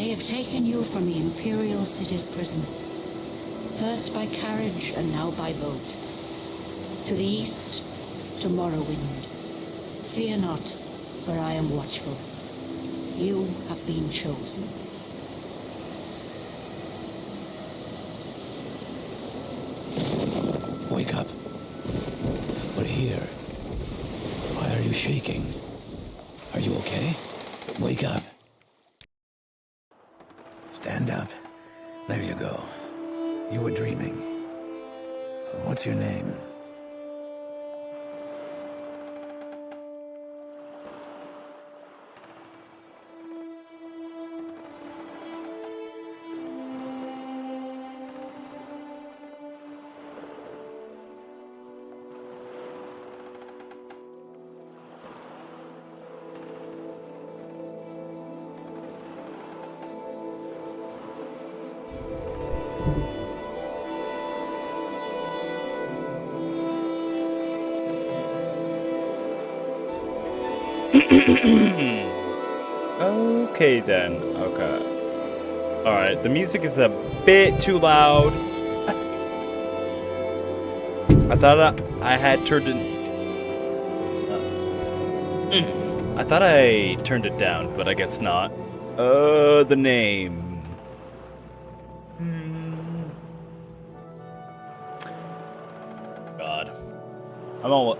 They have taken you from the Imperial City's prison. First by carriage and now by boat. To the east, to Morrowind. Fear not, for I am watchful. You have been chosen. Wake up. We're here. Why are you shaking? Are you okay? Wake up. Stand up. There you go. You were dreaming. What's your name? Okay then. Okay. Alright, the music is a bit too loud. I thought I had turned it... I thought I turned it down, but I guess not. The name. God. I'm all...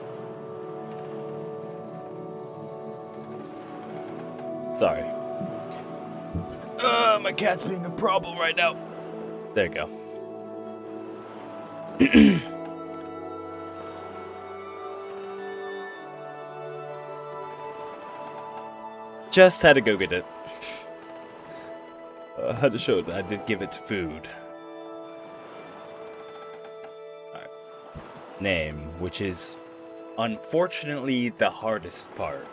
Sorry. My cat's being a problem right now. There you go. Just had to go get it. Had to show that I did give it food. Alright. Name, which is unfortunately the hardest part.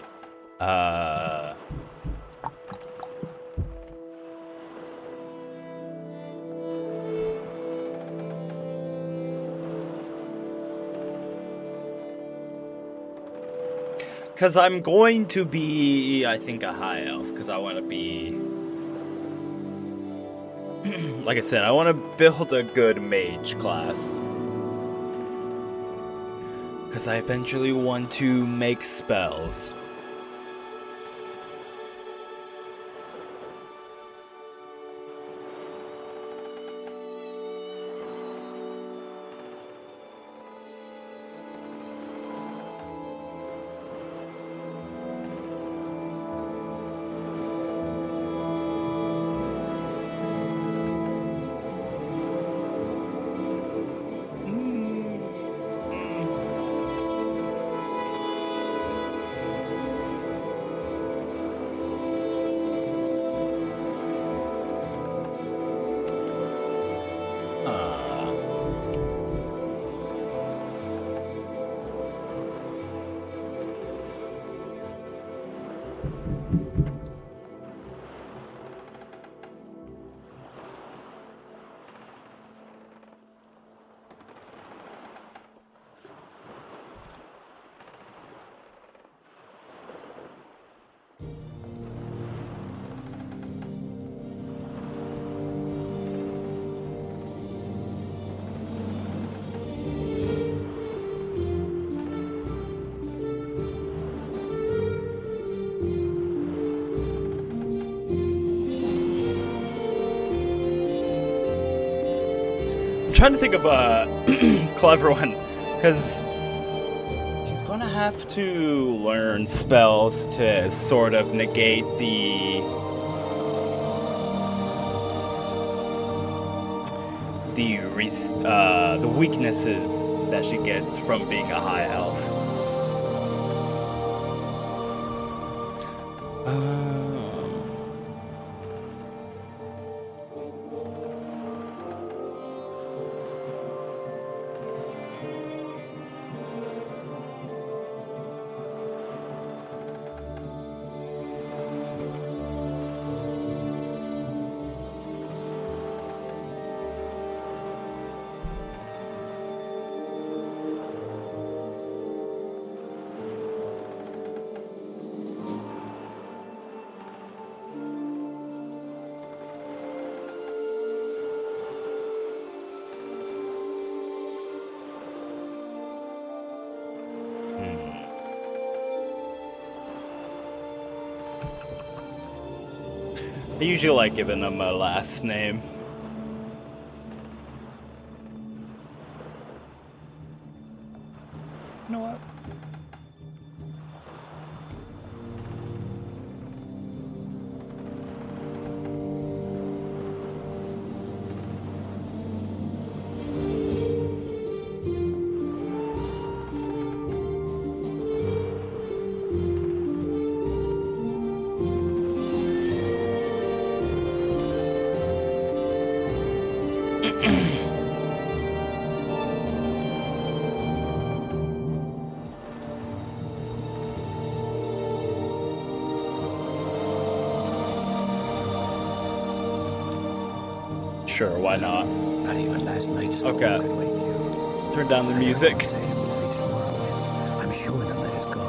Because I'm going to be, I think, a high elf. Because I want to be... like I said, I want to build a good mage class. Because I eventually want to make spells. Trying to think of a clever one, because she's gonna have to learn spells to sort of negate the weaknesses that she gets from being a high elf. I usually like giving them a last name. You know what? Sure, why not? Not even last night's storm Okay. could wake you. Turn down the I heard music. them say we've reached Morrowind. I'm sure they'll let us go.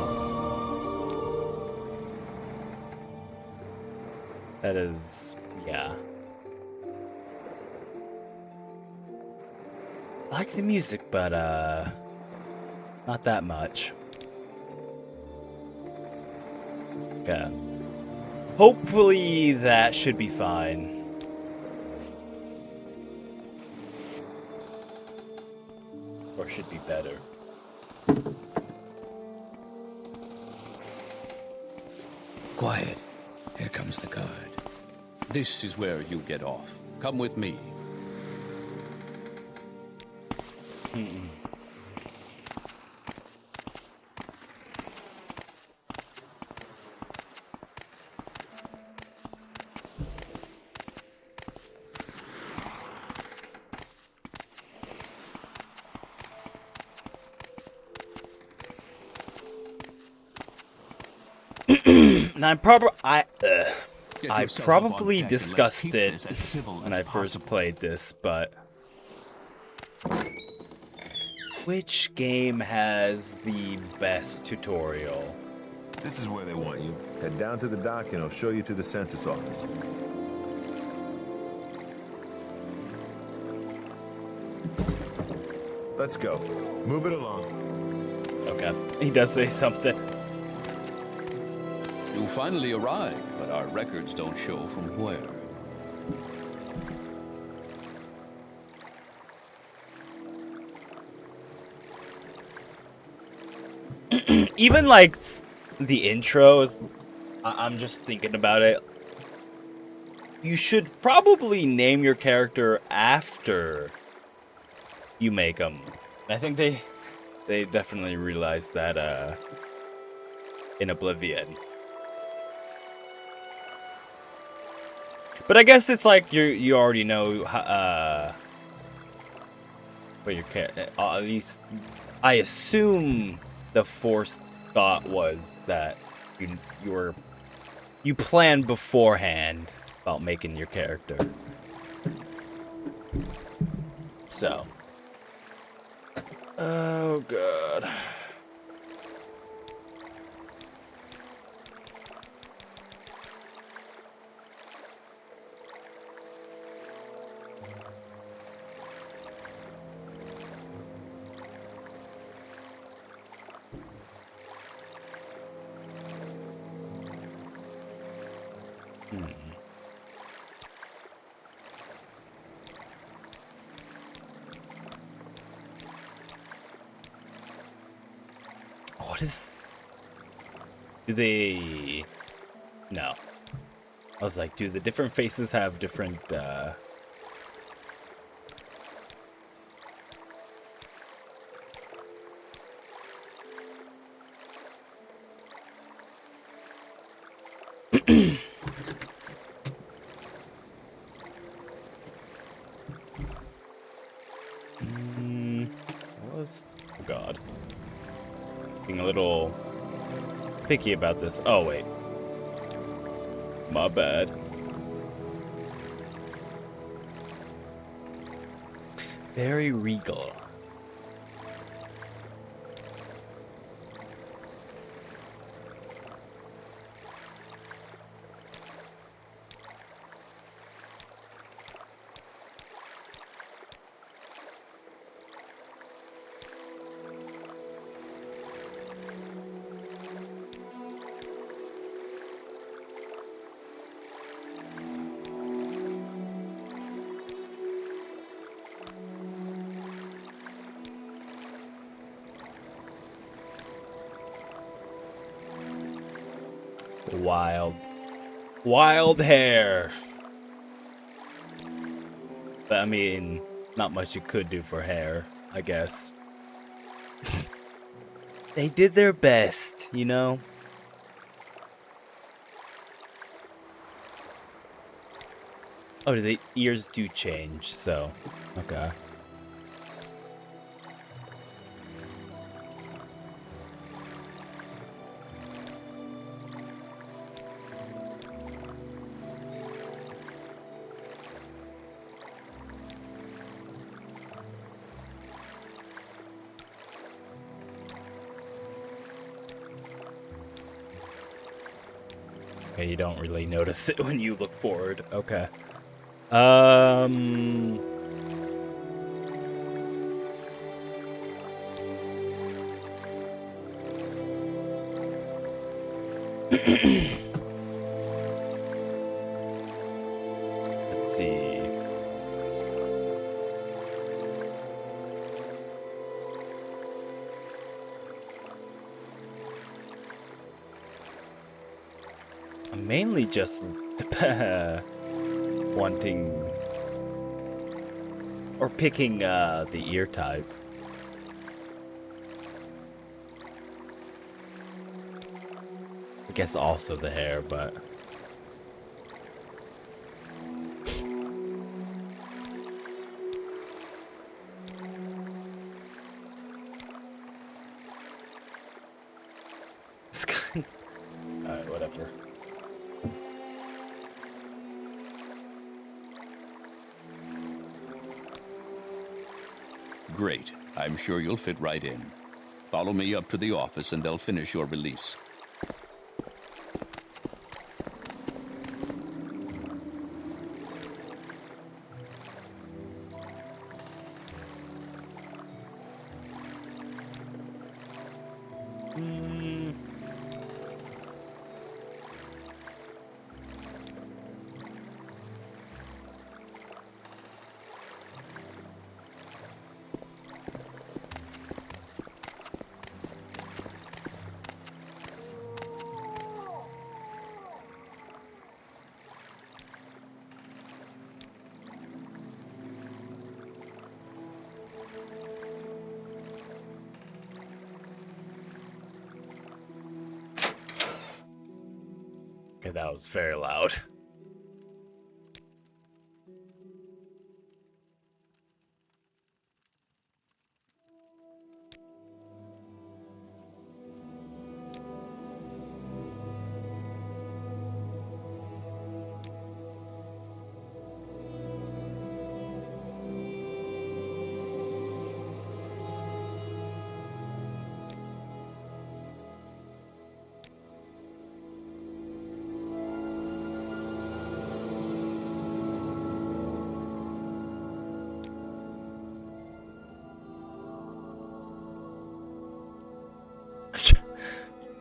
That is, yeah. I like the music, but not that much. Okay. Hopefully that should be fine. Or should be better. Quiet. Here comes the guard. This is where you get off. Come with me. And I Get yourself up on probably deck and let's discussed keep it this as civil when as I first possible. played this, but which game has the best tutorial? This is where they want you. Head down to the dock and I'll show you to the census office. Let's go. Move it along. Okay, he does say something. You finally arrived, but our records don't show from where. Even like the intros, I'm just thinking about it. You should probably name your character after you make them. I think they definitely realized that in Oblivion. But I guess it's like you already know what your character. At least I assume the forced thought was that you planned beforehand about making your character. So. Oh god. What is... Do they... No. I was like, do the different faces have different, what was... Oh god. Being a little picky about this. Oh, wait. My bad. Very regal. Wild hair. But I mean, not much you could do for hair, I guess. They did their best, you know? Oh, the ears do change, so okay. Okay, you don't really notice it when you look forward. Okay. Let's see. I'm mainly just wanting or picking the ear type. I guess also the hair, but it's kind of... Alright, whatever. Great. I'm sure you'll fit right in. Follow me up to the office and they'll finish your release. Okay, that was very loud.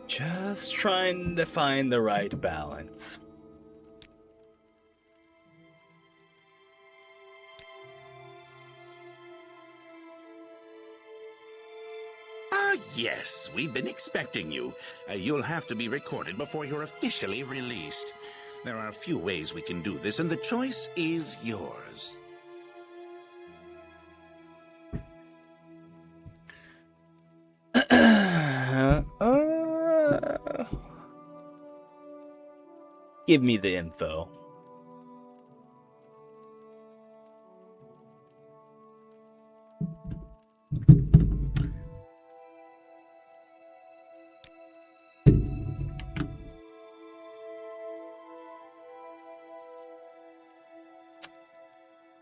Just trying to find the right balance. Yes, we've been expecting you. You'll have to be recorded before you're officially released. There are a few ways we can do this, and the choice is yours. Give me the info.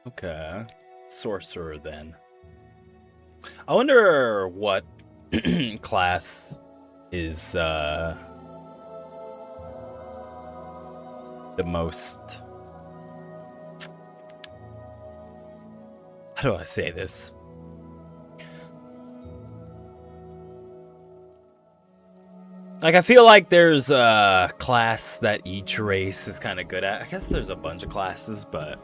Okay. Sorcerer, then. I wonder what class is the most... How do I say this? Like, I feel like there's a class that each race is kind of good at. I guess there's a bunch of classes, but...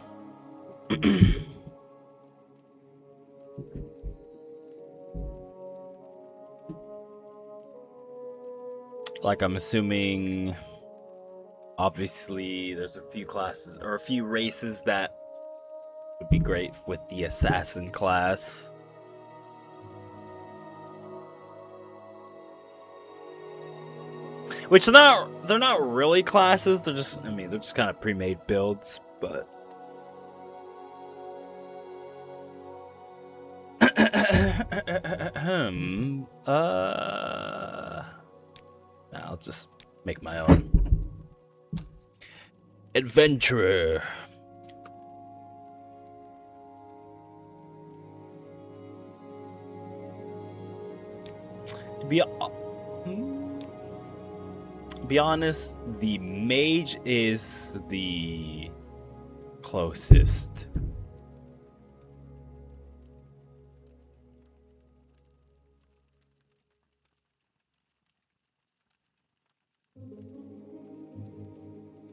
Like, I'm assuming Obviously, there's a few classes or a few races that would be great with the assassin class. Which they're not really classes, they're just they're just kind of pre-made builds, but I'll just make my own. Adventurer. To be honest, the mage is the closest.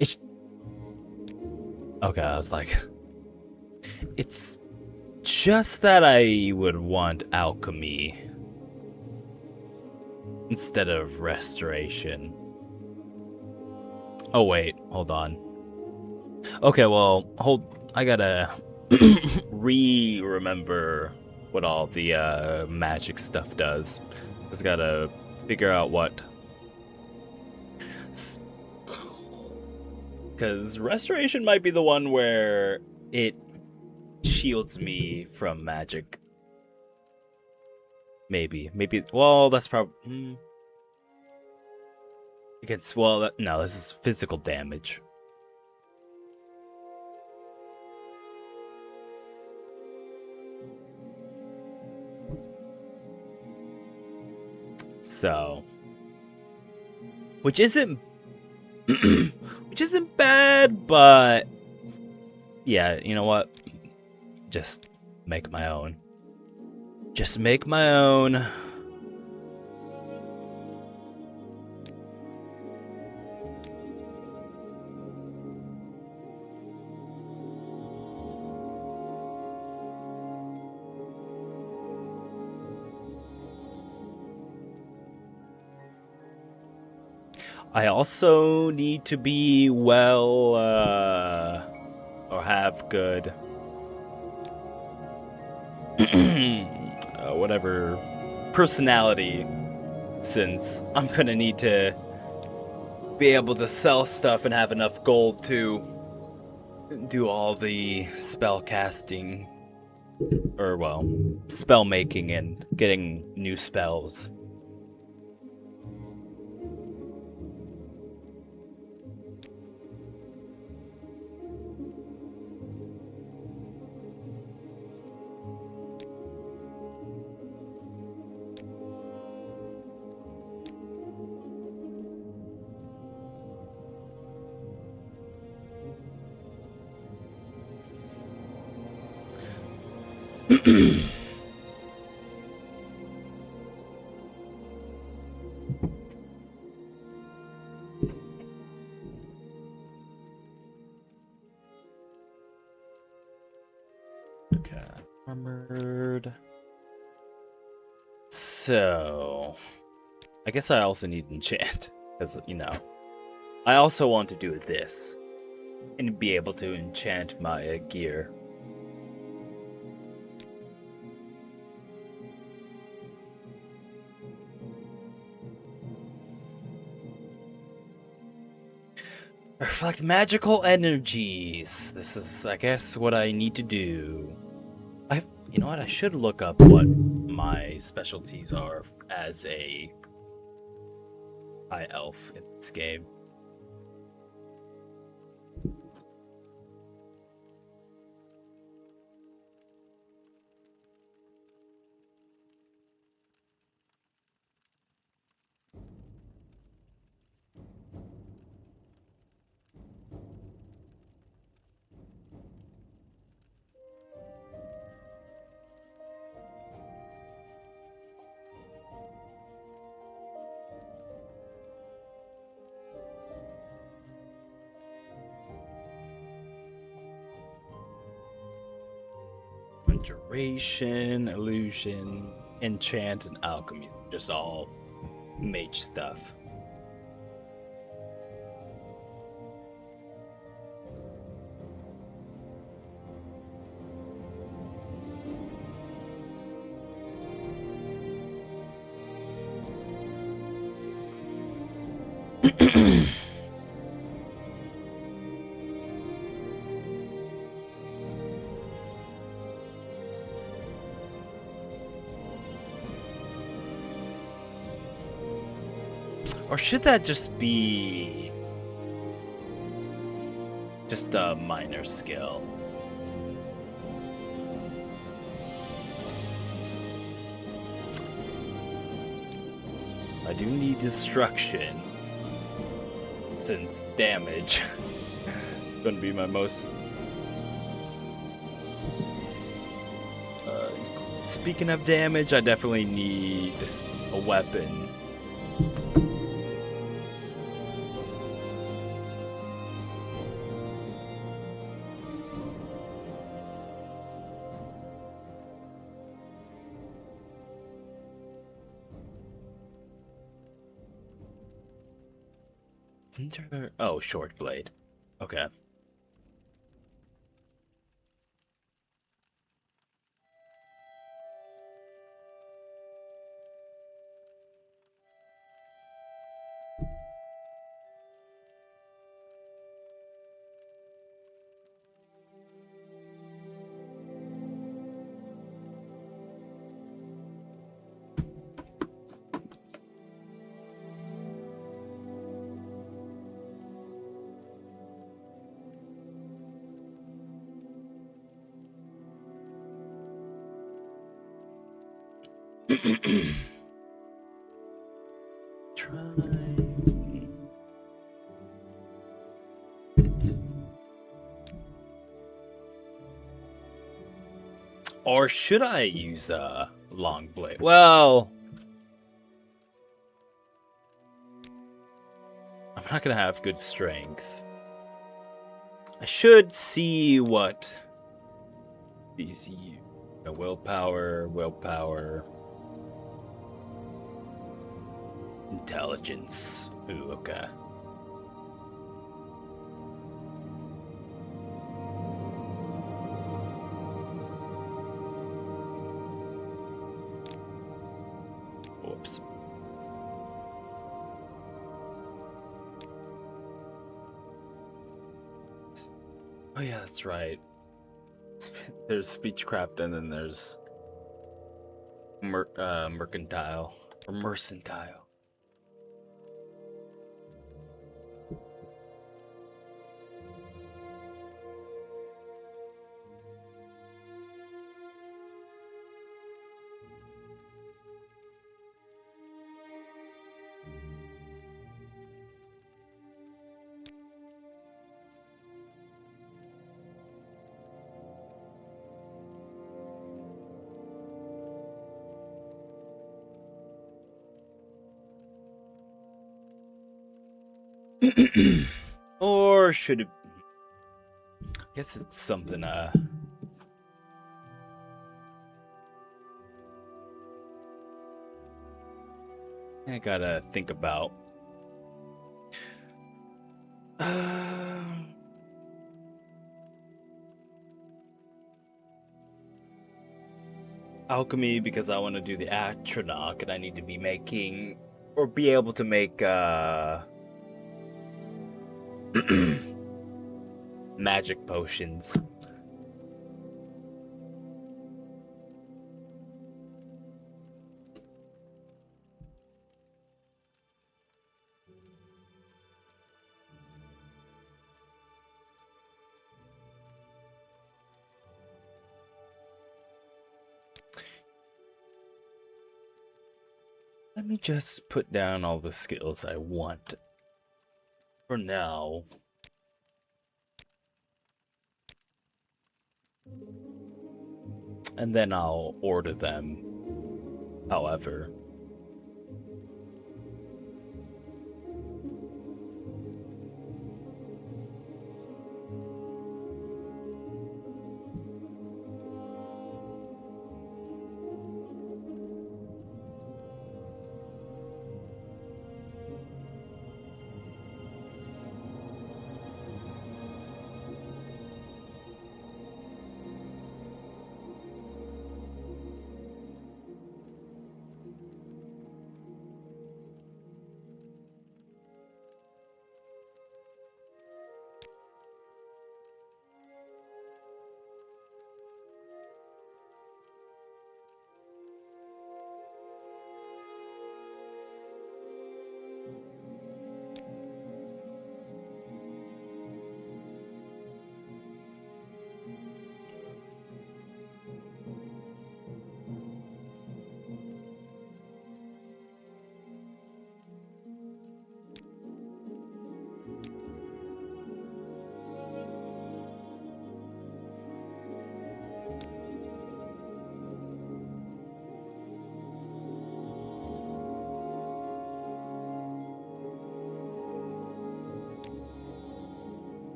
It's okay, I was like, it's just that I would want alchemy instead of restoration. Oh wait, hold on. Okay, well, I gotta remember what all the magic stuff does. Just gotta figure out what. Because restoration might be the one where it shields me from magic. Maybe. Well, that's probably. Against, well, no, this is physical damage. So, which isn't bad, but yeah, you know what? Just make my own. Just make my own. I also need to be well, or have good, whatever, personality, since I'm gonna need to be able to sell stuff and have enough gold to do all the spell casting, or, well, spell making and getting new spells. Okay, armored. So, I guess I also need enchant, because, you know, I also want to do this and be able to enchant my gear. Reflect magical energies. This is, I guess, what I need to do. You know what? I should look up what my specialties are as a high elf in this game. Duration, illusion, enchant, and alchemy. Just all mage stuff. Or should that just be just a minor skill? I do need destruction, since damage is going to be my most... speaking of damage, I definitely need a weapon. Oh, short blade. Okay. Or should I use a long blade? Well, I'm not gonna have good strength. I should see what these use. Willpower, intelligence. Ooh, okay. Whoops. Oh yeah, that's right. There's speechcraft and then there's mercantile or mercantile. Or should it... I guess it's something, I gotta think about. Alchemy, because I want to do the Atronach, and I need to be making... or be able to make, magic potions. Let me just put down all the skills I want for now. And then I'll order them, however.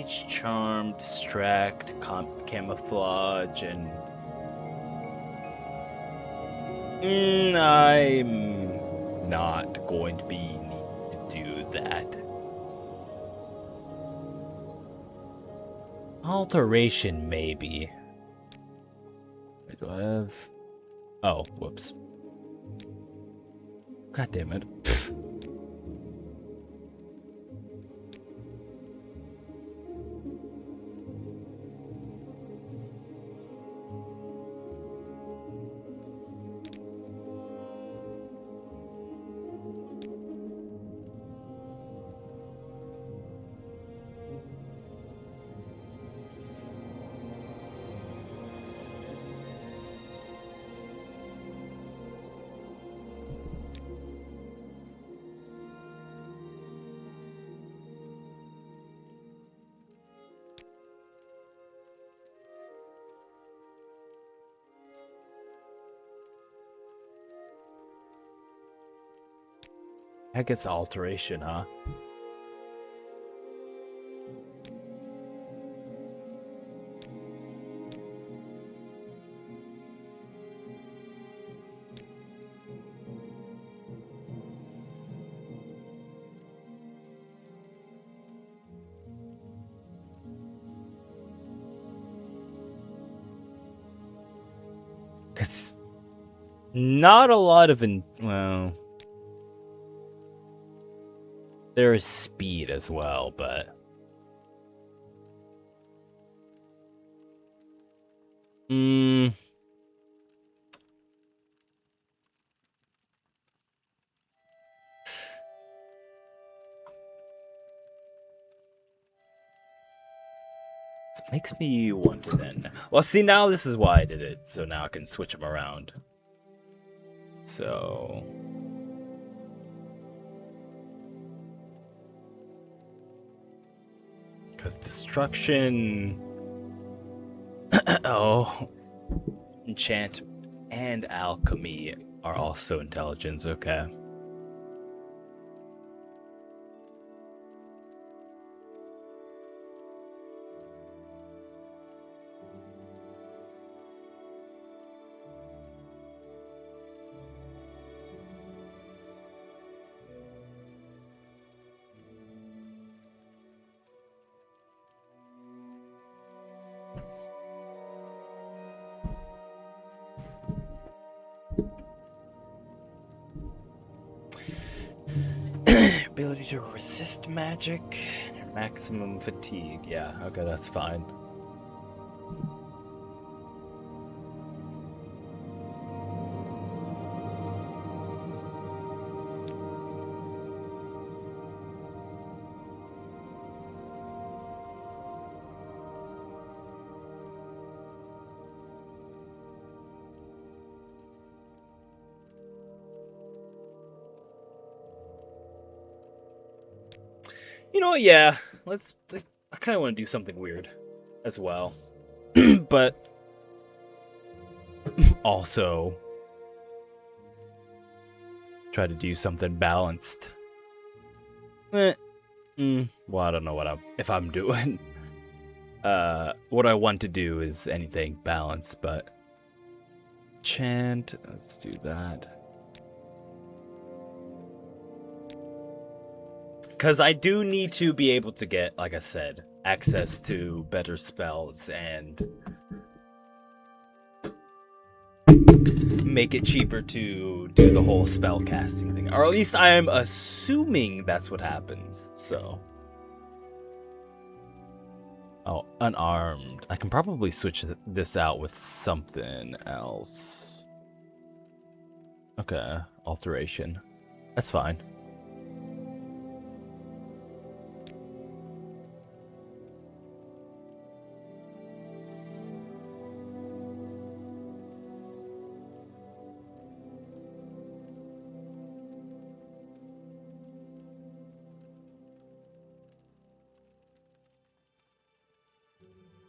mage, charm, distract, camouflage, and I'm not going to be needing to do that. Alteration, maybe. Wait, do I have? Oh, whoops. God damn it. Heck, it's alteration, huh? Cause not a lot of well, there is speed as well, but it makes me want to then. Well, see, now this is why I did it, so now I can switch them around. So because destruction, oh, enchant and alchemy are also intelligence. Okay. Ability to resist magic, maximum fatigue. Yeah, okay, that's fine. You know what, yeah, let's I kind of want to do something weird as well. But also try to do something balanced. Well, I don't know if I'm doing. What I want to do is anything balanced, but chant, let's do that. Because I do need to be able to get, like I said, access to better spells and make it cheaper to do the whole spell casting thing. Or at least I am assuming that's what happens, so. Oh, unarmed. I can probably switch this out with something else. Okay, alteration. That's fine.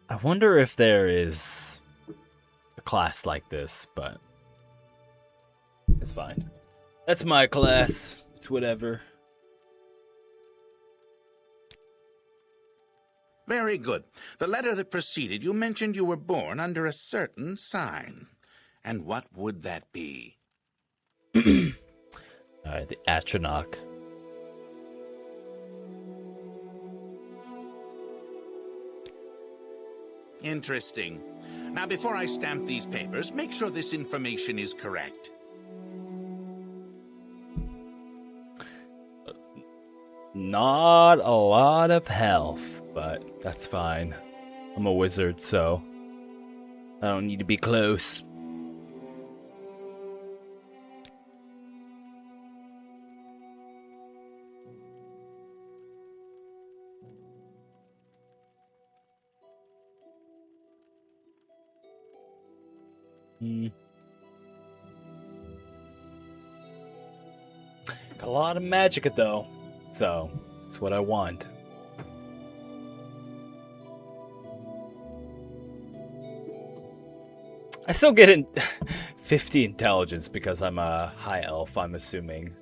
I wonder if there is a class like this, but it's fine. That's my class. It's whatever. Very good. The letter that preceded you mentioned you were born under a certain sign. And what would that be? Alright, the Atronach. Interesting. Now, before I stamp these papers, make sure this information is correct. Not a lot of health, but that's fine. I'm a wizard, so I don't need to be close. Got a lot of magic though, so that's what I want. I still get 50 intelligence because I'm a high elf, I'm assuming.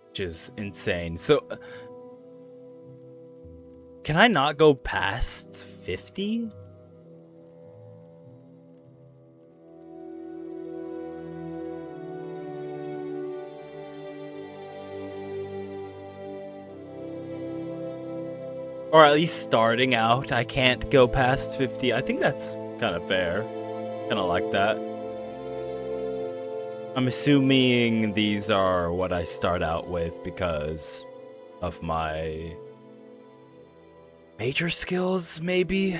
Which is insane. So, can I not go past 50? Or at least starting out, I can't go past 50. I think that's kind of fair. Kind of like that. I'm assuming these are what I start out with because of my major skills, maybe?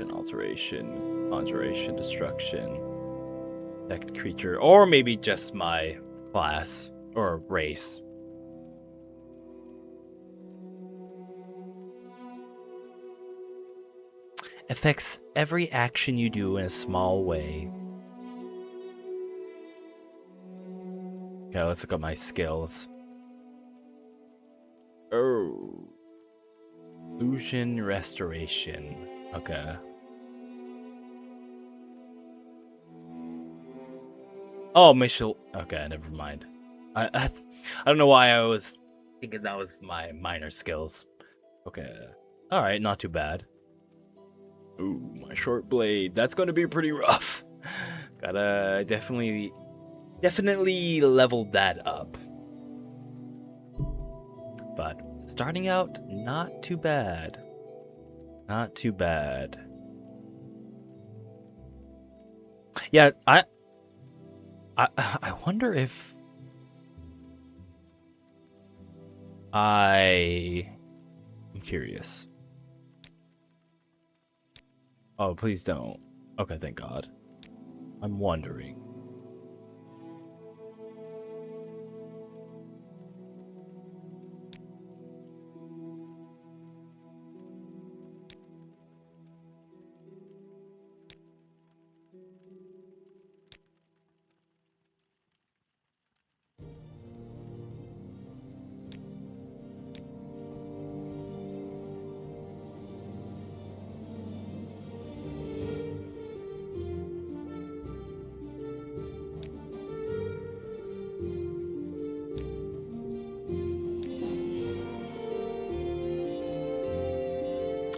Alteration, conjuration, destruction, detect creature, or maybe just my class or race. Affects every action you do in a small way. Okay, let's look at my skills. Oh. Illusion restoration. Okay. Oh, Michelle. Okay, never mind. I don't know why I was thinking that was my minor skills. Okay. Alright, not too bad. Ooh, my short blade. That's going to be pretty rough. Gotta definitely level that up. But starting out, not too bad. Not too bad. Yeah, I wonder if I'm curious. Oh, please don't. Okay, thank God. I'm wondering.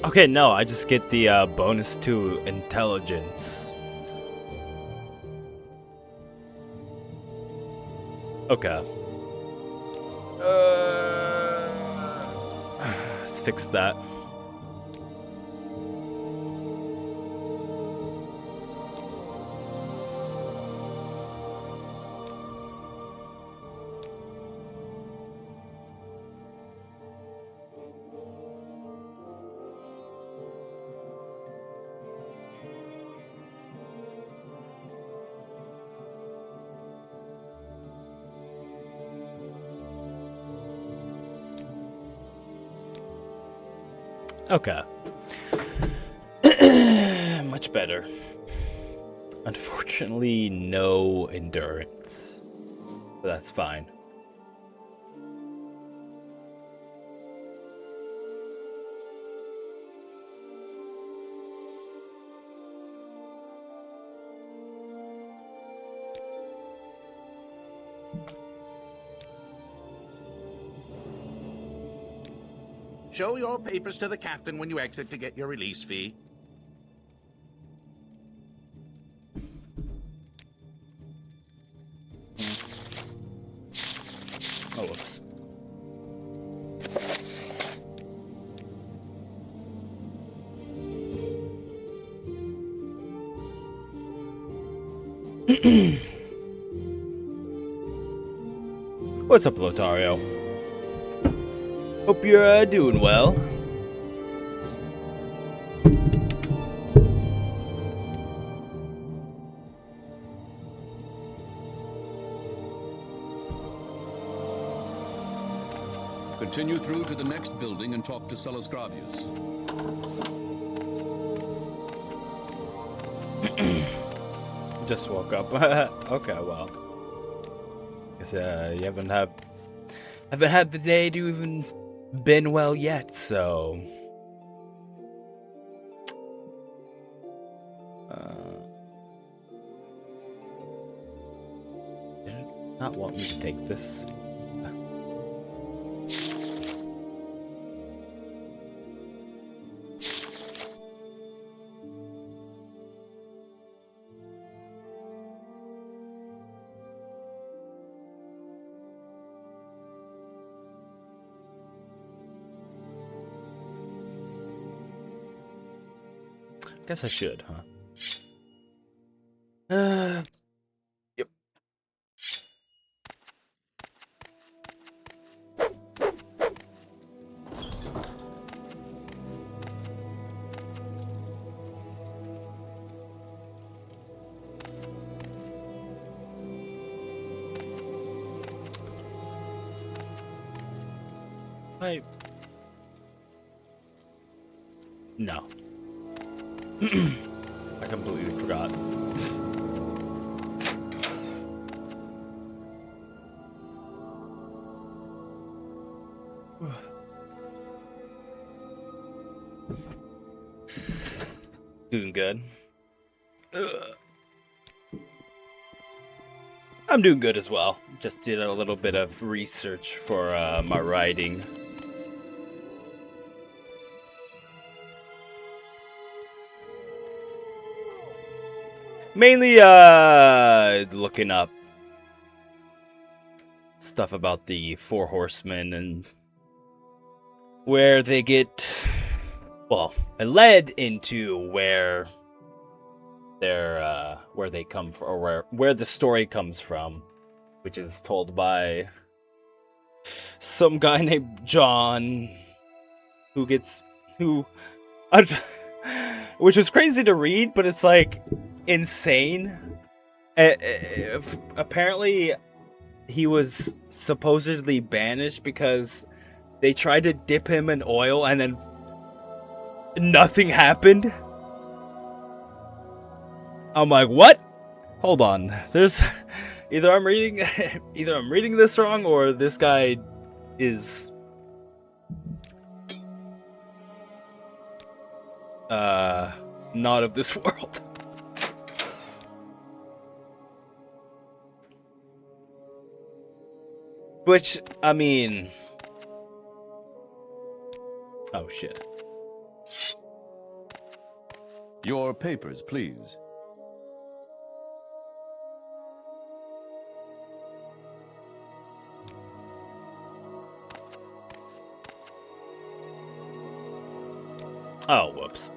Okay, no, I just get the bonus to intelligence. Okay. Let's fix that. Okay. Much better. Unfortunately, no endurance. But that's fine. Show your papers to the captain when you exit to get your release fee. Oh, whoops. What's up, Lotario? Hope you're doing well. Continue through to the next building and talk to Celisgravius. Just woke up. Okay, well. Guess you haven't had the day to even been well yet, so. Did it not want me to take this? Guess I should, huh? Yep. No. I completely forgot. Doing good. I'm doing good as well. Just did a little bit of research for my writing. Mainly looking up stuff about the Four Horsemen and where they get, well, it led into where they come from, or where the story comes from, which is told by some guy named John, which was crazy to read, but it's like insane. Apparently, he was supposedly banished because they tried to dip him in oil and then nothing happened. I'm like, what? Hold on. There's either I'm reading this wrong, or this guy is not of this world. Which, I mean, oh shit. Your papers, please. Oh, whoops.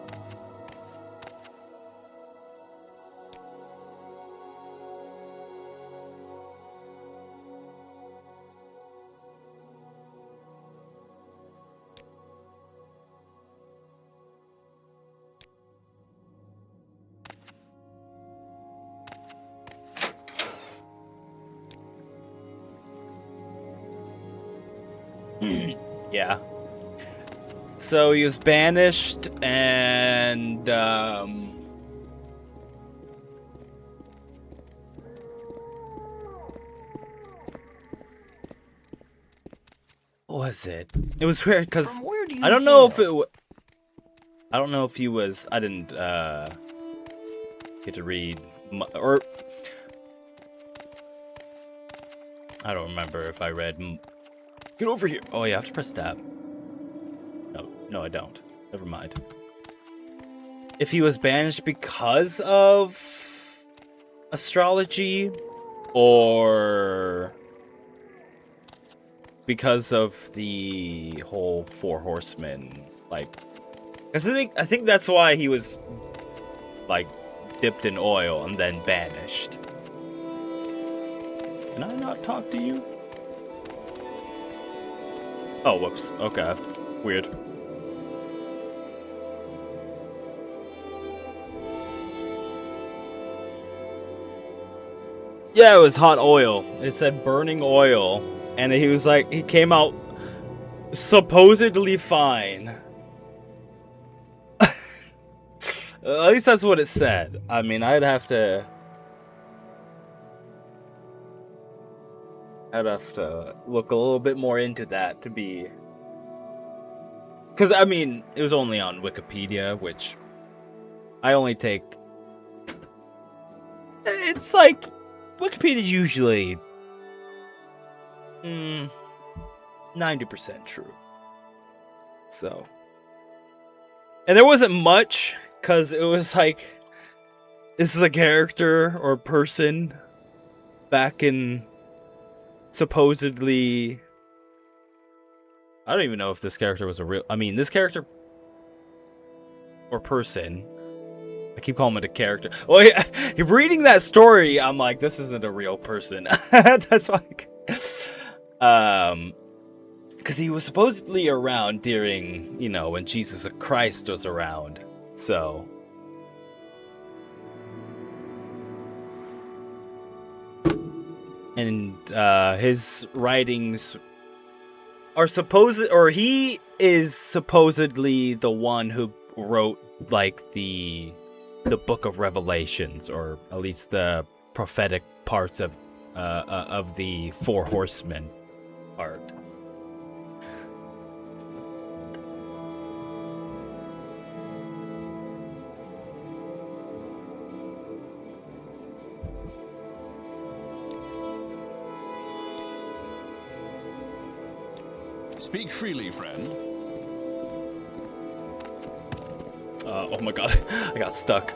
Yeah. So he was banished, and what was it? It was weird because I don't know if I don't know if he was. I didn't get to read, or I don't remember if I read. Get over here! Oh, you have to press tab. No, I don't. Never mind. If he was banished because of astrology or because of the whole Four Horsemen, like, 'cause I think that's why he was like dipped in oil and then banished. Can I not talk to you? Oh, whoops. Okay. Weird. Yeah, it was hot oil. It said burning oil. And he was like, he came out supposedly fine. At least that's what it said. I mean, I'd have to look a little bit more into that to be... Because, I mean, it was only on Wikipedia, which I only take... It's like, Wikipedia's usually 90% true. So... And there wasn't much, because it was like, this is a character or person back in supposedly... I don't even know if this character was a real... I mean, this character or person... I keep calling it a character. Well, yeah, reading that story, I'm like, this isn't a real person. That's like... Because he was supposedly around during, you know, when Jesus Christ was around. So... And his writings are he is supposedly the one who wrote like the Book of Revelations, or at least the prophetic parts of the Four Horsemen part. Speak freely, friend. Oh my god, I got stuck.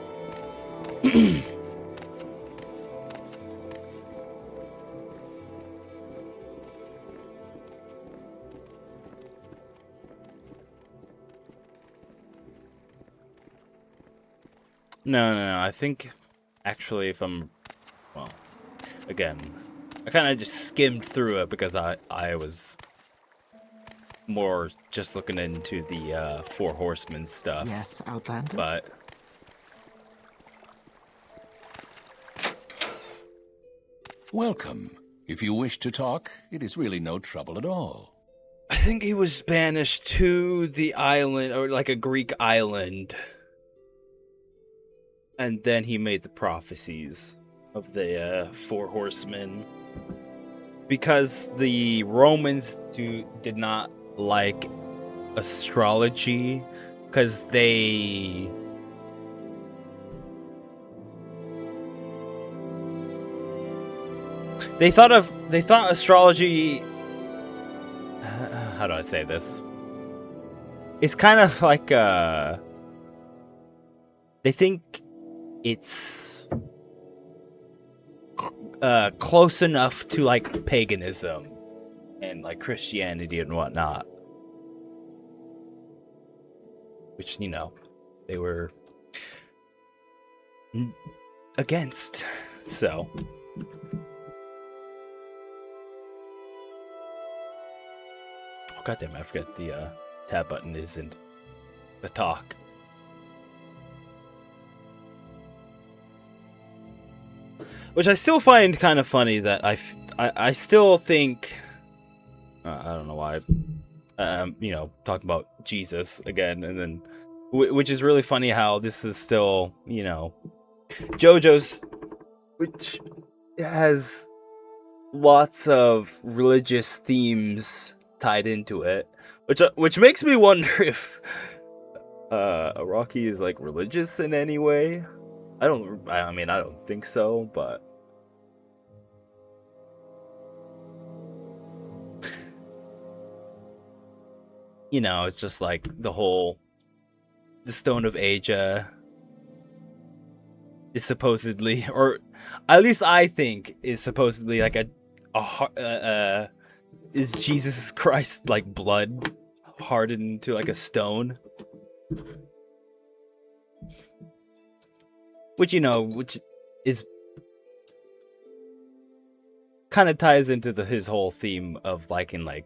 No, I think, actually, if I'm, well, again, I kind of just skimmed through it because I was more just looking into the Four Horsemen stuff. Yes, Outlander. But Welcome. If you wish to talk, it is really no trouble at all. I think he was banished to the island, or like a Greek island. And then he made the prophecies of the Four Horsemen. Because the Romans did not like astrology, because they thought astrology, how do I say this? It's kind of like they think it's close enough to like paganism and like Christianity and whatnot, which, you know, they were against. So oh goddamn, I forgot the tab button isn't the talk. Which I still find kind of funny that I still think, I don't know why, you know, talking about Jesus again, and then, which is really funny how this is still, you know, JoJo's, which has lots of religious themes tied into it, which makes me wonder if Araki is like religious in any way. I mean, I don't think so, but you know, it's just like the Stone of Asia is supposedly, or at least I think is supposedly like is Jesus Christ like blood hardened to like a stone? Which, you know, which is kind of ties into his whole theme of liking like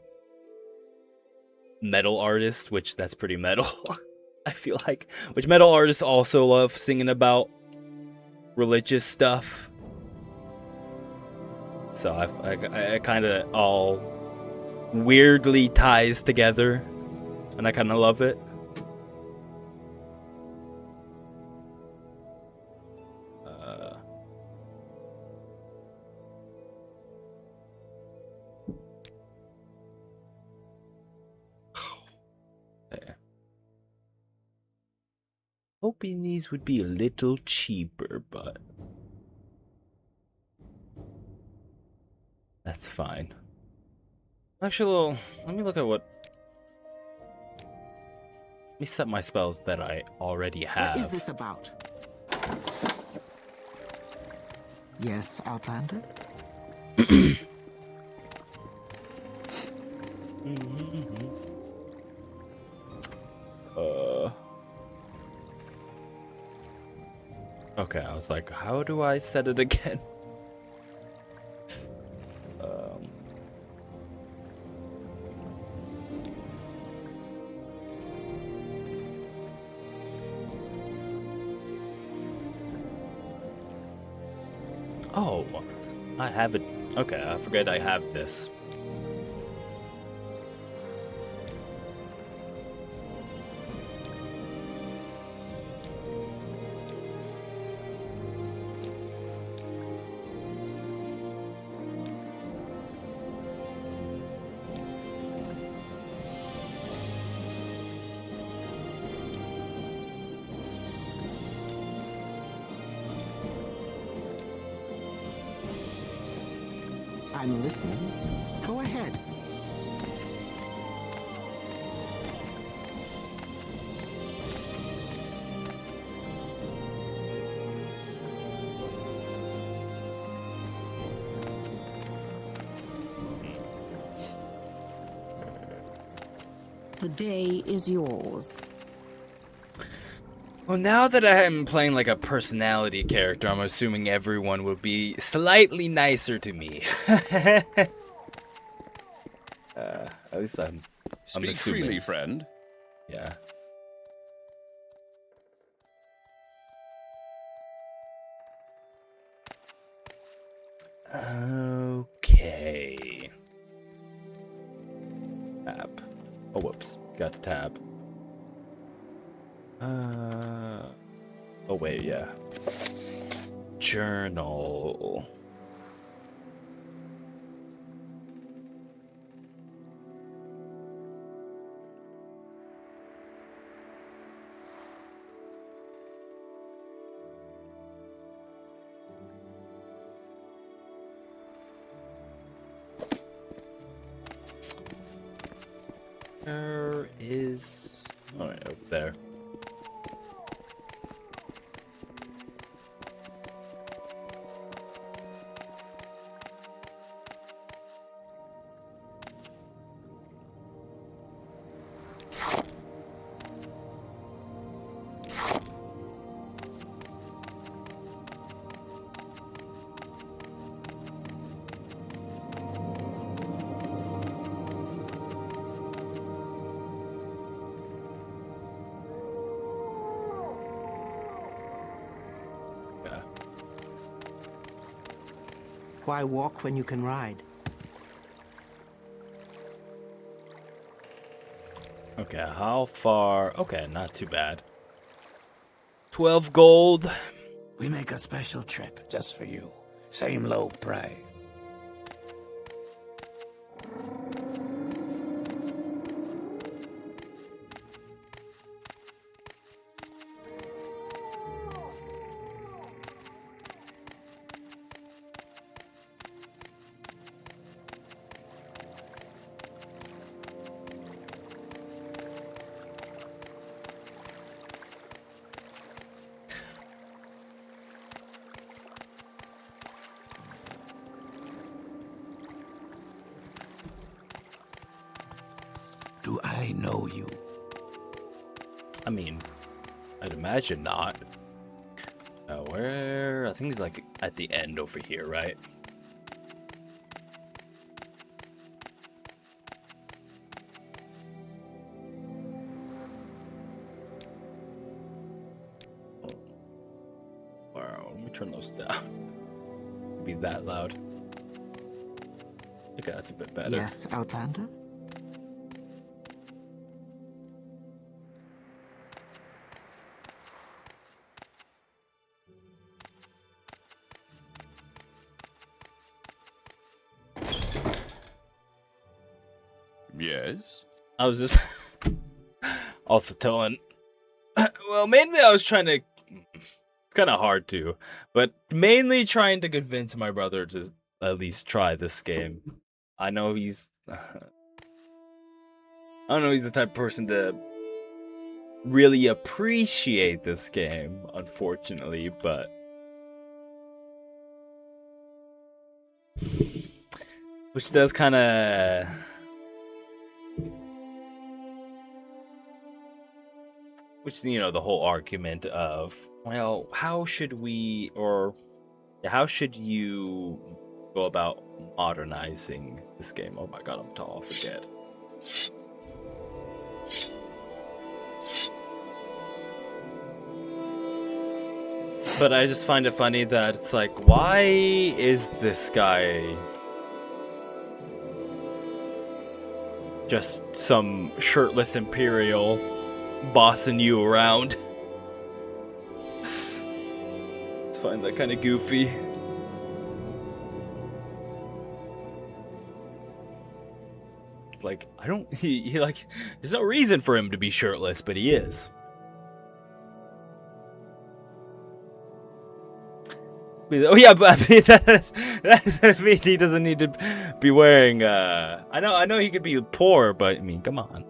metal artists, which that's pretty metal. I feel like, which metal artists also love singing about religious stuff. So I kind of all weirdly ties together, and I kind of love it. Hoping these would be a little cheaper, but that's fine. Actually, let me look at what. Let me set my spells that I already have. What is this about? Yes, Outlander? Okay, I was like, how do I set it again? Oh, I have it. Okay, I forget I have this. I'm listening. Go ahead. The day is yours. Well, now that I'm playing like a personality character, I'm assuming everyone will be slightly nicer to me. At least I'm Speak assuming. freely, friend. Yeah. Okay. Tab. Oh, whoops. Got to tab. Oh, wait, yeah. Journal. Where is... Oh, right, over there. Why walk when you can ride? Okay, how far? Okay, not too bad. 12 gold. We make a special trip just for you. Same low price. I know you? I mean, I'd imagine not. Where? I think he's like at the end over here, right? Wow, let me turn those down. Be that loud. Okay, that's a bit better. Yes, Outlander? Yes? I was just also telling. Well, mainly I was trying to. It's kind of hard to, but mainly trying to convince my brother to at least try this game. I know he's. I don't know. He's the type of person to really appreciate this game, unfortunately, but. Which does kind of. Which, you know, the whole argument of, well, how should we, or how should you go about modernizing this game? Oh my god, I'm tall, I forget. But I just find it funny that it's like, why is this guy just some shirtless Imperial bossing you around? It's find that kind of goofy. Like, I don't, he like, there's no reason for him to be shirtless, but he is. Oh yeah, but I mean, that mean he doesn't need to be wearing, I know he could be poor, but I mean, come on.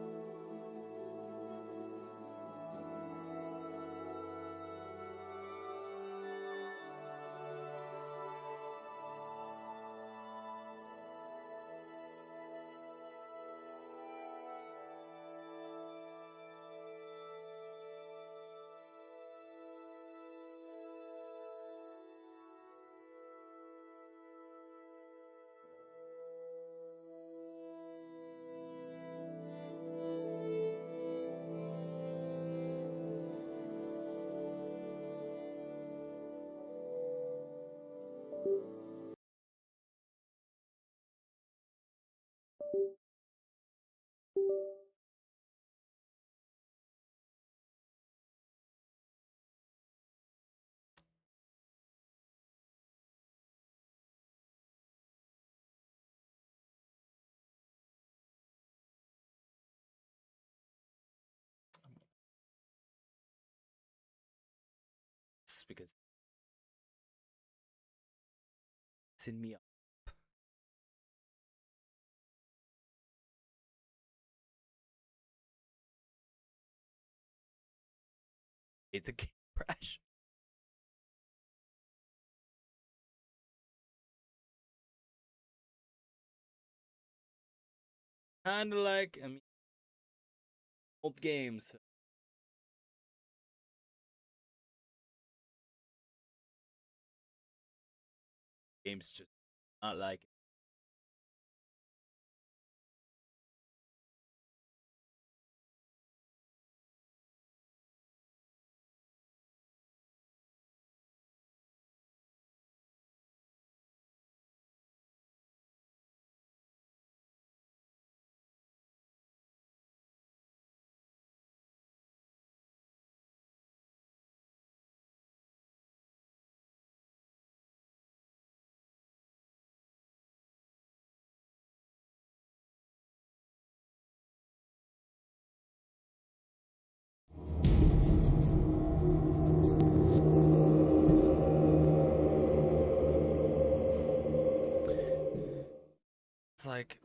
It's because it's in me. Hate the game crash. Kinda like, I mean, old games. Games just not like it. It's like,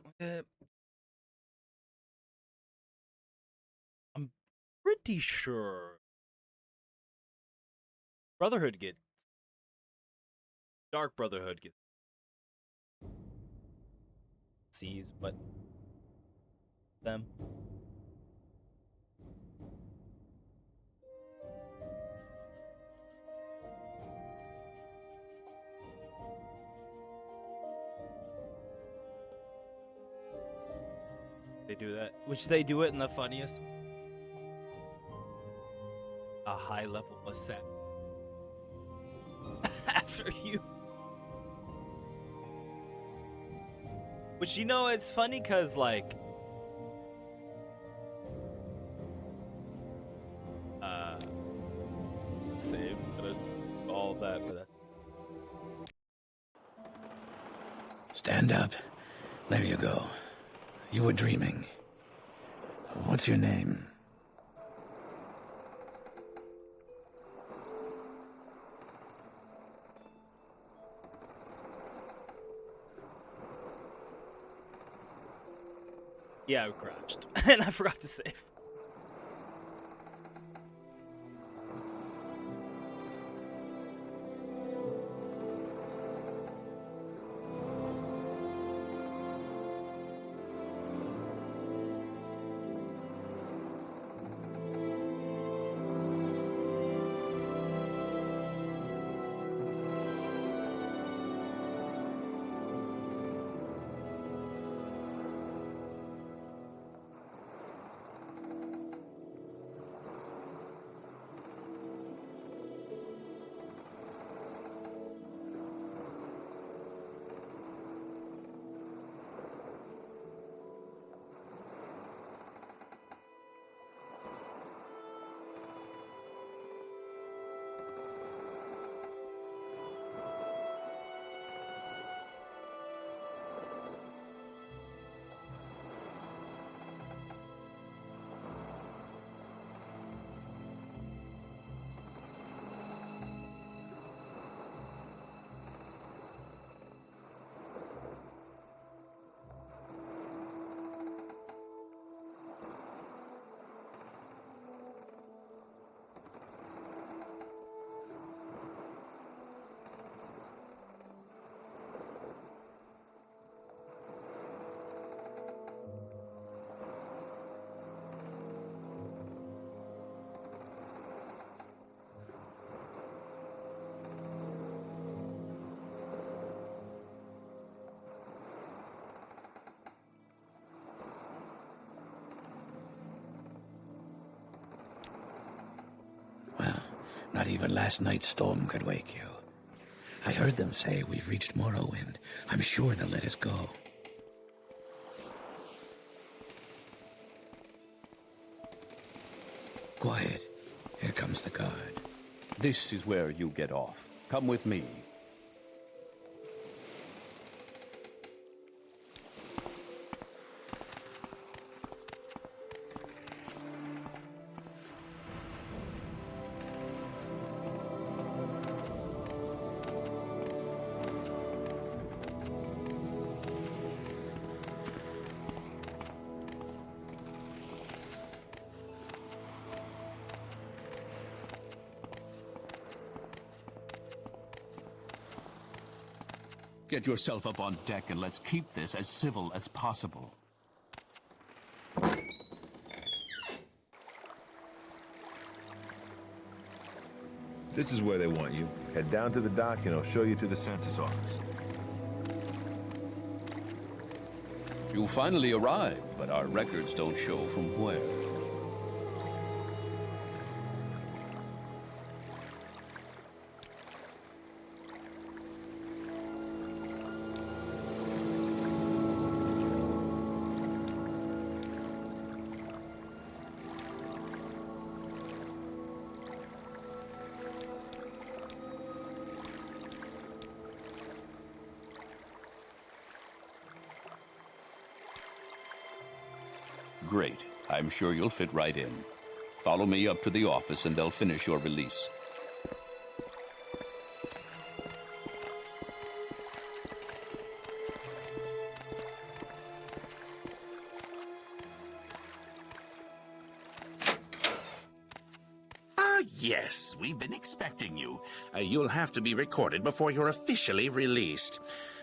I'm pretty sure Brotherhood gets Dark Brotherhood gets sees what them. They do that. Which they do it in the funniest. A high level assassin. After you. Which, you know, it's funny because, like, save all that, but that's... Stand up. There you go. You were dreaming. What's your name? Yeah, I crashed. And I forgot to save. Well, not even last night's storm could wake you. I heard them say we've reached Morrowind. I'm sure they'll let us go. Quiet. Here comes the guard. This is where you get off. Come with me. Get yourself up on deck and let's keep this as civil as possible. This is where they want you. Head down to the dock and I'll show you to the census office. You finally arrived, but our records don't show from where. Great. I'm sure you'll fit right in. Follow me up to the office and they'll finish your release. Yes, we've been expecting you. You'll have to be recorded before you're officially released.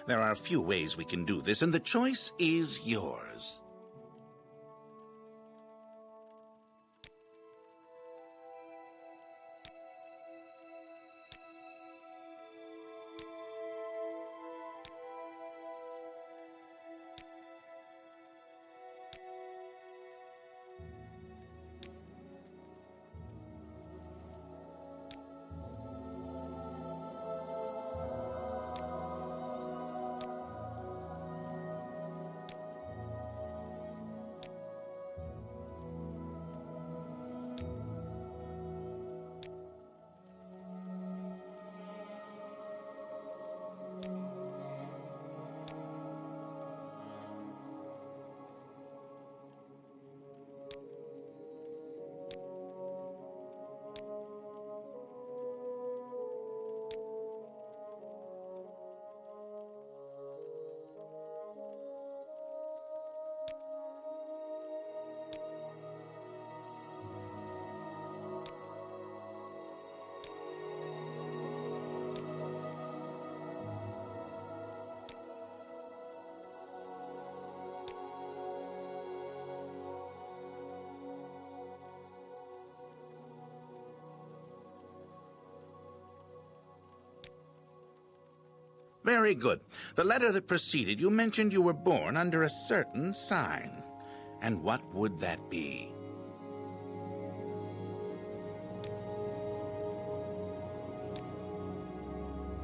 There are a few ways we can do this, and the choice is yours. Very good. The letter that preceded you mentioned you were born under a certain sign. And what would that be?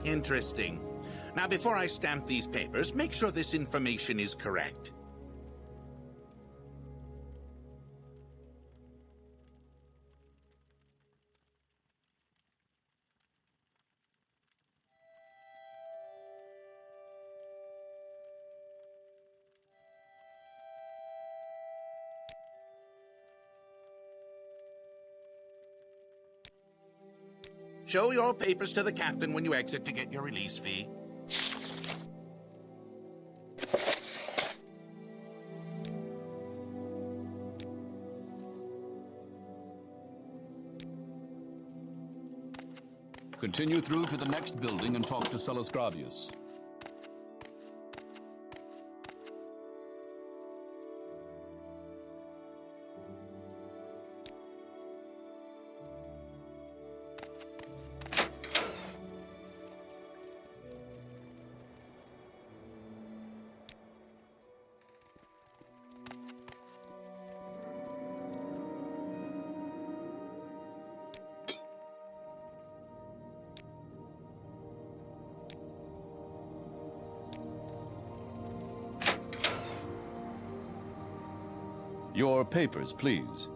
Interesting. Now, before I stamp these papers, make sure this information is correct. Show your papers to the captain when you exit to get your release fee. Continue through to the next building and talk to Celisgravius. Your papers, please.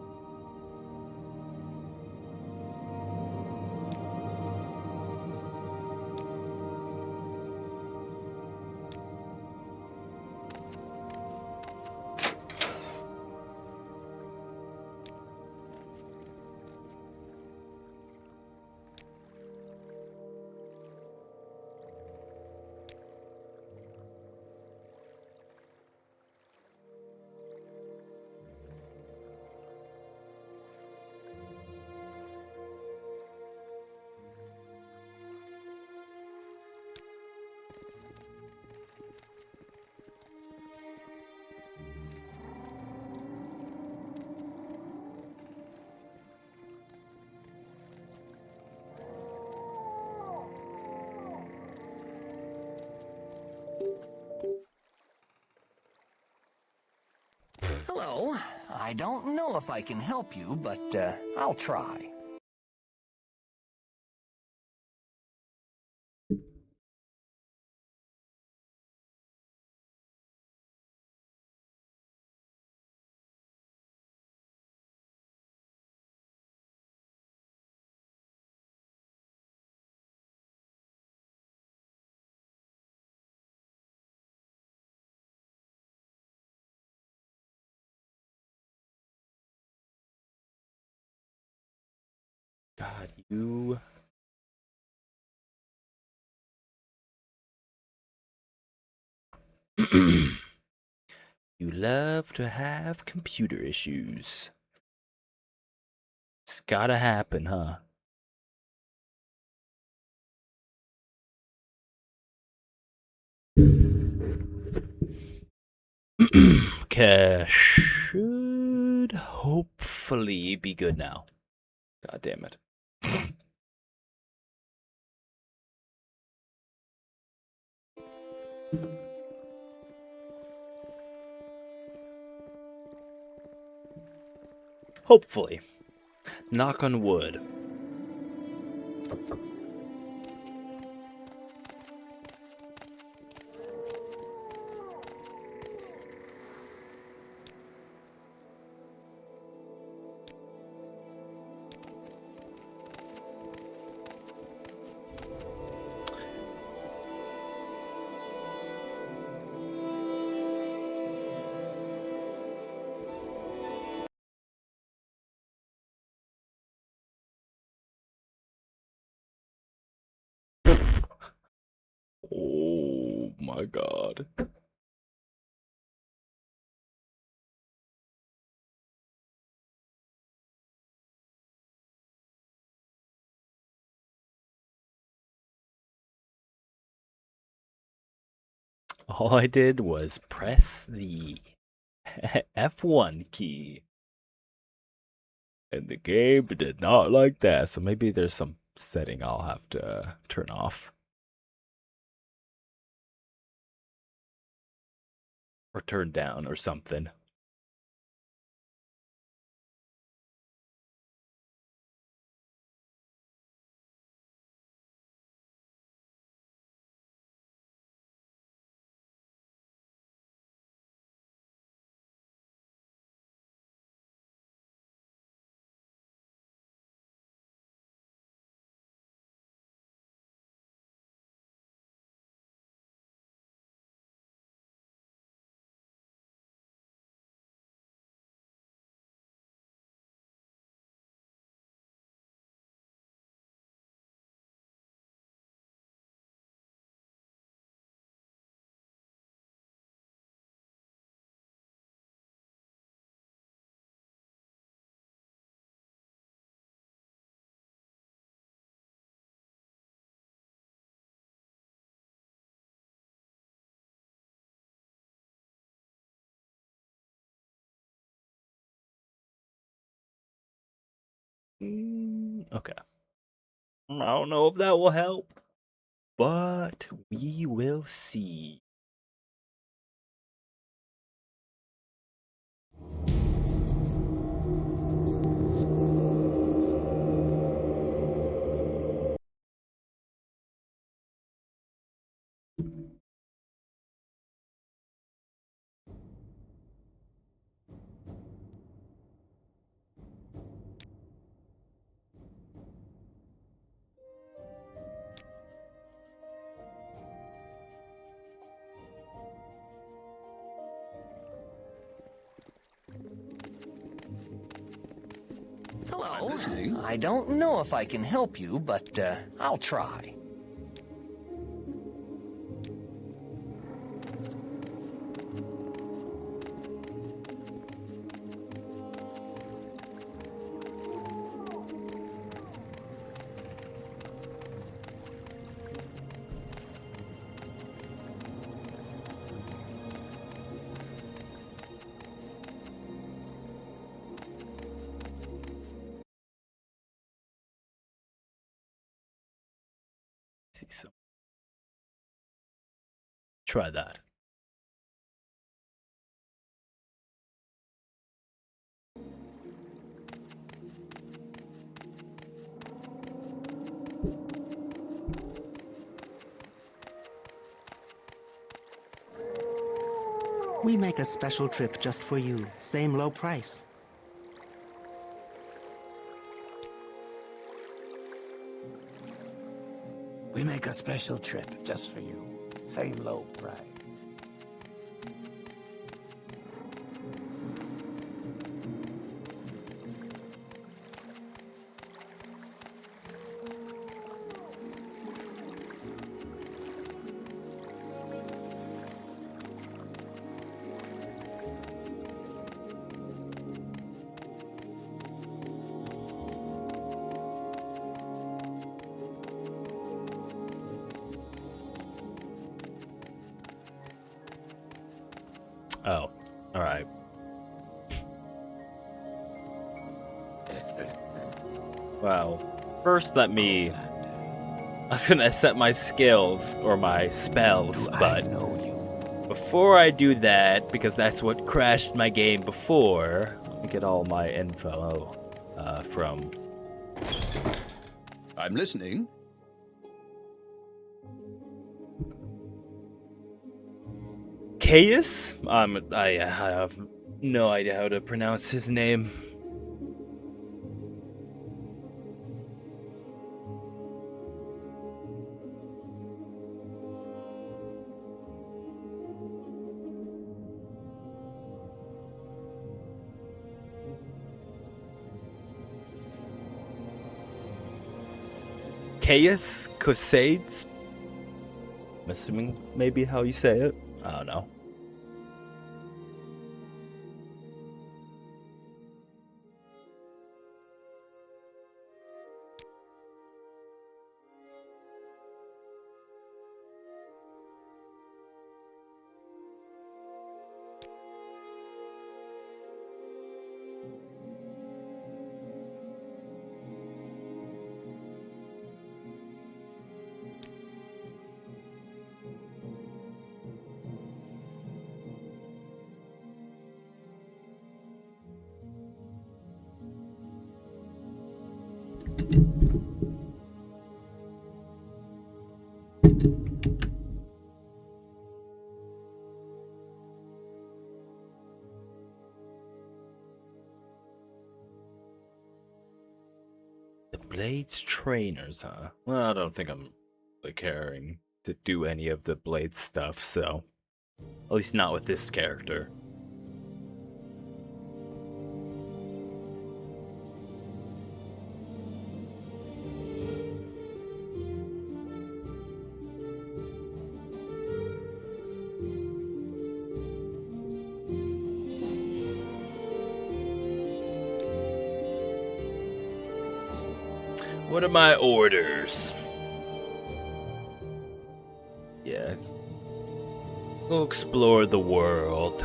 Hello. I don't know if I can help you, but I'll try. God, you. You love to have computer issues. It's gotta happen, huh? Cash should hopefully be good now. God damn it. Hopefully. Knock on wood. Oh my god. All I did was press the F1 key. And the game did not like that. So maybe there's some setting I'll have to turn off. or turned down or something. Okay. I don't know if that will help, but we will see. Hello. listening. I don't know if I can help you, but I'll try. See some. Try that. We make a special trip just for you. Same low price. We make a special trip just for you. Same low price. Oh, all right. Well, first let me. I was gonna set my skills or my spells, but before I do that, because that's what crashed my game before, let me get all my info from. I'm listening. Caius? I have no idea how to pronounce his name. Caius? Cosades? I'm assuming maybe how you say it. I don't know. The Blades trainers, huh? Well, I don't think I'm really caring to do any of the Blades stuff, so at least not with this character. What are my orders? Yes. Go explore the world.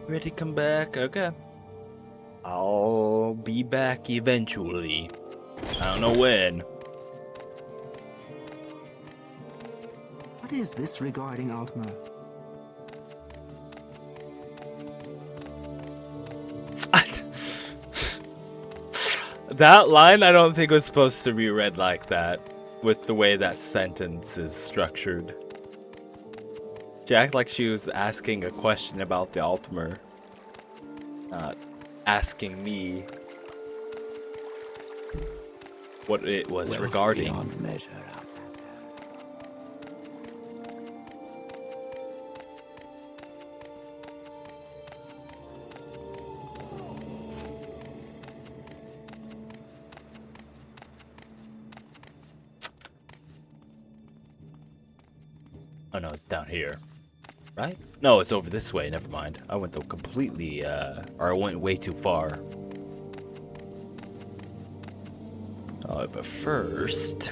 Ready to come back? Okay. I'll be back eventually. I don't know when. What is this regarding Altmer? That line I don't think was supposed to be read like that, with the way that sentence is structured. She acted like she was asking a question about the Altmer, not asking me what it was Wealth regarding. beyond measure. Oh no, it's down here. Right? No, it's over this way. Never mind. I went completely, or I went way too far. Oh, but first...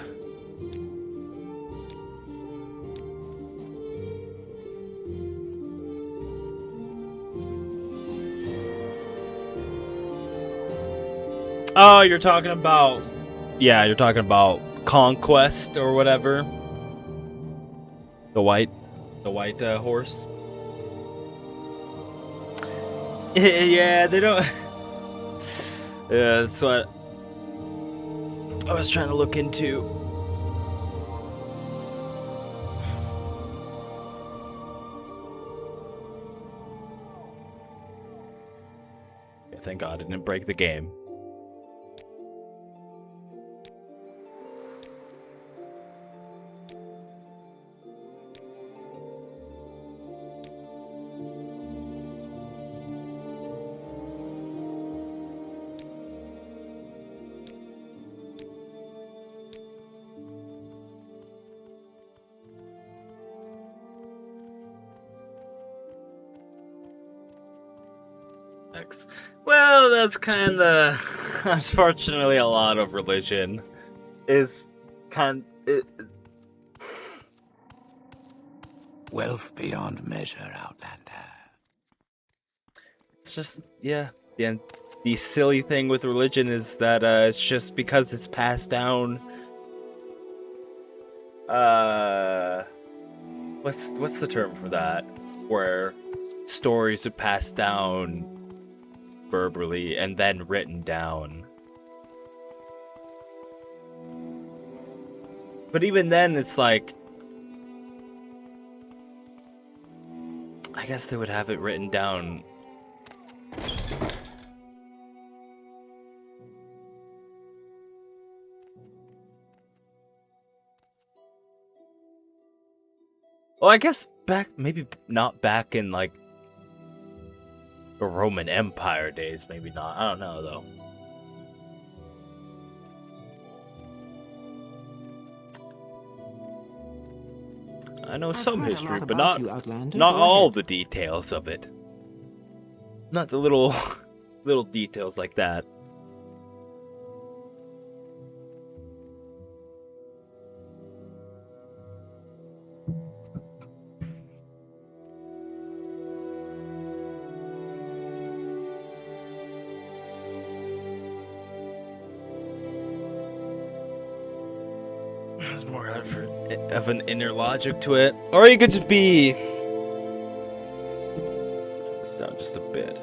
Oh, you're talking about... Yeah, you're talking about Conquest or whatever. The white horse. Yeah, they don't... Yeah, that's what I was trying to look into. Yeah, thank God I didn't break the game. Well, that's kind of unfortunately a lot of religion is Wealth beyond measure, Outlander. It's just the silly thing with religion is that it's just because it's passed down. What's the term for that? Where stories are passed down verbally and then written down. But even then, it's like, I guess they would have it written down. Well, I guess maybe not back in like the Roman Empire days, maybe not. I don't know though. I know some heard a history, lot but about not you, Outlander. not Go all ahead. the details of it. Not the little little details like that. There's more of an inner logic to it. Or you could just be... Turn this down just a bit.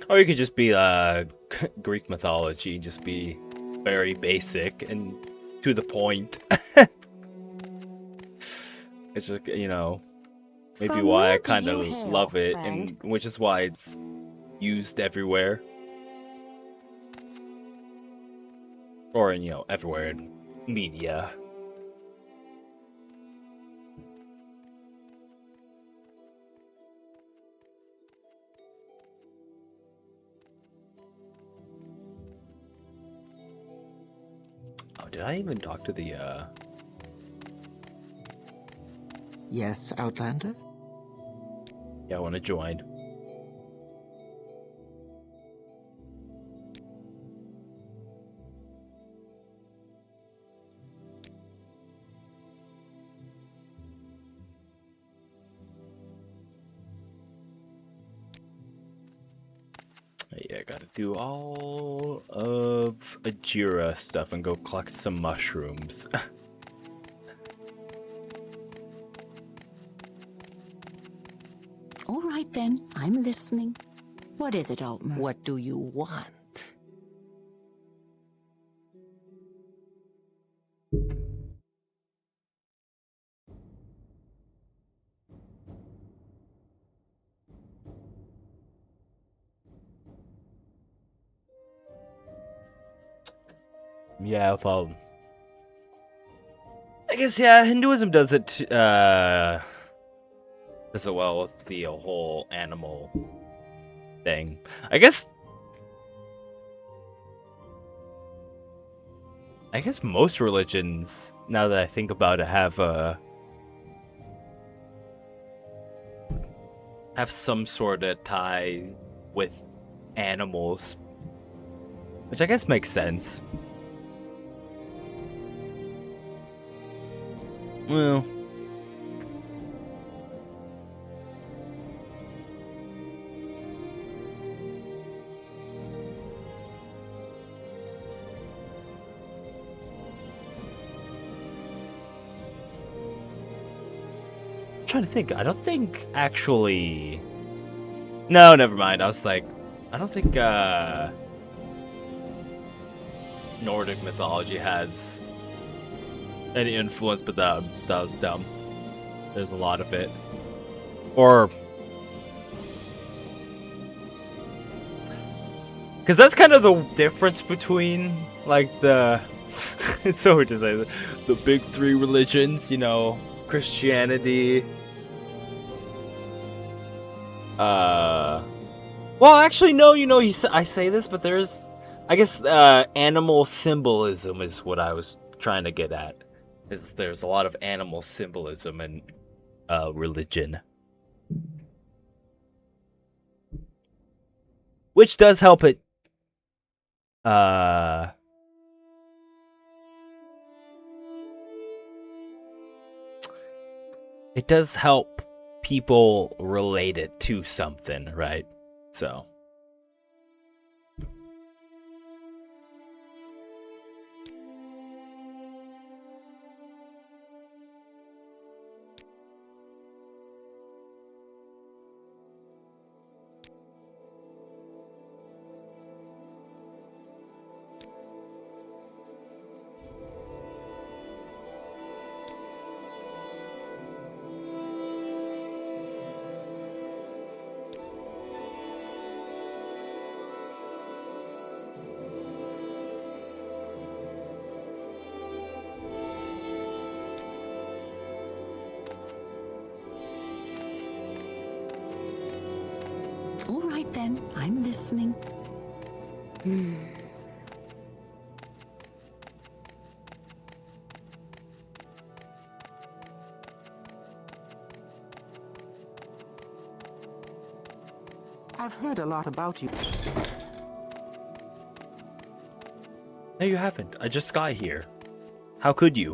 Or you could just be Greek mythology, just be very basic and to the point. It's just, you know, maybe From why where I do kind of you hail, love it, friend? and which is why it's used everywhere. Or in, you know, everywhere in media. Oh, did I even talk to the, Yes, Outlander? Yeah, I want to join. Yeah, I gotta do all of Ajira stuff and go collect some mushrooms. All right then, I'm listening. What is it, Altmer? What do you want? Yeah, well, I guess, yeah, Hinduism does it well with the whole animal thing. I guess most religions, now that I think about it, have some sort of tie with animals, which I guess makes sense. Well, I'm trying to think. I don't think actually. No, never mind. I was like, I don't think Nordic mythology has any influence, but that was dumb. There's a lot of it. Or because that's kind of the difference between, like, the it's so hard to say, the big three religions, you know, Christianity, well, actually, no, you know, I say this, but there's, I guess, animal symbolism is what I was trying to get at. Is there's a lot of animal symbolism in religion, which does help it. It does help people relate it to something, right? So. All right then, I'm listening. I've heard a lot about you. No, you haven't. I just got here. How could you?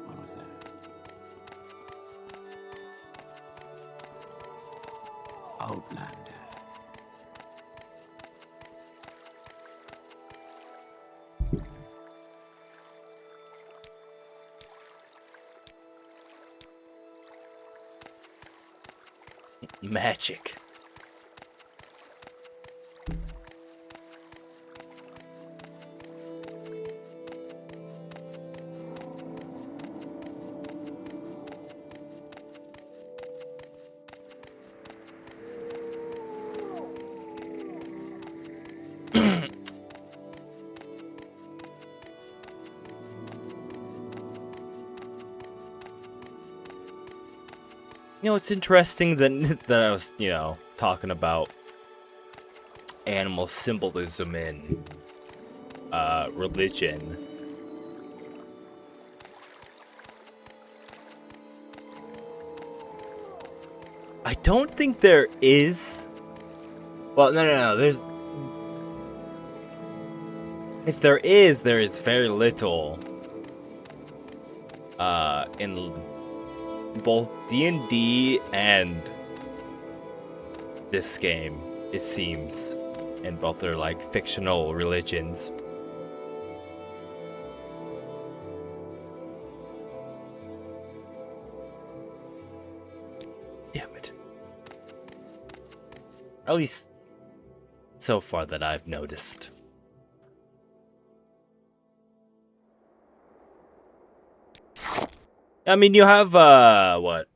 What was that? Outlander. Magic. You know, it's interesting that I was, talking about animal symbolism in religion. I don't think there is. Well, no. If there is very little in both D&D and this game, it seems, and both are like fictional religions. Damn it. At least so far that I've noticed. I mean, you have, what?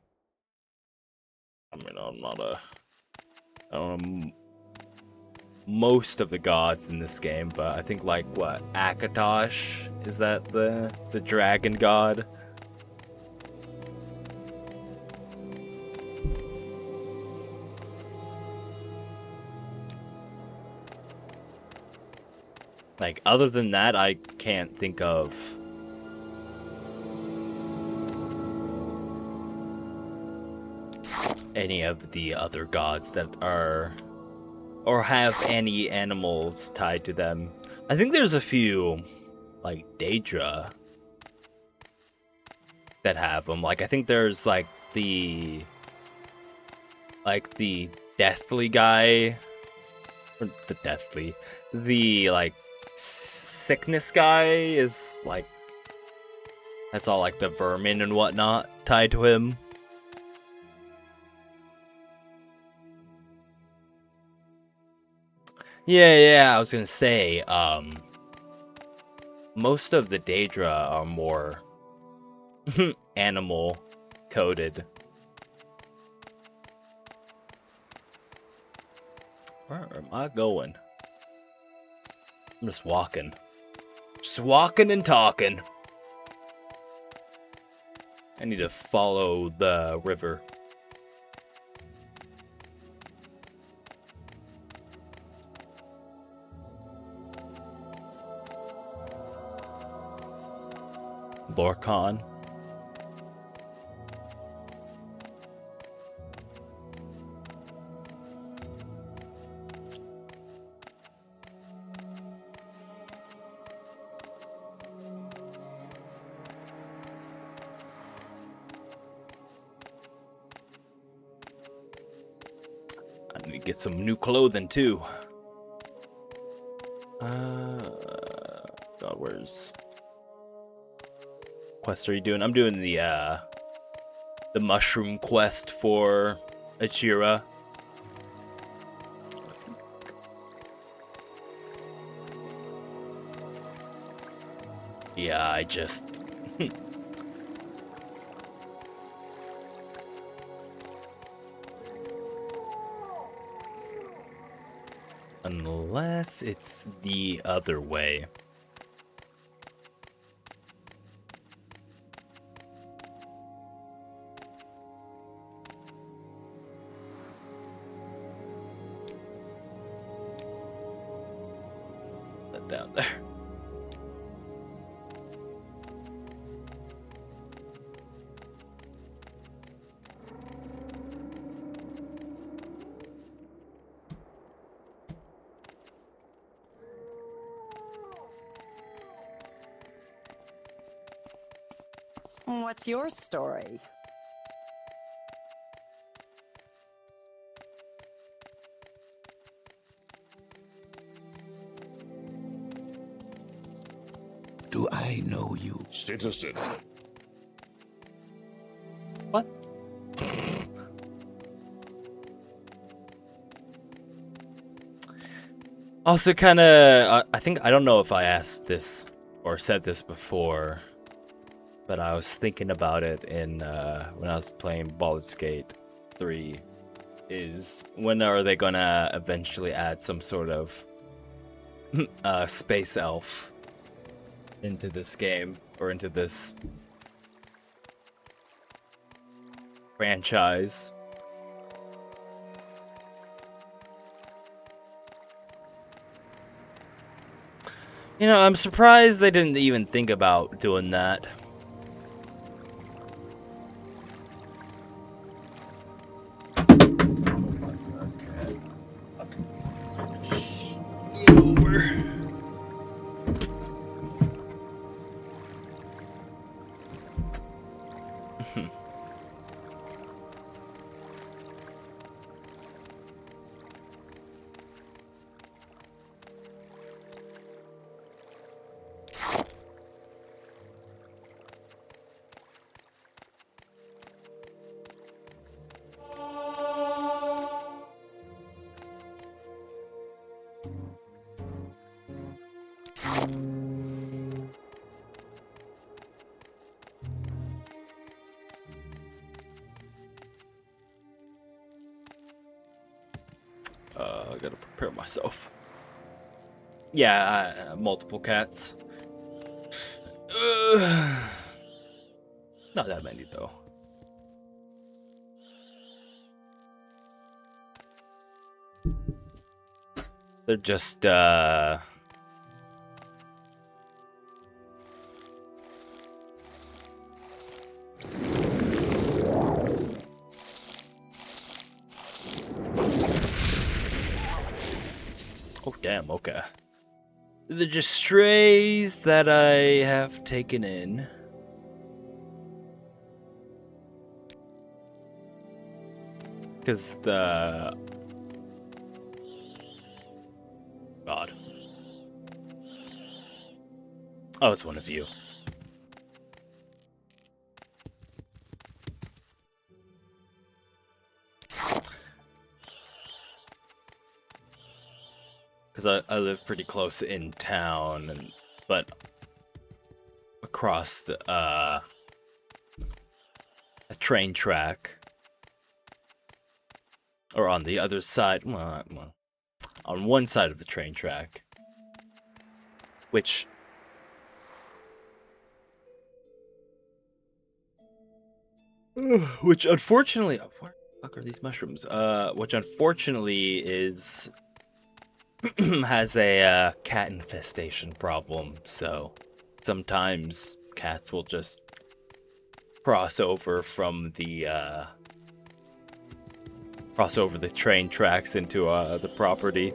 I mean, I'm not most of the gods in this game, but I think, like, what? Akatosh? Is that the dragon god? Like, other than that, I can't think of any of the other gods that are or have any animals tied to them. I think there's a few, like Daedra, that have them. Like, I think there's like the deathly guy, or the like sickness guy is like, that's all like the vermin and whatnot tied to him. Yeah, I was gonna say, most of the Daedra are more animal coded. Where am I going? I'm just walking. Just walking and talking. I need to follow the river. Lorcan. I need to get some new clothing too. God, where's quest are you doing? I'm doing the mushroom quest for Achira. Yeah, I just unless it's the other way. Down there. What's your story? Do I know you? Citizen. What? Also, kind of, I think, I don't know if I asked this or said this before, but I was thinking about it in when I was playing Baldur's Gate 3. Is when are they gonna eventually add some sort of space elf into this game or into this franchise? You know, I'm surprised they didn't even think about doing that. Get over. I gotta prepare myself. Yeah, multiple cats. Not that many though. They're just oh damn, okay. They're just strays that I have taken in. Because the... God. Oh, it's one of you. Because I live pretty close in town, but across the, a train track. Or on the other side, well, on one side of the train track. Which unfortunately, where the fuck are these mushrooms? Which unfortunately is has a cat infestation problem. So sometimes cats will just cross over the train tracks into the property.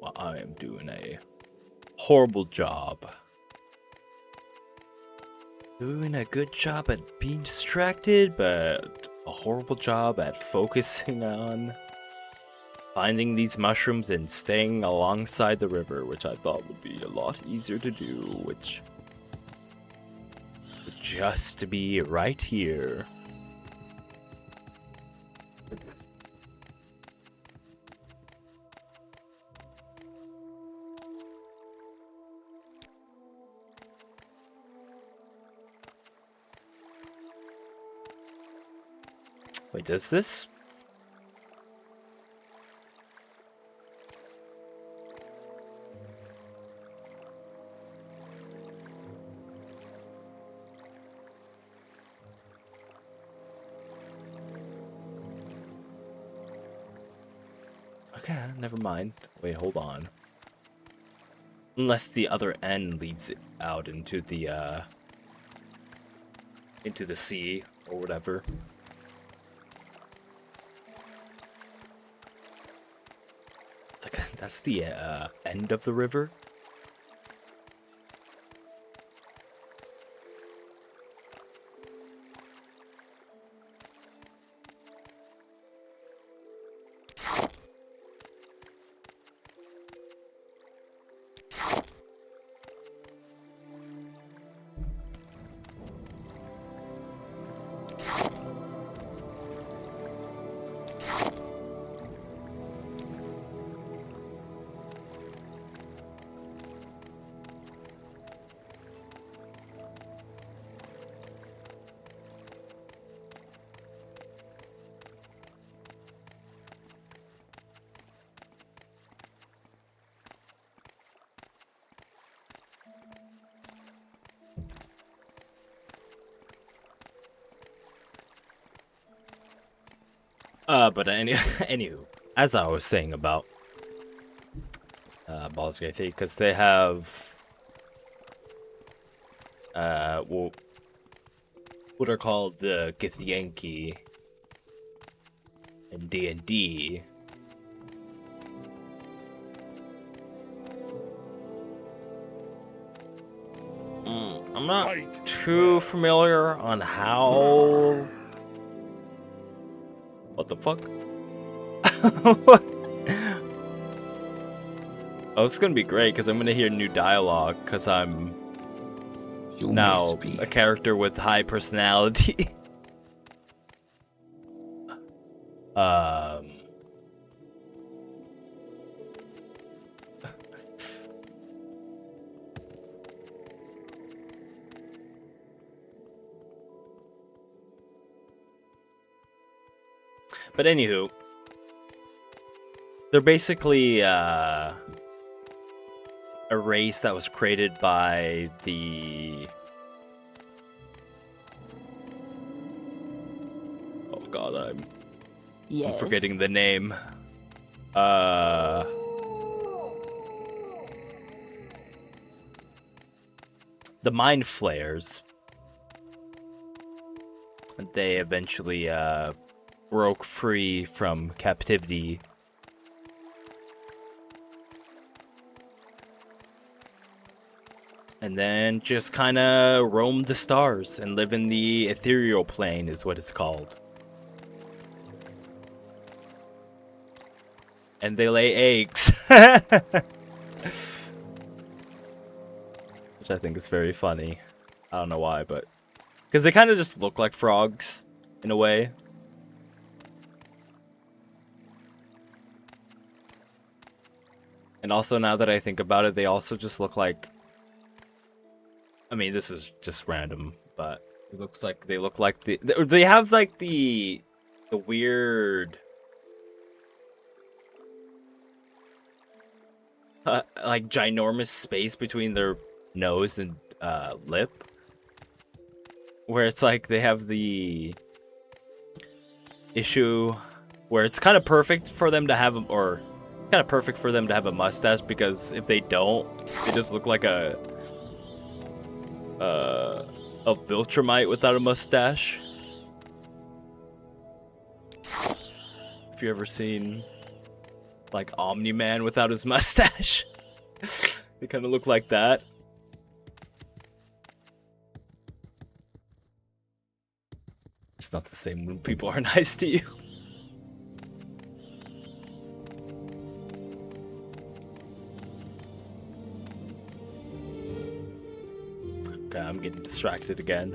Well, I am doing a horrible job. Doing a good job at being distracted, but a horrible job at focusing on finding these mushrooms and staying alongside the river, which I thought would be a lot easier to do, which would just be right here. Wait, does this? Okay, never mind. Wait, hold on. Unless the other end leads it out into the sea or whatever. It's like that's the end of the river. But anywho, as I was saying about Baldur's Gate 3, because they have well, what are called the Githyanki and D&D. I'm not too familiar on how. What the fuck? Oh, it's gonna be great because I'm gonna hear new dialogue because I'm now a character with high personality. But anywho, they're basically a race that was created by the... Oh god, I'm forgetting the name. The Mind Flayers. They eventually broke free from captivity. And then just kind of roam the stars and live in the ethereal plane is what it's called. And they lay eggs. Which I think is very funny. I don't know why, but... because they kind of just look like frogs, in a way. And also, now that I think about it, they also just look like... I mean, this is just random, but it looks like they look like the... They have, like, the weird... like, ginormous space between their nose and lip. Where it's like they have the issue where it's kind of perfect for them to have... or kind of perfect for them to have a mustache, because if they don't, they just look like a Viltrumite without a mustache. If you ever seen like Omni-Man without his mustache, they kind of look like that. It's not the same when people are nice to you. Okay, I'm getting distracted again.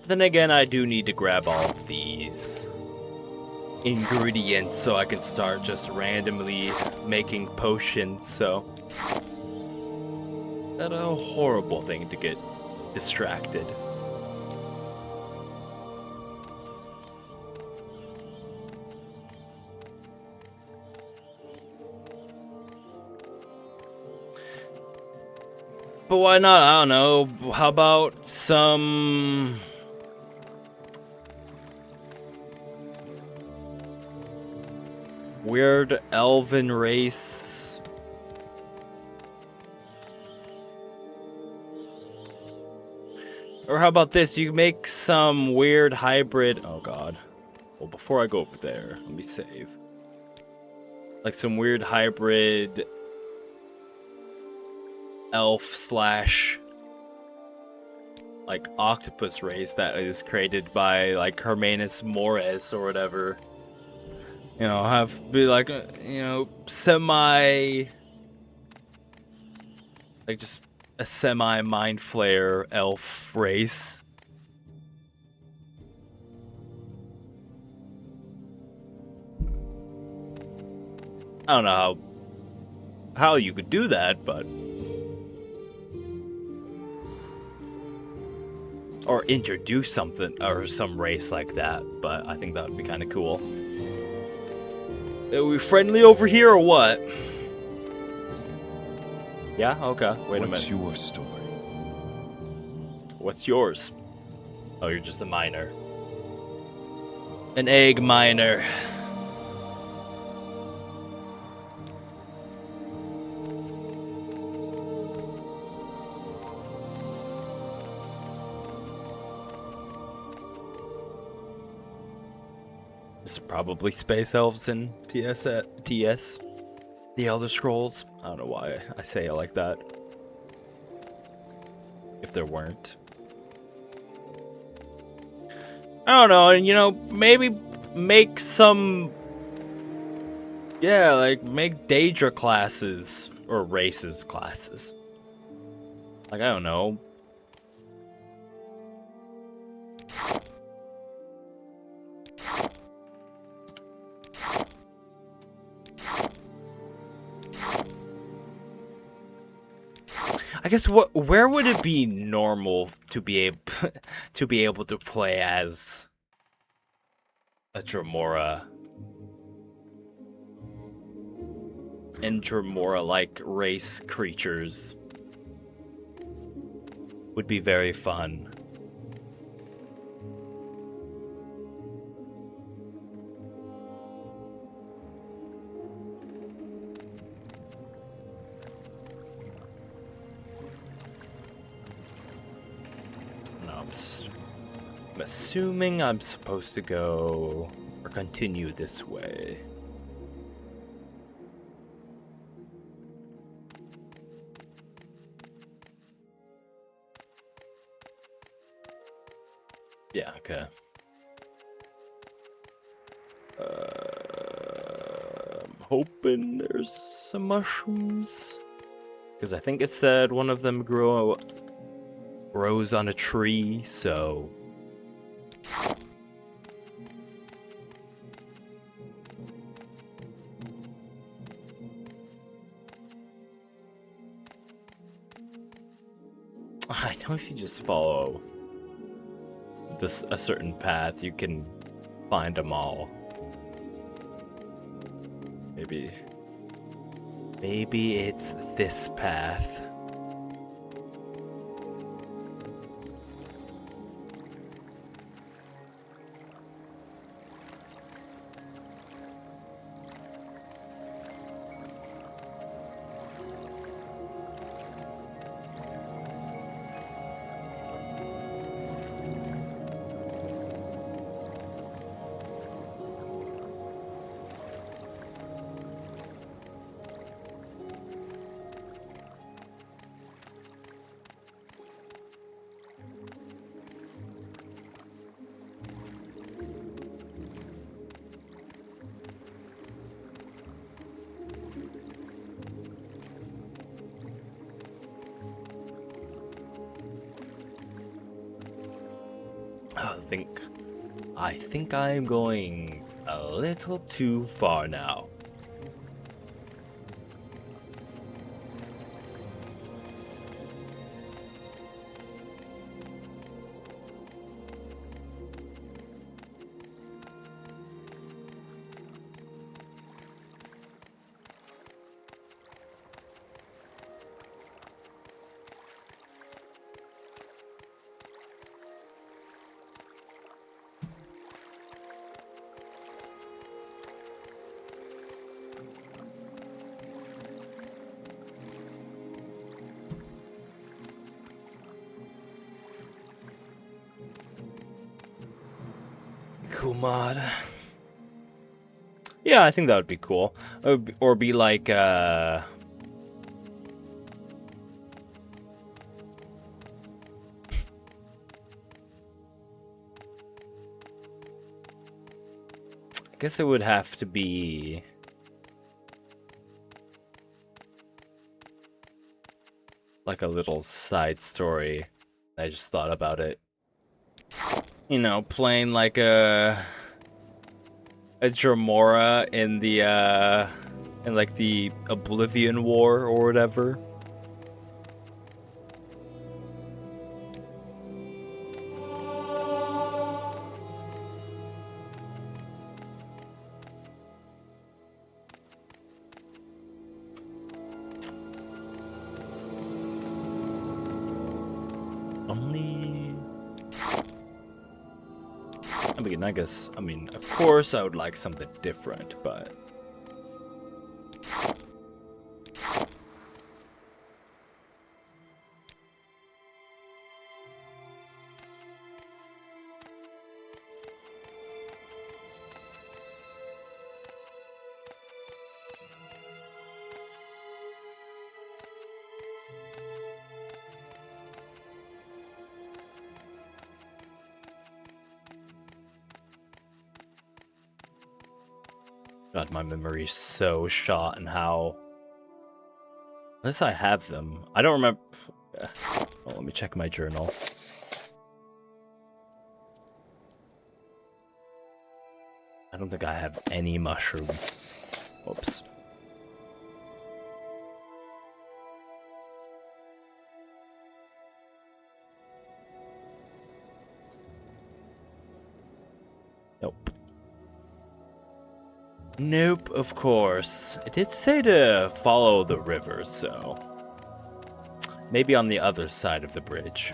Then again, I do need to grab all of these ingredients so I can start just randomly making potions, so... That's a horrible thing to get distracted. But why not? I don't know. How about some... weird elven race? Or how about this? You make some weird hybrid... Oh god. Well, before I go over there, let me save. Like some weird hybrid... elf slash... like octopus race that is created by like Hermanus Mores or whatever. You know, have be like a, you know, semi, like just a semi mind flayer elf race. I don't know how you could do that, but or introduce something or some race like that, but I think that would be kind of cool. Are we friendly over here or what? Yeah, okay. Wait a minute. What's your story? What's yours? Oh, you're just a miner. An egg miner. There's probably space elves in TS. The Elder Scrolls. I don't know why I say it like that. If there weren't. I don't know, and you know, maybe make some... yeah, like, make Daedra classes. Or races classes. Like, I don't know. I guess where would it be normal to be able to play as a Dremora and Dremora-like race creatures would be very fun. I'm assuming I'm supposed to go or continue this way. Yeah, okay. I'm hoping there's some mushrooms. Because I think it said one of them grows on a tree, so... I know if you just follow a certain path, you can find them all. Maybe it's this path. I think I'm going a little too far now. cool mod. Yeah, I think that would be cool. Or be like, I guess it would have to be like a little side story. I just thought about it. You know, playing like a Dremora in the in like the Oblivion War or whatever. I mean, of course I would like something different, but... God, my memory's so shot and how... Unless I have them. I don't remember... Oh, let me check my journal. I don't think I have any mushrooms. Oops. Nope. Nope, of course. It did say to follow the river, so... Maybe on the other side of the bridge.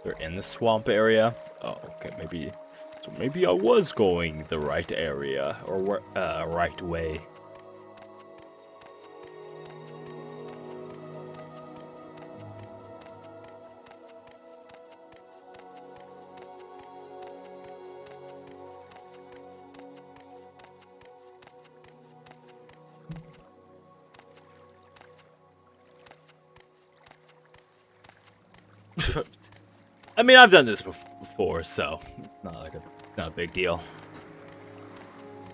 They're in the swamp area. Oh, okay, maybe. So maybe I was going the right area or right way. I mean, I've done this before, so it's not like not a big deal.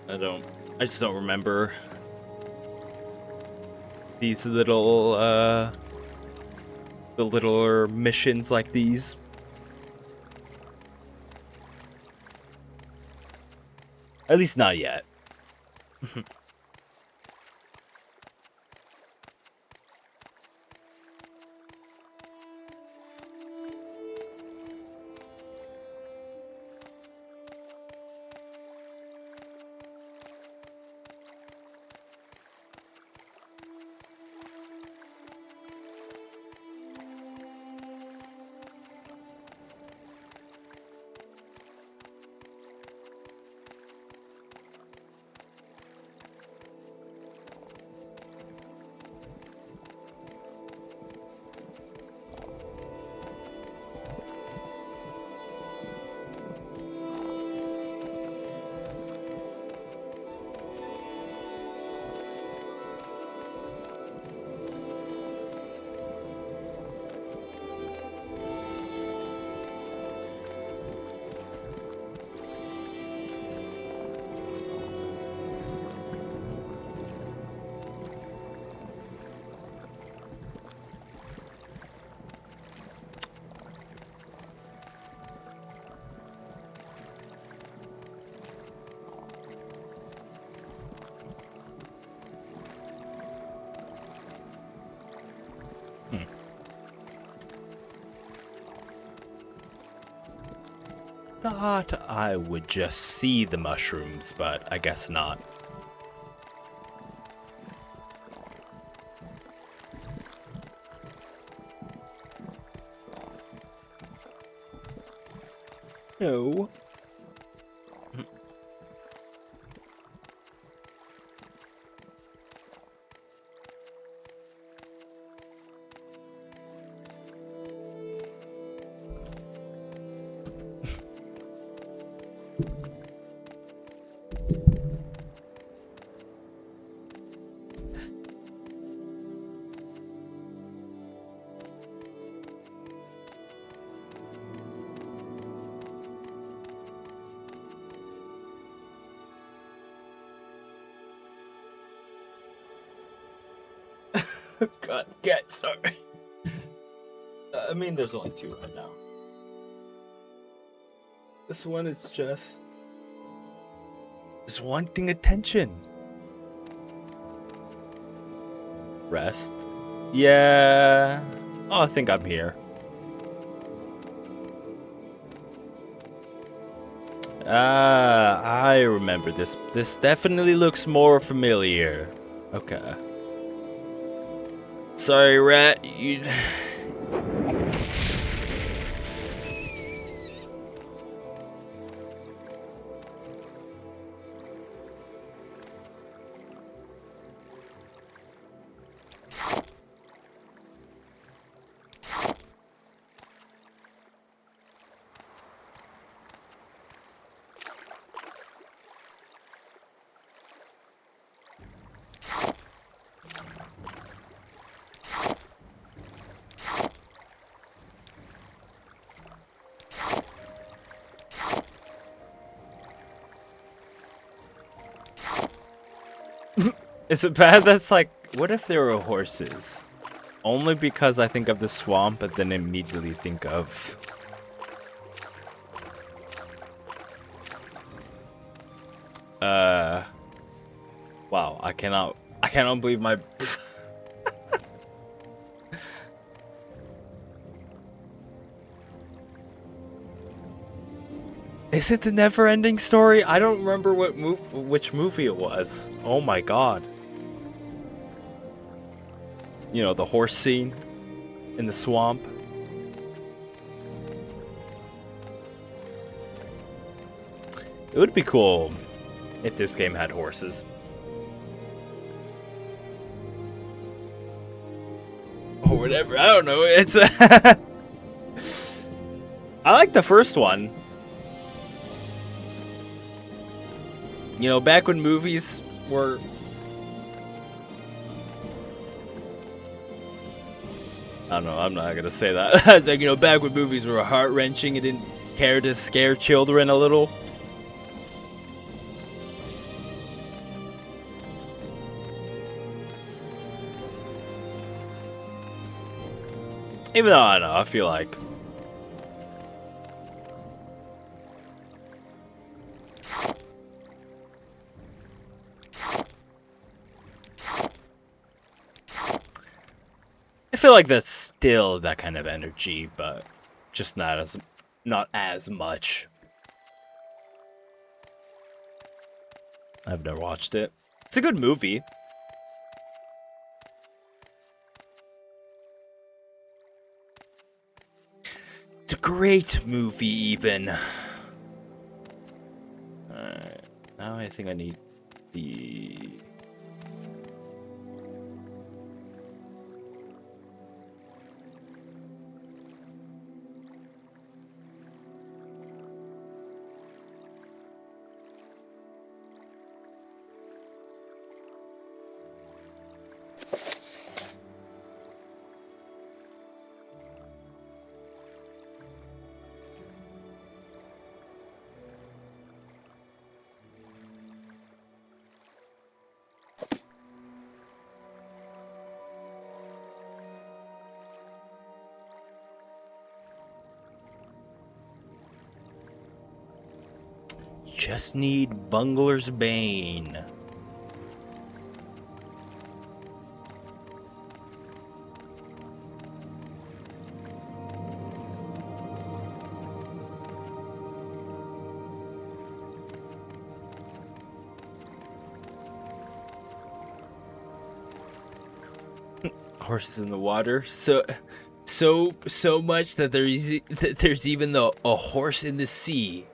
I just don't remember these little, the littler missions like these. At least not yet. Thought I would just see the mushrooms, but I guess not. No. God, get sorry. I mean, there's only 2 right now. This one is just wanting attention. Rest. Yeah. Oh, I think I'm here. Ah, I remember this. This definitely looks more familiar. Okay. Sorry, Rat. You. Is it bad? That's like, what if there were horses? Only because I think of the swamp, but then immediately think of... Wow, I cannot believe my... Is it the never-ending story? I don't remember which movie it was. Oh my god. You know, the horse scene in the swamp. It would be cool if this game had horses. Or whatever, I don't know. It's I like the first one. You know, back when movies were... I don't know, I'm not gonna say that. I was like, you know, back when movies were heart-wrenching and didn't care to scare children a little. Even though, I don't know, I feel like... I feel like that's still that kind of energy, but just not as much. I've never watched it. It's a good movie. It's a great movie, even. Alright, now I think I need the... Just need Bungler's Bane. Horses in the water. So So much that there's even a horse in the sea.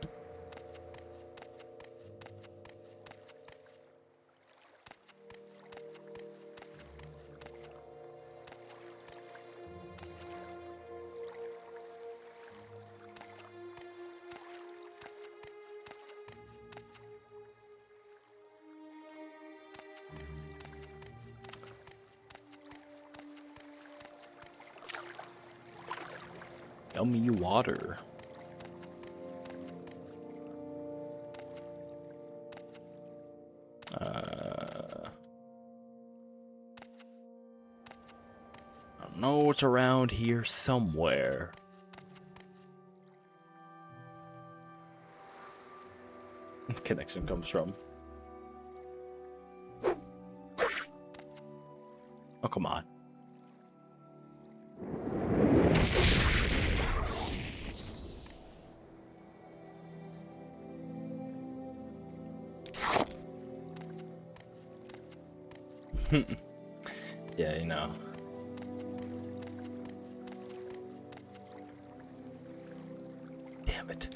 Yummy water. I don't know, it's around here somewhere. Connection comes from. Oh, come on. Yeah, you know. Damn it.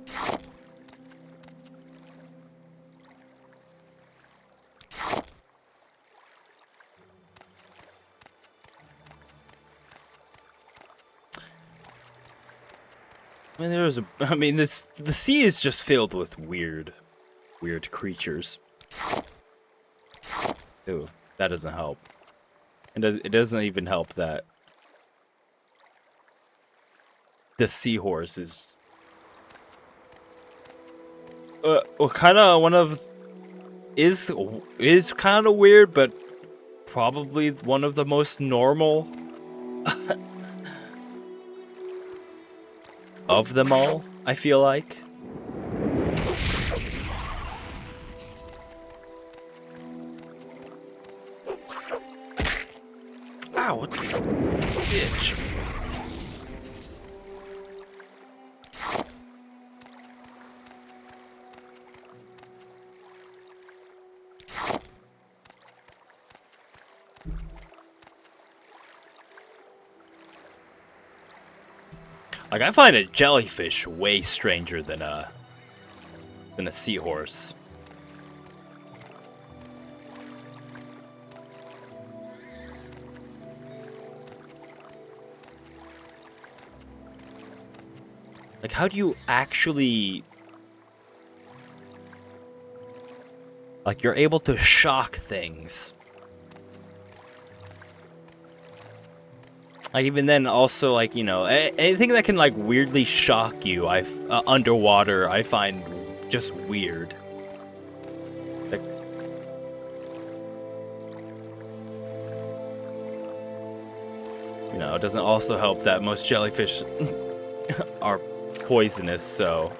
I mean, the sea is just filled with weird creatures. Ooh, that doesn't help. It doesn't even help that the seahorse is kind of is kind of weird, but probably one of the most normal of them all, I feel like. Ow, what the bitch. Like, I find a jellyfish way stranger than a seahorse. Like, how do you actually... Like, you're able to shock things. Like, even then, also, like, you know, anything that can, like, weirdly shock you, underwater, I find just weird. Like... You know, it doesn't also help that most jellyfish are poisonous, so...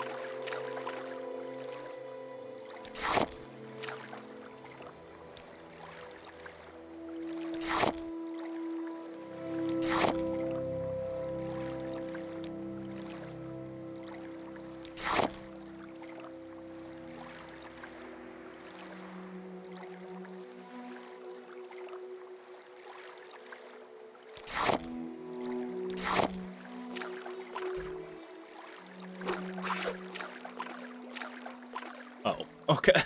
Oh, okay.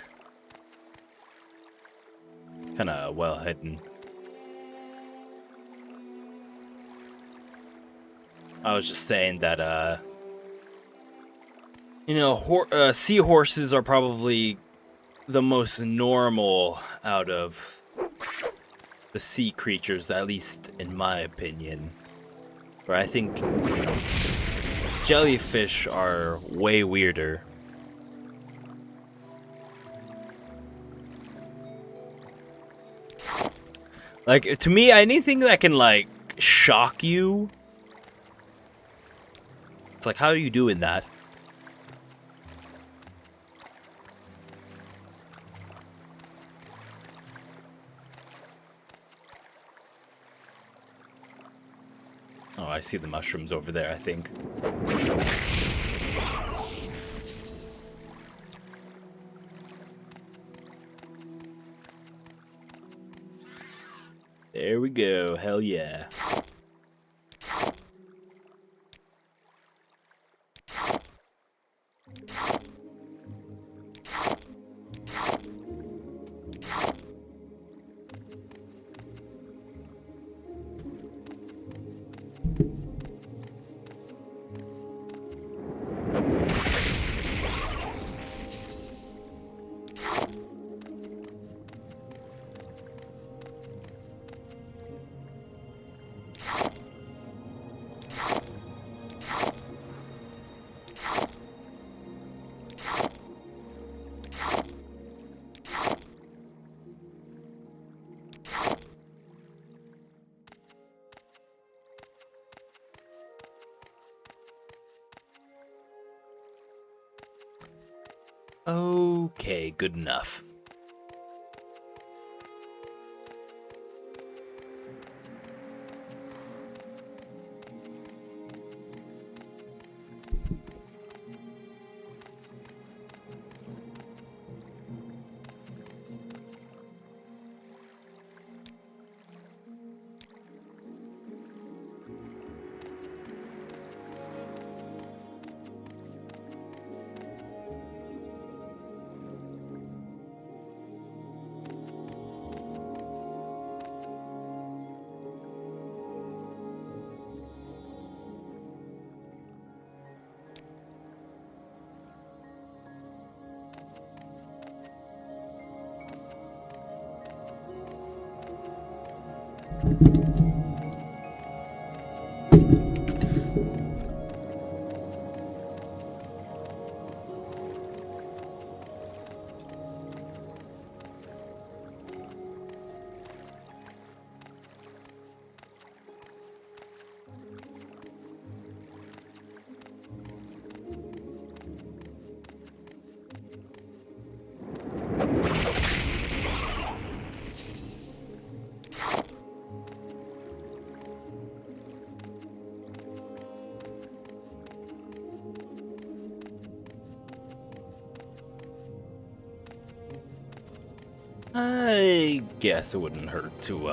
Kinda well hidden. I was just saying that, you know, seahorses are probably the most normal out of the sea creatures, at least in my opinion. Where I think jellyfish are way weirder. Like, to me, anything that can, like, shock you... It's like, how are you doing that? Oh, I see the mushrooms over there, I think. There we go. Hell yeah. Okay, good enough. I guess it wouldn't hurt to,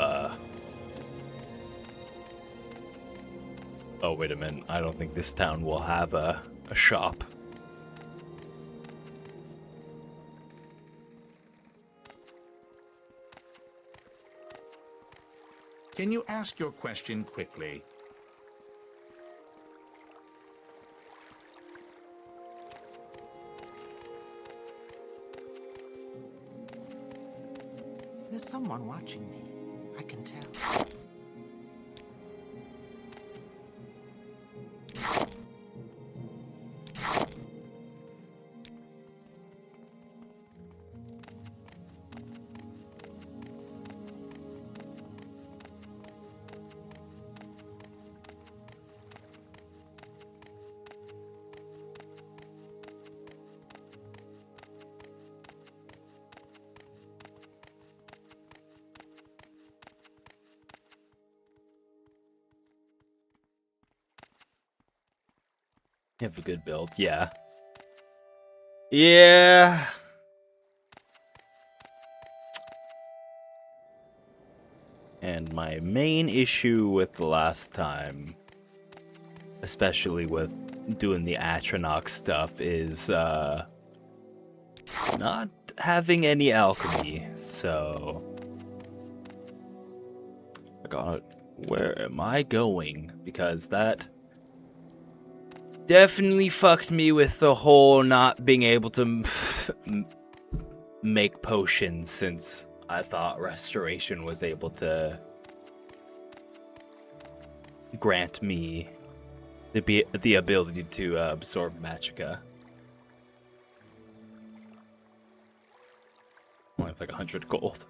Oh, wait a minute. I don't think this town will have a shop. Can you ask your question quickly? There's someone watching me. I can tell. You have a good build, yeah. Yeah. And my main issue with the last time, especially with doing the Atronach stuff, is not having any alchemy, so I got, where am I going? Because that definitely fucked me with the whole not being able to make potions, since I thought restoration was able to grant me the ability to absorb magicka. Only have like 100 gold.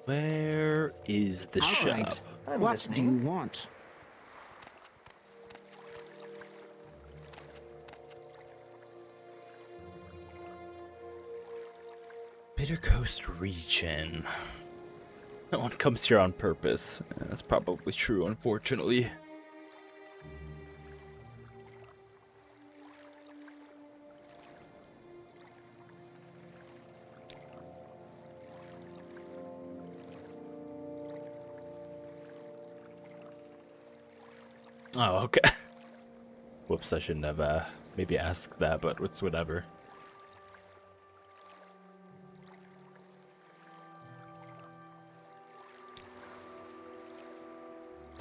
Where is the All shop? right. I'm What listening. do you want? Bitter Coast region. No one comes here on purpose. That's probably true, unfortunately. Oh, okay. Whoops, I shouldn't have maybe asked that, but it's whatever.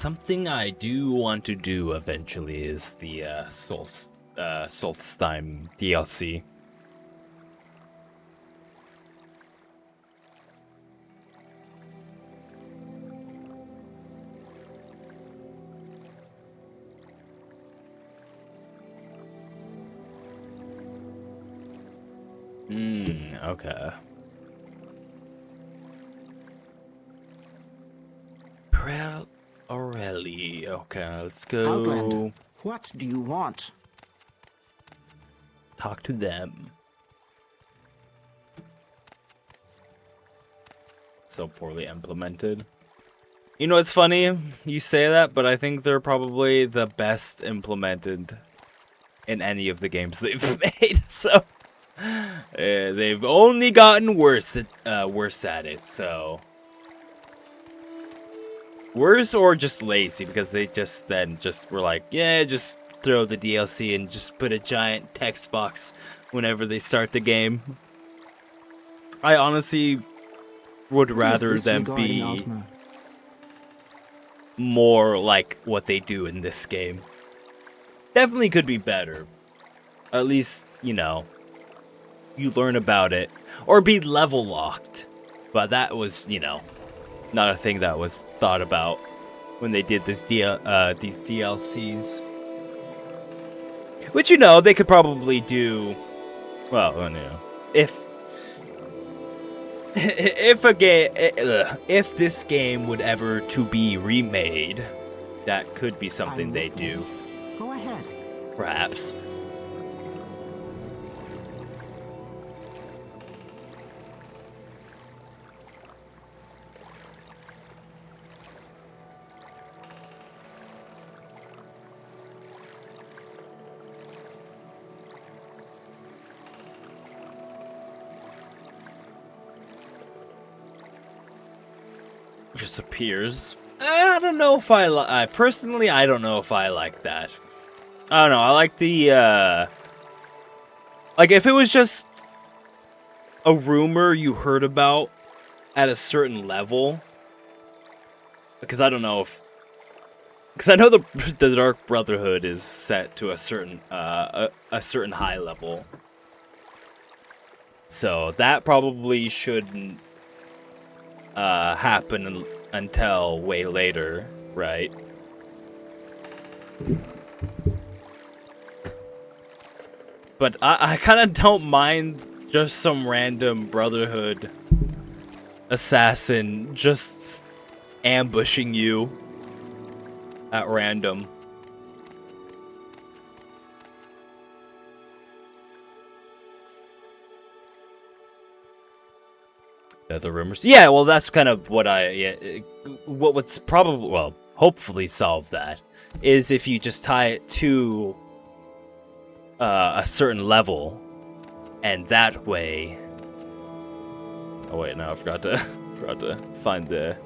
Something I do want to do eventually is the Solstheim DLC. Okay. Aureli. Okay, let's go Outlander, what do you want? talk to them. So poorly implemented. You know, it's funny you say that, but I think they're probably the best implemented in any of the games they've made. So they've only gotten worse at it. So worse or just lazy, because they just were like, yeah, just throw the DLC and just put a giant text box whenever they start the game. I honestly would rather them be Altmer? more like what they do in this game. Definitely could be better. At least, you know, you learn about it. Or be level locked. But that was, you know, not a thing that was thought about when they did these DLCs. Which, you know, they could probably do, well, you know, if this game would ever to be remade, that could be something they do. Go ahead. Perhaps. Just appears. I don't know if I personally, I don't know if I like that. I don't know. I like the like if it was just a rumor you heard about at a certain level, because I don't know if, because I know the Dark Brotherhood is set to a certain high level, so that probably shouldn't happen until way later, right? But I kind of don't mind just some random Brotherhood assassin just ambushing you at random. The rumors. Yeah, well, that's kind of what what's probably, well, hopefully solve that is if you just tie it to a certain level, and that way. Oh wait, no, I forgot to find the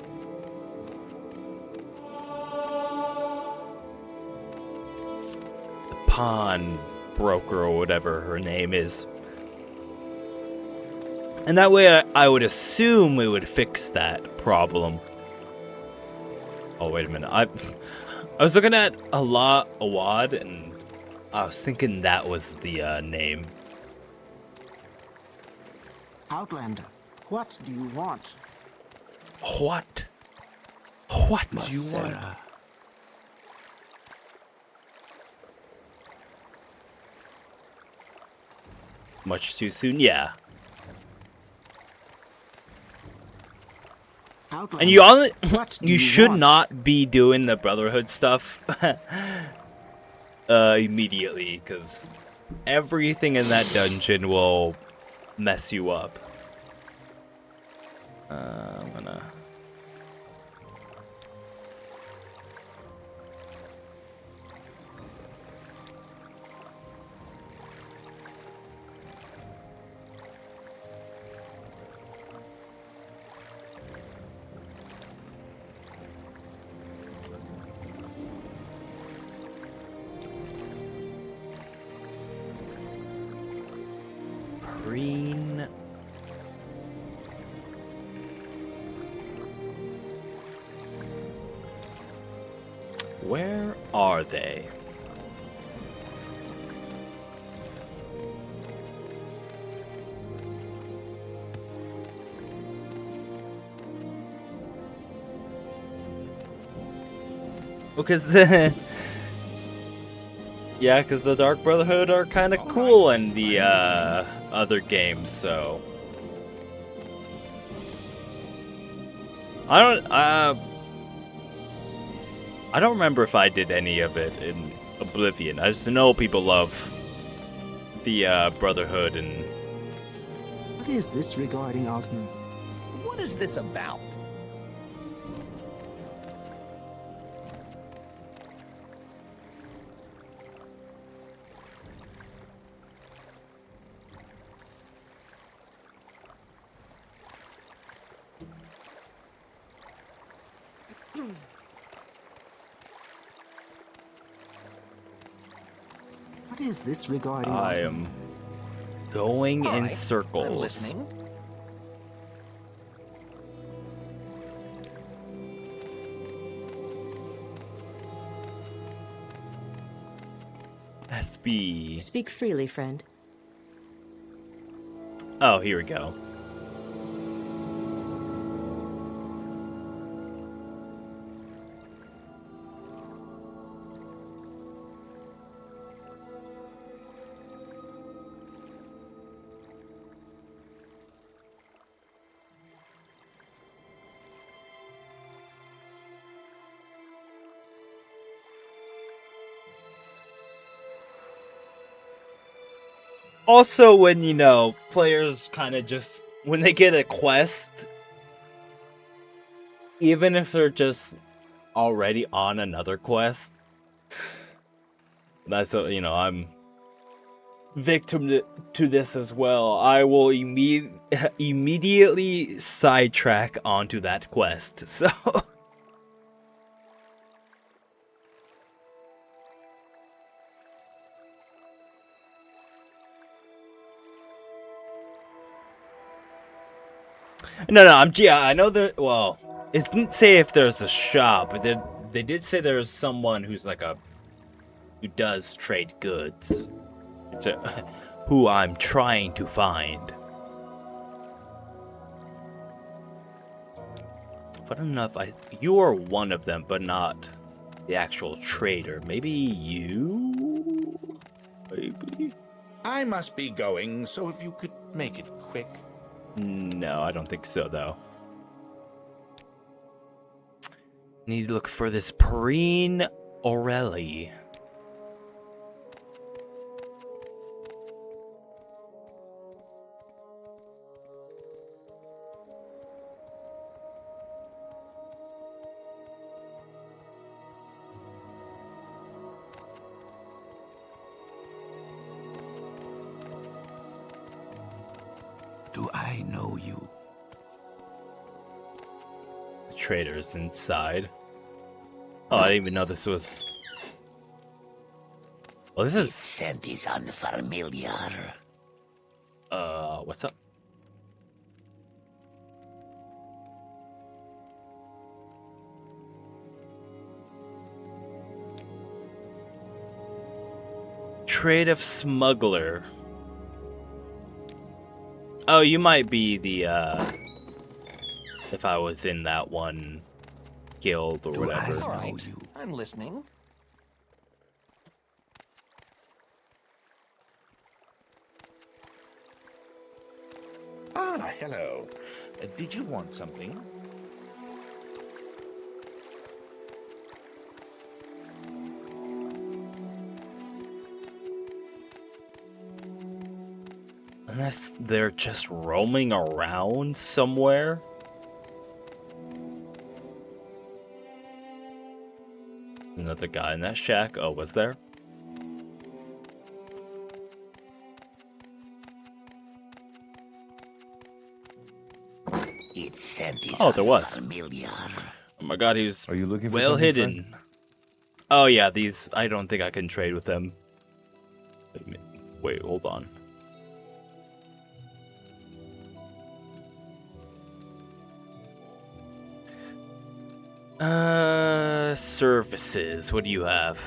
pawn broker or whatever her name is. And that way, I would assume it would fix that problem. Oh, wait a minute. I was looking at Awad, and I was thinking that was the name. Outlander, what do you want? What? What do you want? Much too soon? Yeah. Outlander, And you you should want? not be doing the Brotherhood stuff immediately, because everything in that dungeon will mess you up. I'm gonna... Green. Where are they? Because yeah, because the Dark Brotherhood are kind of cool in the other games, so I don't remember if I did any of it in Oblivion. I just know people love the Brotherhood and. What is this regarding, Altman? What is this about? What is this regarding, I Altman? am going All in right, I'm circles. listening. SB. Speak freely, friend. Oh, here we go. Also, when, you know, players kind of just, when they get a quest, even if they're just already on another quest, that's, you know, I'm victim to this as well. I will immediately sidetrack onto that quest, so. No, I know there. Well, it didn't say if there's a shop, but they did say there's someone who's like who does trade goods, who I'm trying to find. Fun enough, you are one of them, but not the actual trader. Maybe you? Maybe? I must be going, so if you could make it quick. No, I don't think so, though. Need to look for this Perrine Orelli. Do I know you? The trader's inside. Oh, I didn't even know this was. Well, this is. Scent is unfamiliar. What's up? Trade of smuggler. Oh, you might be the, if I was in that one guild or whatever. All right, I'm listening. Ah, hello. Did you want something? Unless they're just roaming around somewhere. Another guy in that shack. Oh, was there? Oh, there was. Familiar. Oh my god, he's Are you looking for well something, hidden. friend? Oh yeah, these, I don't think I can trade with them. Wait, hold on. services. What do you have?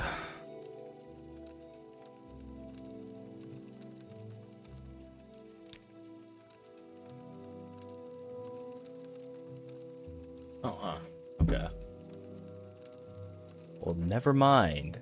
Oh, huh. Okay. Well, never mind.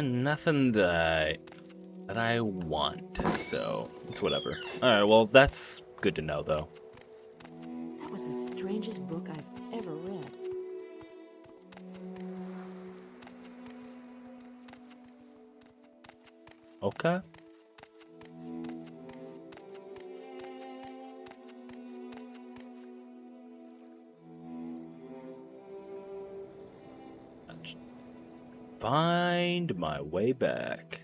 Nothing that I want, so it's whatever. Alright, well, that's good to know, though. That was the strangest book I've ever read. Okay. Find my way back.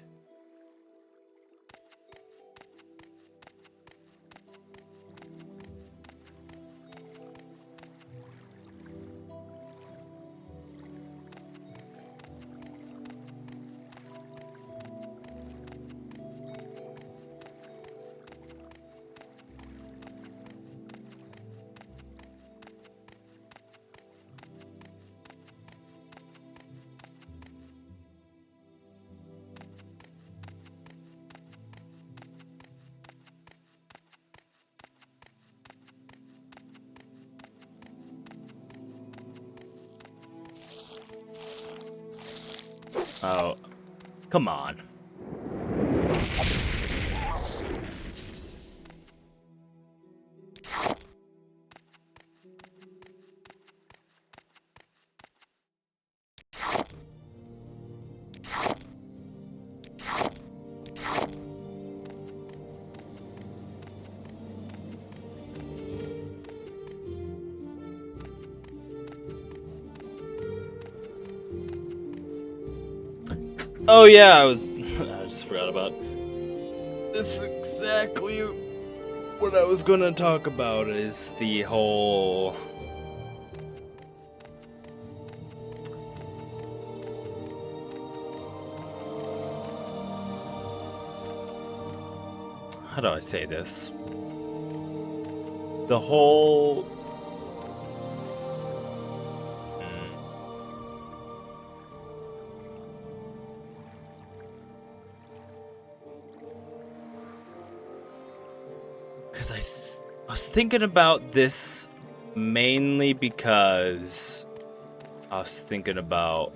Oh, come on. Oh yeah, I just forgot about. This is exactly what I was gonna talk about, is the whole how do I say this? The whole because I was thinking about this mainly because I was thinking about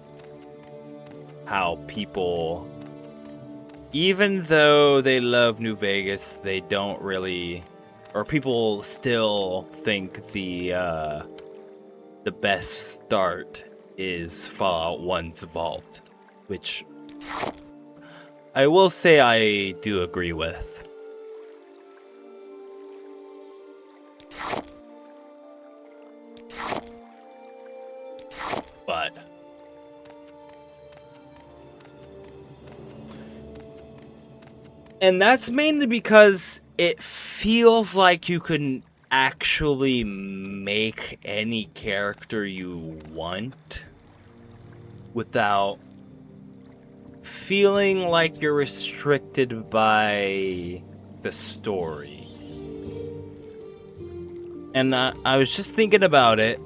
how people, even though they love New Vegas, they don't really, or people still think the best start is Fallout 1's vault, which I will say I do agree with. But and that's mainly because it feels like you can actually make any character you want without feeling like you're restricted by the story. And I was just thinking about it,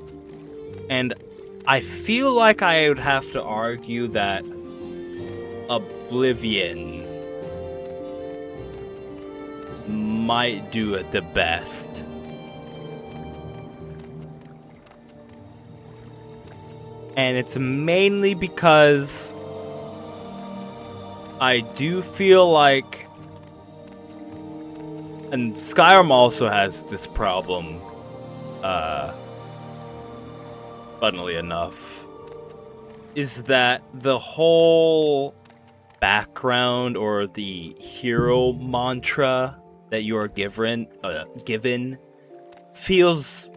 and I feel like I would have to argue that Oblivion might do it the best. And it's mainly because I do feel like, and Skyrim also has this problem, funnily enough, is that the whole background or the hero mantra that you are given feels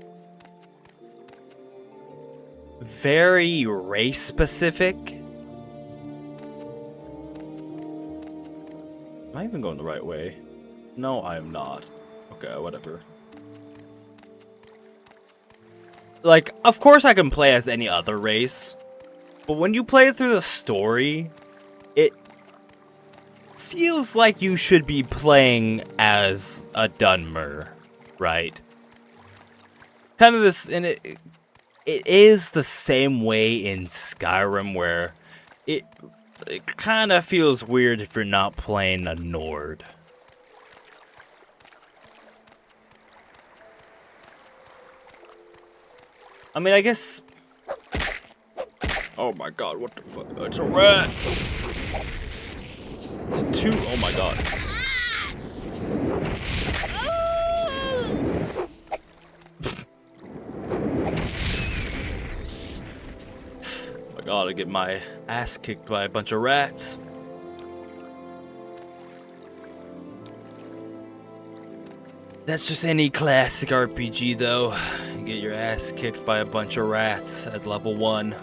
very race specific. Am I even going the right way? No, I am not. Okay, whatever. Like, of course I can play as any other race, but when you play through the story, it feels like you should be playing as a Dunmer, right? Kind of this, and it is the same way in Skyrim, where it kind of feels weird if you're not playing a Nord. I mean, I guess... Oh my god, what the fuck? It's a rat! It's a 2. Oh my god. Oh my god, I get my ass kicked by a bunch of rats. That's just any classic RPG, though. You get your ass kicked by a bunch of rats at level 1.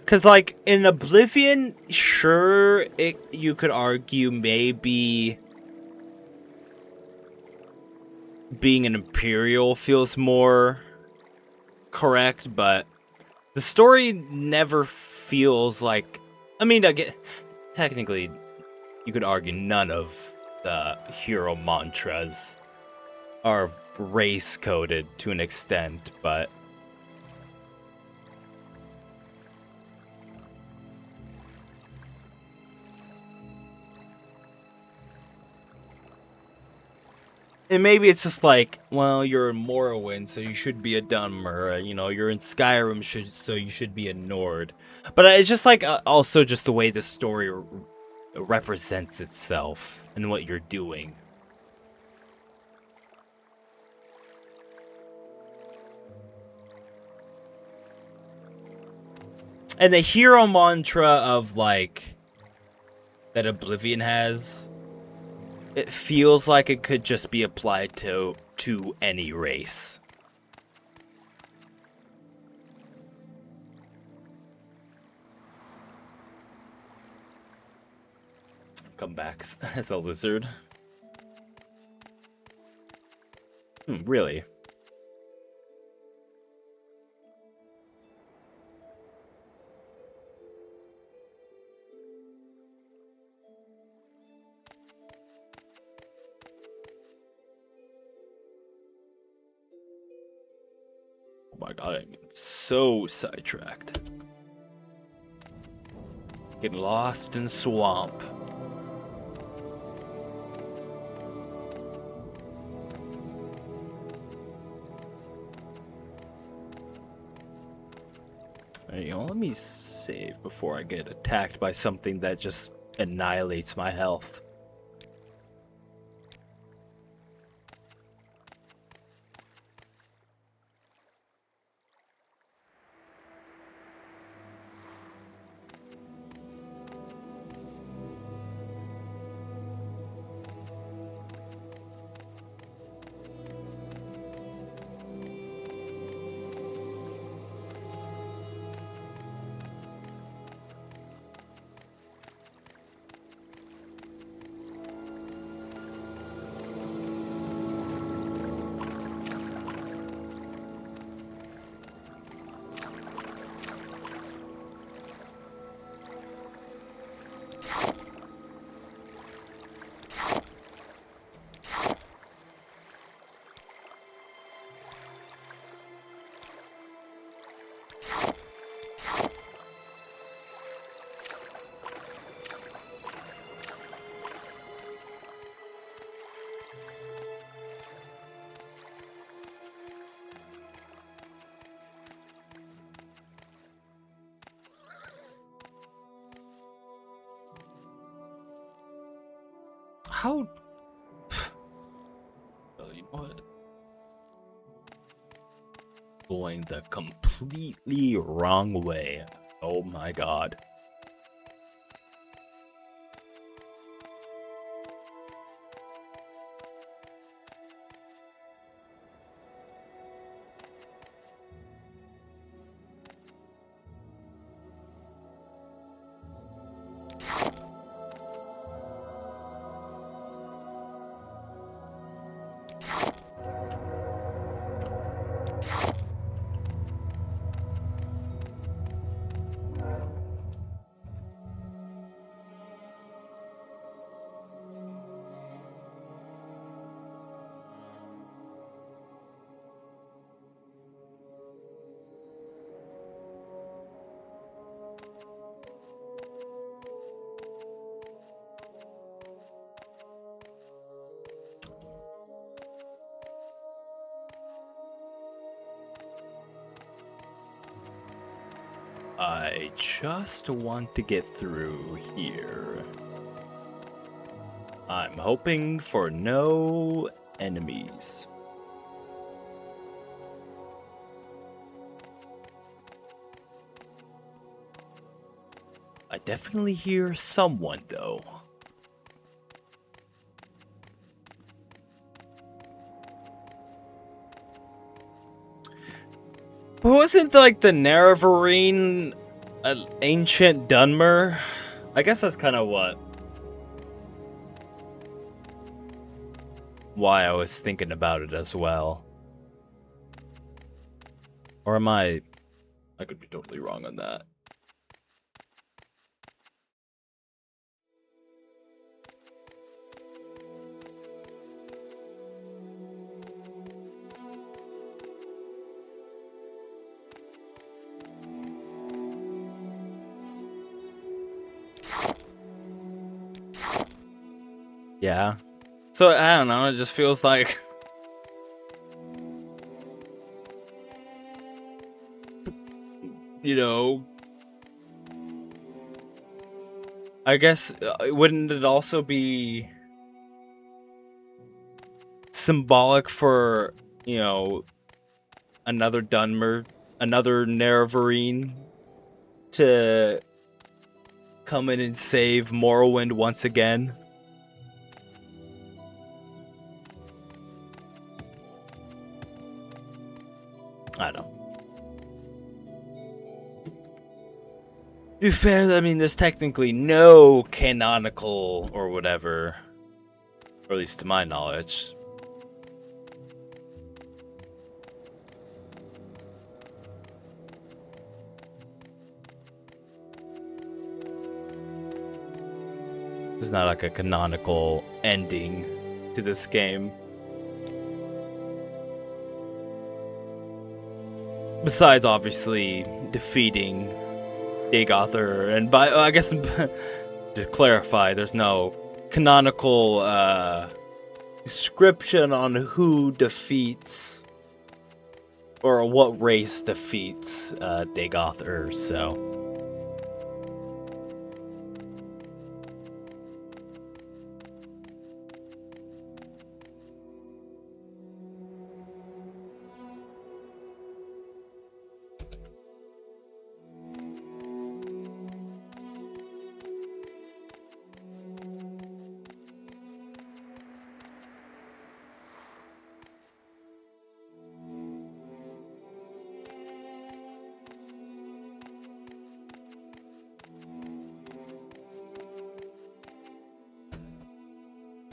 Because, like, in Oblivion, sure, you could argue maybe being an Imperial feels more correct, but the story never feels like... I mean, technically, you could argue none of the hero mantras are race-coded to an extent, but... And maybe it's just like, well, you're in Morrowind, so you should be a Dunmer. You know, you're in Skyrim, so you should be a Nord. But it's just like, also just the way the story represents itself and what you're doing. And the hero mantra of, like, that Oblivion has... It feels like it could just be applied to any race. Come back as a lizard. Really? Oh my god, I'm so sidetracked. Getting lost in swamp. You know, let me save before I get attacked by something that just annihilates my health. How? Well, you know what? going the completely wrong way. Oh my god. I just want to get through here. I'm hoping for no enemies. I definitely hear someone though. But wasn't like the Nerevarine an ancient Dunmer? I guess that's kind of why I was thinking about it as well. Or am I could be totally wrong on that. Yeah. So, I don't know, it just feels like... you know... I guess, wouldn't it also be... symbolic for, you know... another Dunmer, another Nerevarine... to... come in and save Morrowind once again? I don't know. To be fair, I mean, there's technically no canonical or whatever, or at least to my knowledge. There's not like a canonical ending to this game. Besides, obviously, defeating Dagothar, and I guess to clarify, there's no canonical description on who defeats or what race defeats Dagothar. So.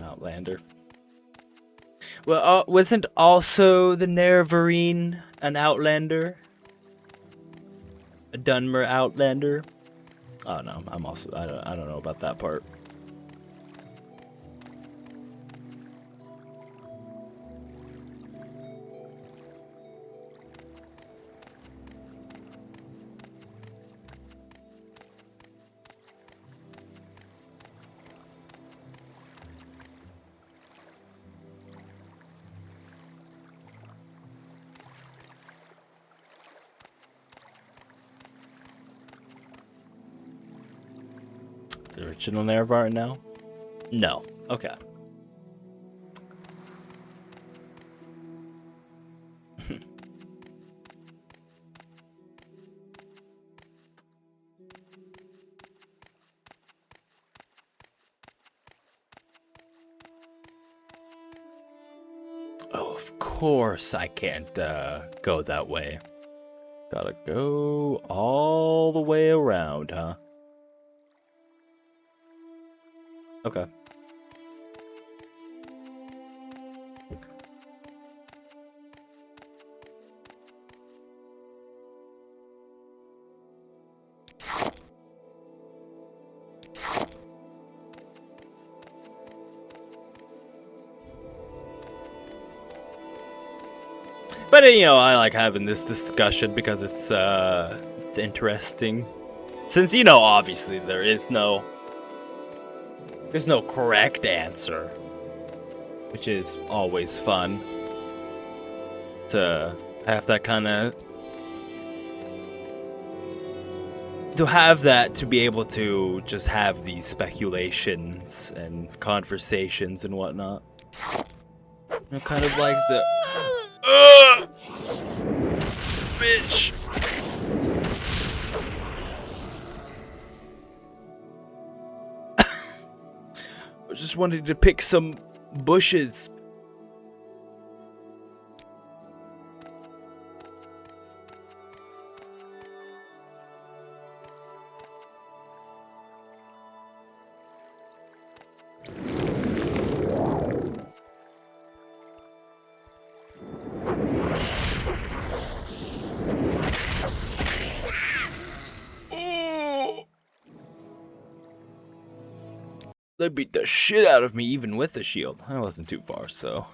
Outlander. Well, wasn't also the Nerevarine an Outlander? A Dunmer Outlander? Oh no, I don't know about that part. The original Nerevarine now? No. Okay. course I can't go that way. Gotta go all the way around, huh? Okay. But you know, I like having this discussion because it's interesting. Since you know, obviously there's no correct answer, which is always fun to have that kind of to be able to just have these speculations and conversations and whatnot. You know, kind of like the bitch. I just wanted to pick some bushes. They beat the shit out of me even with the shield. I wasn't too far, so.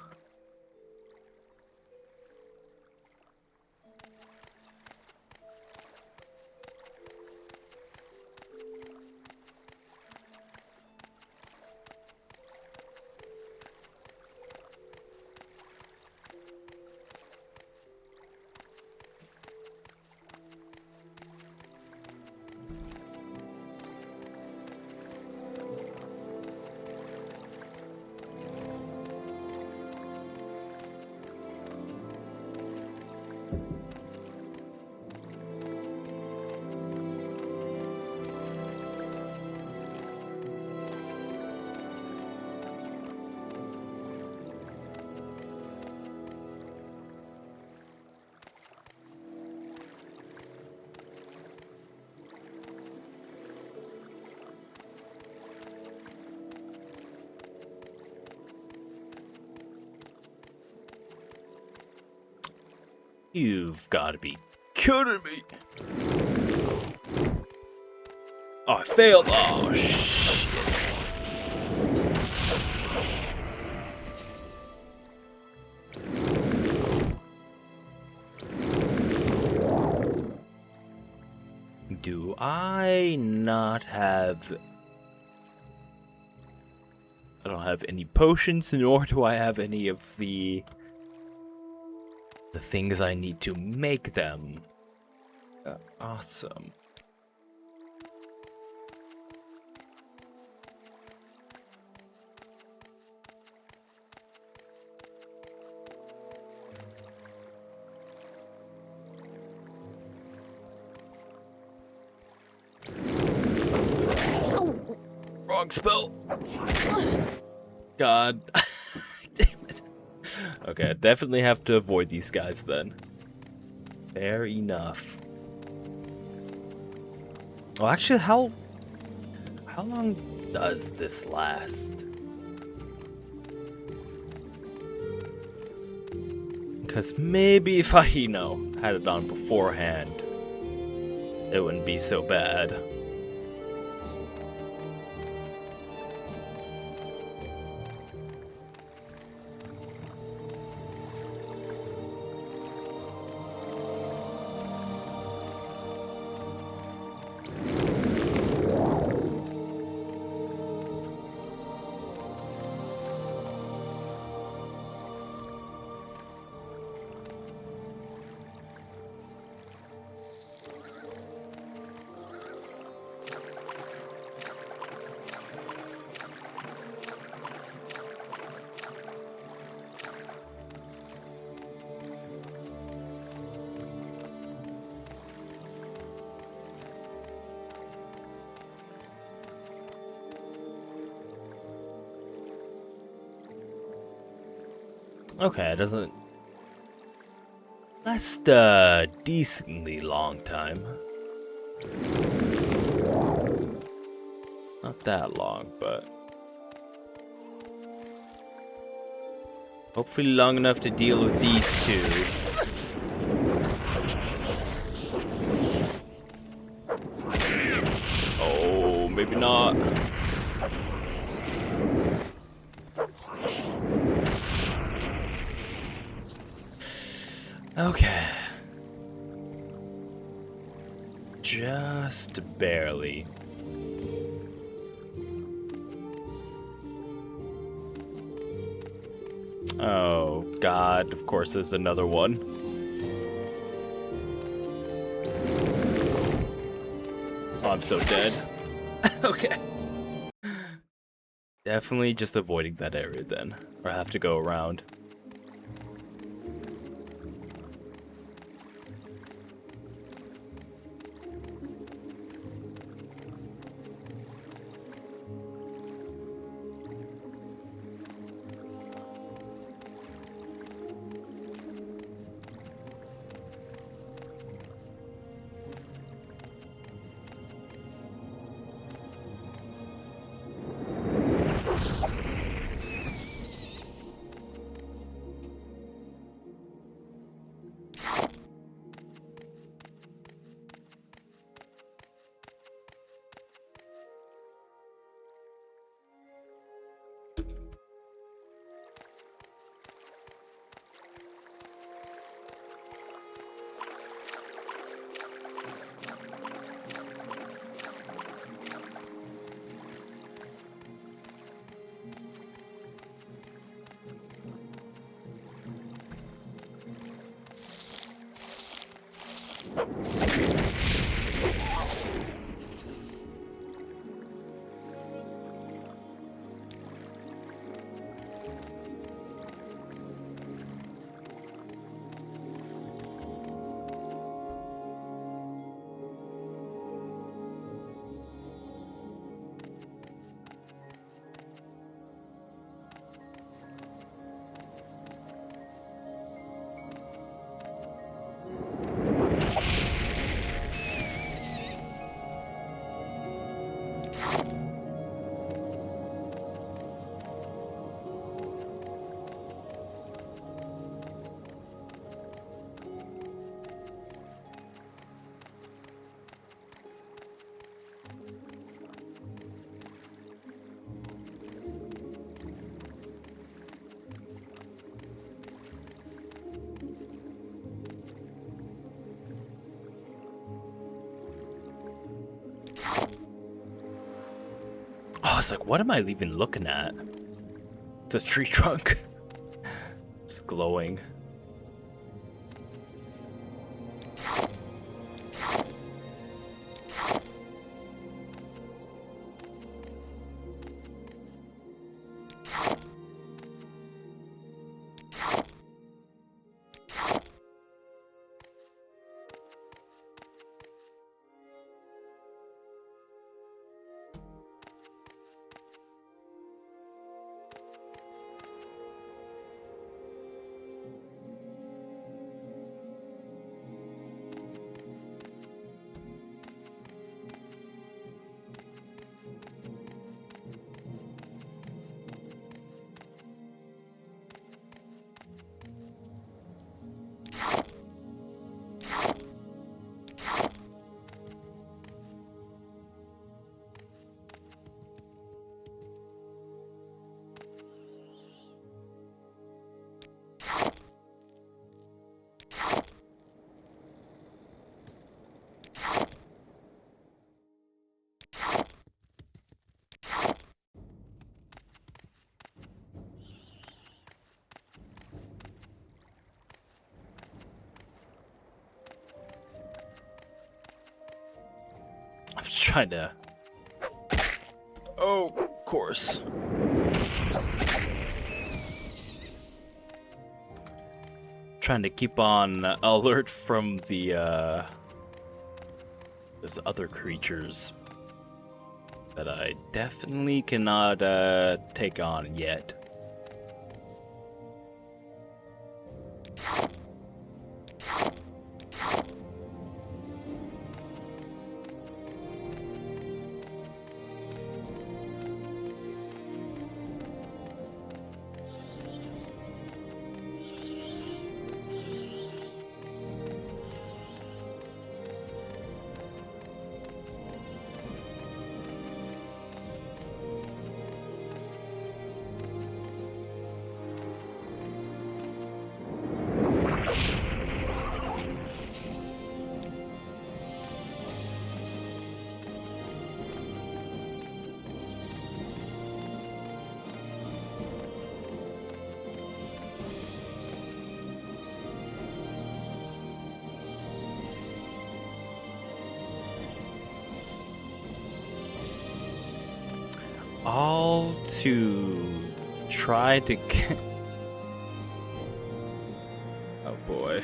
You've got to be kidding me. Oh, I failed. Oh, shit. Do I not have... I don't have any potions, nor do I have any of the things I need to make them. Awesome. Wrong spell. God. Damn it. Okay, I definitely have to avoid these guys then. Fair enough. Well, actually, how long does this last? Because maybe if I, you know, had it on beforehand, it wouldn't be so bad. Okay, it doesn't Last a decently long time. Not that long, but hopefully long enough to deal with these two. Oh, maybe not. Okay. Just barely. Oh, God. Of course, there's another one. Oh, I'm so dead. Okay. Definitely just avoiding that area then. Or have to go around. Oh, it's like, what am I even looking at? It's a tree trunk. It's glowing. I'm just trying to... Oh, of course. Trying to keep on alert from the, those other creatures that I definitely cannot, take on yet. All to try to get... Oh boy.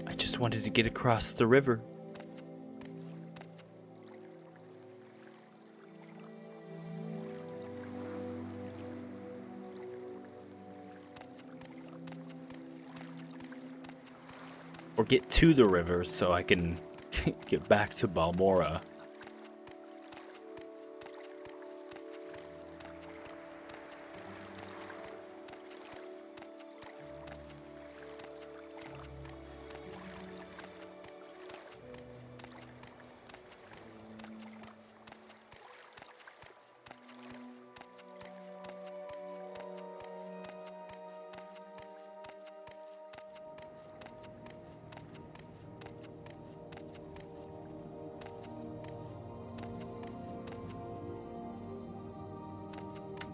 I just wanted to get across the river. Or get to the river so I can get back to Balmora.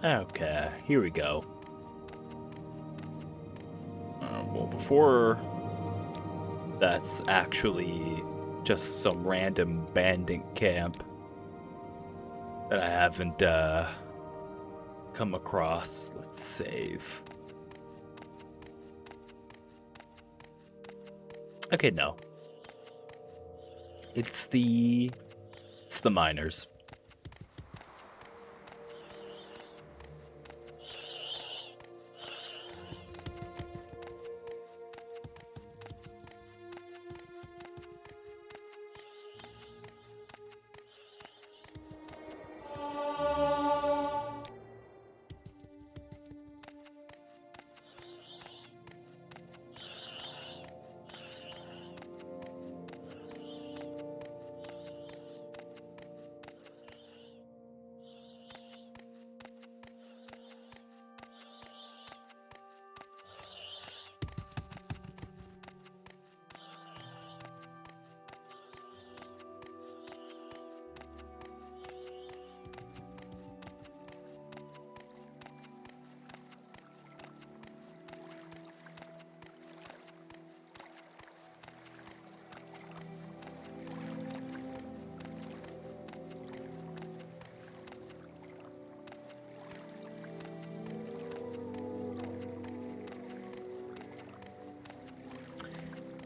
Okay, here we go. Well, before that's actually just some random bandit camp that I haven't come across. Let's save. Okay, no. It's the miners.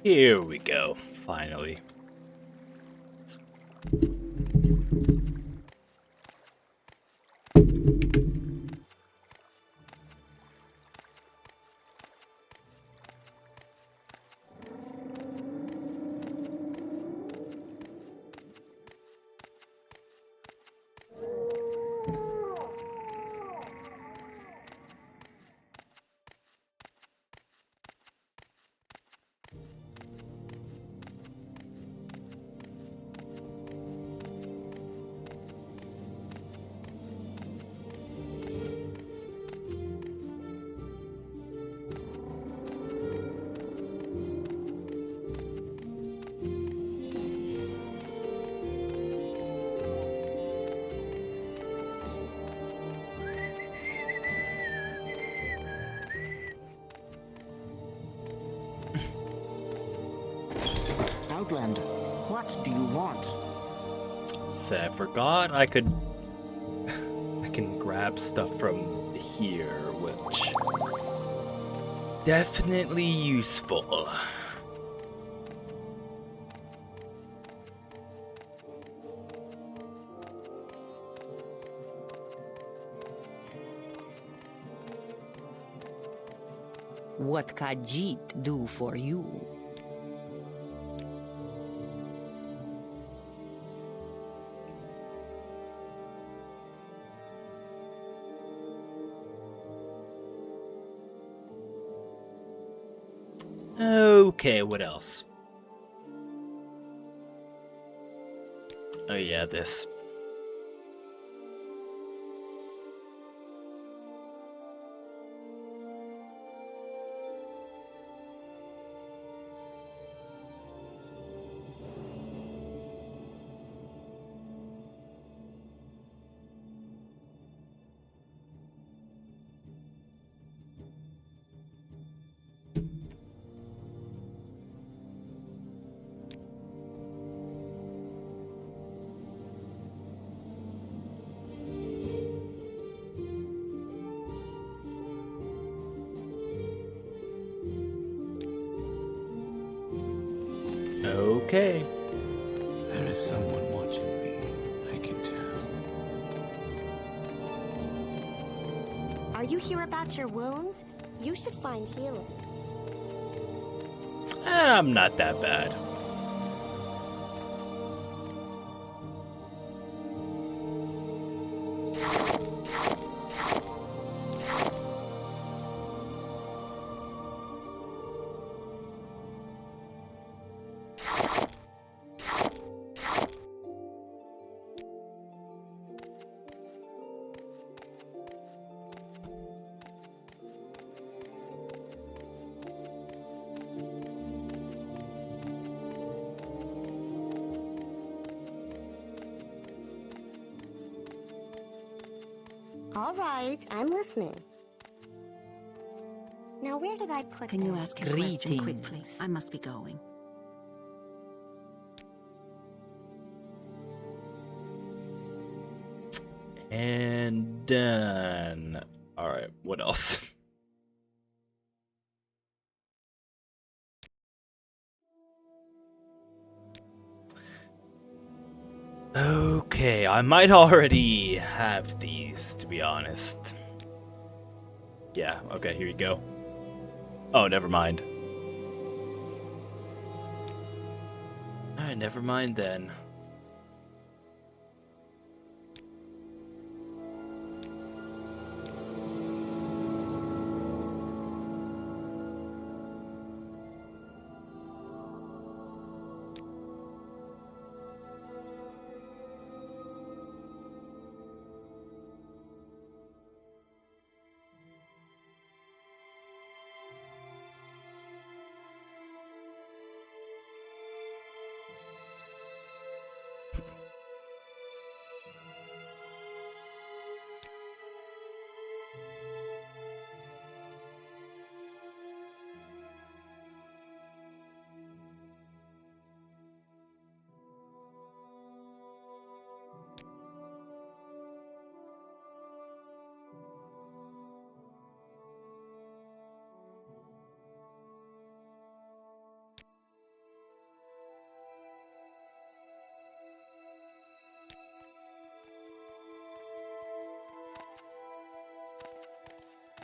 Here we go, finally. Outlander. What do you want? Say, I forgot I could... I can grab stuff from here, which... definitely useful. What Khajiit do for you? Okay, what else? Oh yeah, this. Okay. There is someone watching me. I can tell. Are you here about your wounds? You should find healing. I'm not that bad. All right, I'm listening. Now, where did I put Can you them? ask your question Greetings. quickly? I must be going. And done. Alright, what else? Okay, I might already have these, to be honest. Yeah, okay, here you go. Oh, never mind. Alright, never mind then.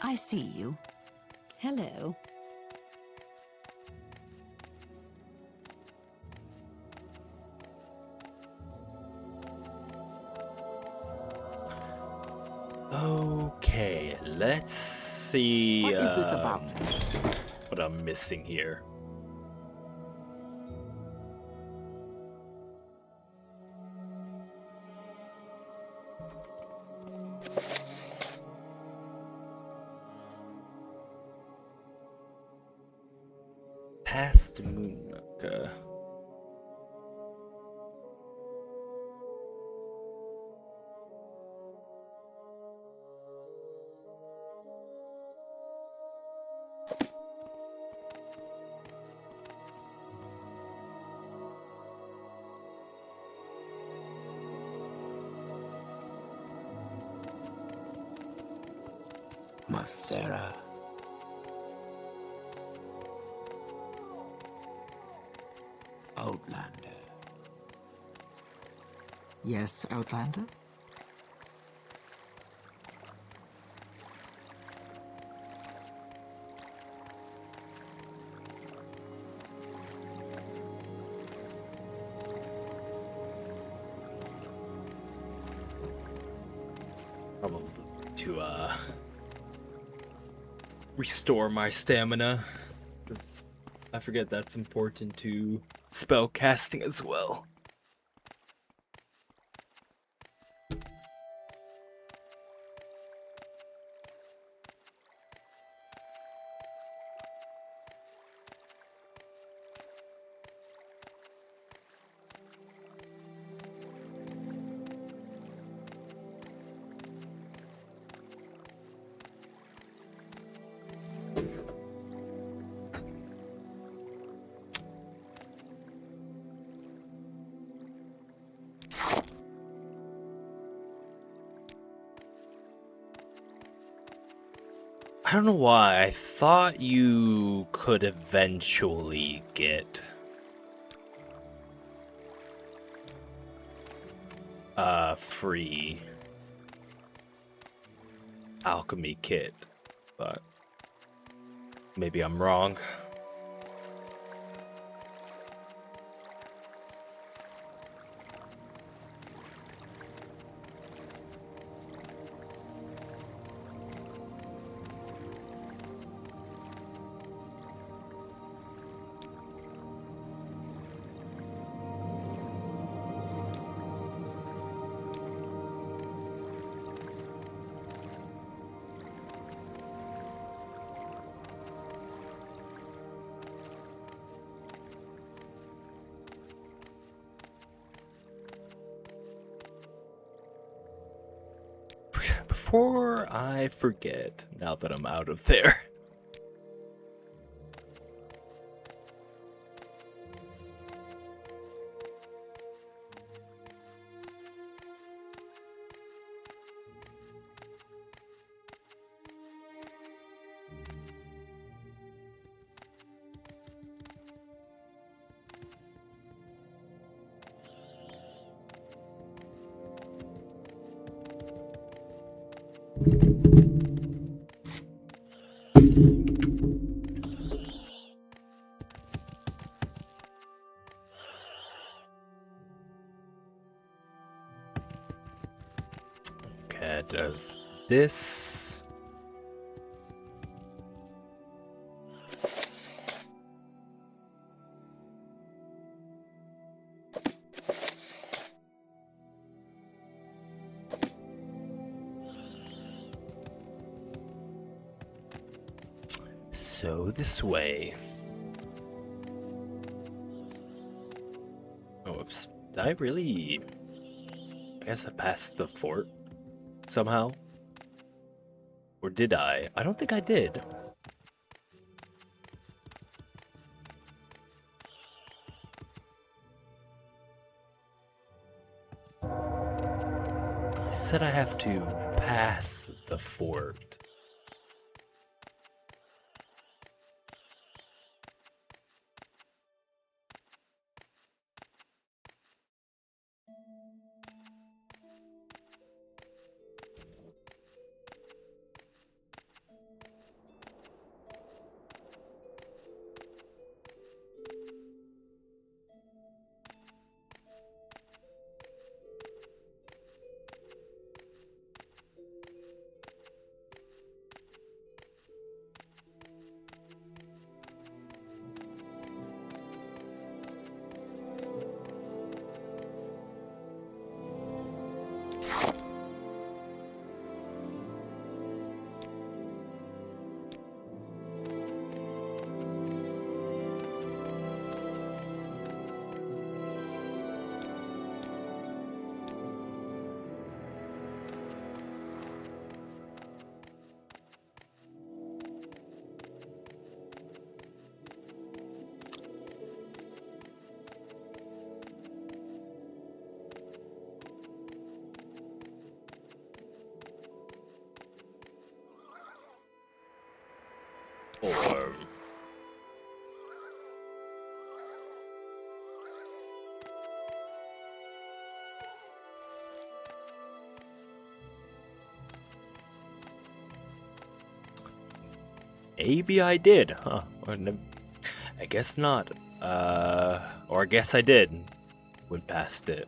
I see you. Hello. Okay, let's see What is this about? what I'm missing here. Past moon. Okay. Mathera. Outlander. Yes, Outlander? Probably to restore my stamina, because I forget that's important to spell casting as well. I don't know why. I thought you could eventually get a free alchemy kit, but maybe I'm wrong. Before I forget, now that I'm out of there. Okay, does this... So this way. Oh, oops. Did I really... I guess I passed the fort somehow? Or did I? I don't think I did. I said I have to pass the fort. maybe I did, huh? I guess not. Or I guess I did. Went past it.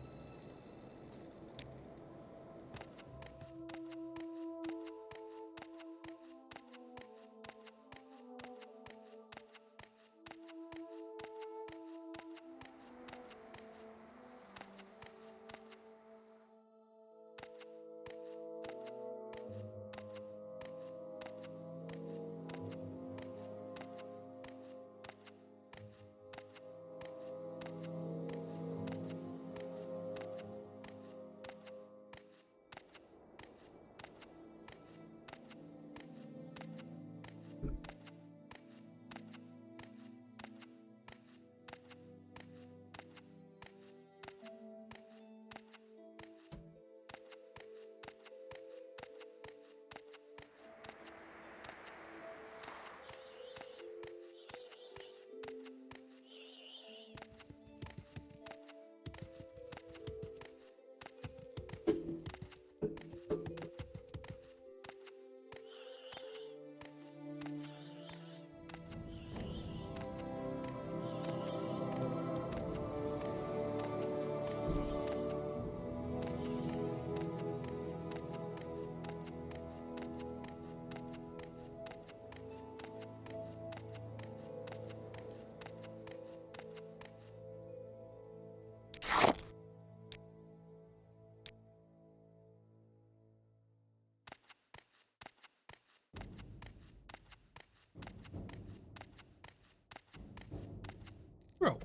Bro.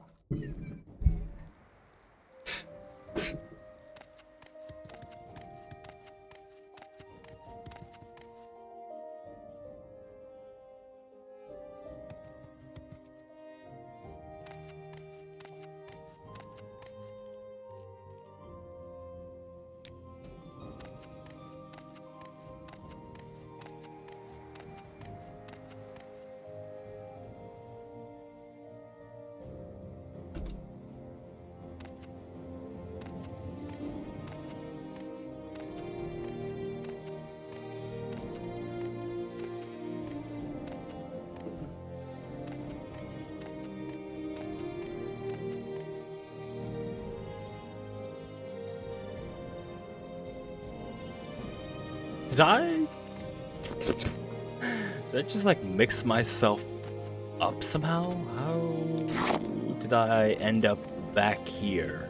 Did I just like mix myself up somehow? How did I end up back here?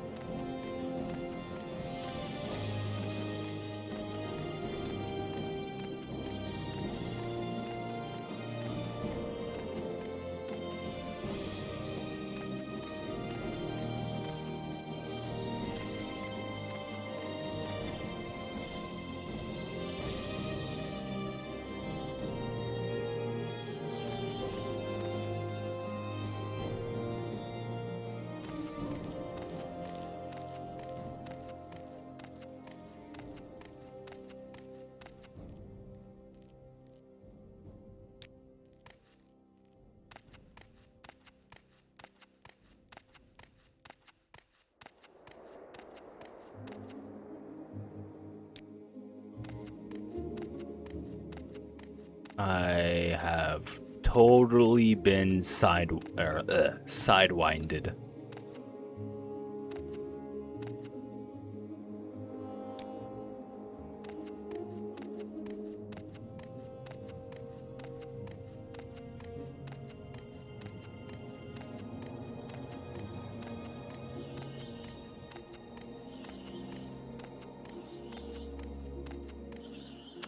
I have totally been sidewinded.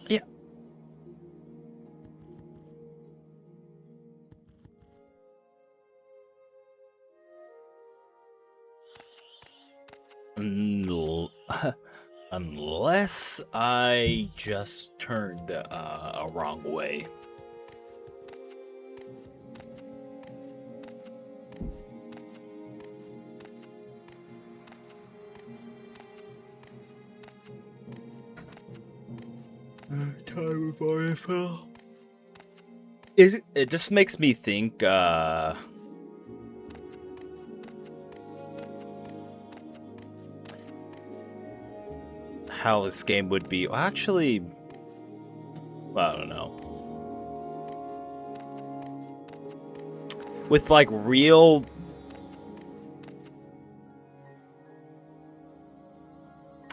Yeah. Unless I just turned a wrong way. Time before I fell. It just makes me think how this game would be. Well, actually, well, I don't know. with like real.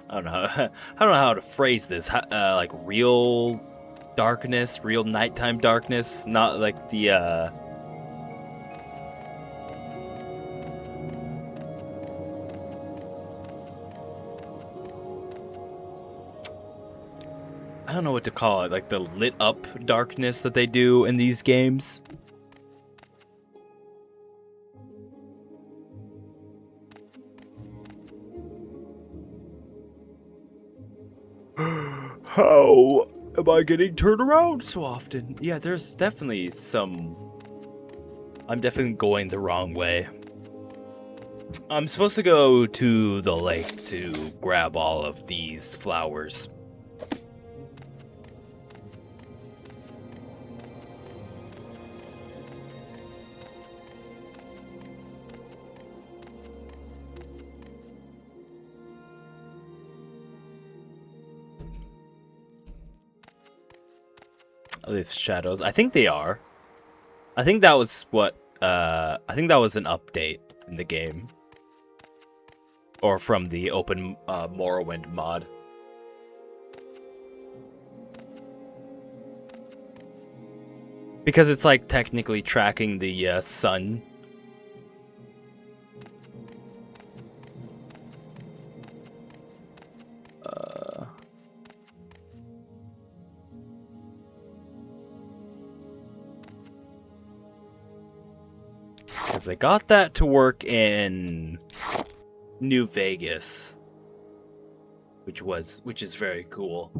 I don't know. I don't know how to phrase this. Like real darkness, real nighttime darkness, not like the. I don't know what to call it, like the lit up darkness that they do in these games. How am I getting turned around so often? Yeah, there's definitely some... I'm definitely going the wrong way. I'm supposed to go to the lake to grab all of these flowers. Are they shadows? I think they are. I think that was what, I think that was an update in the game. Or from the open Morrowind mod. Because it's like technically tracking the sun. Because they got that to work in New Vegas, which is very cool.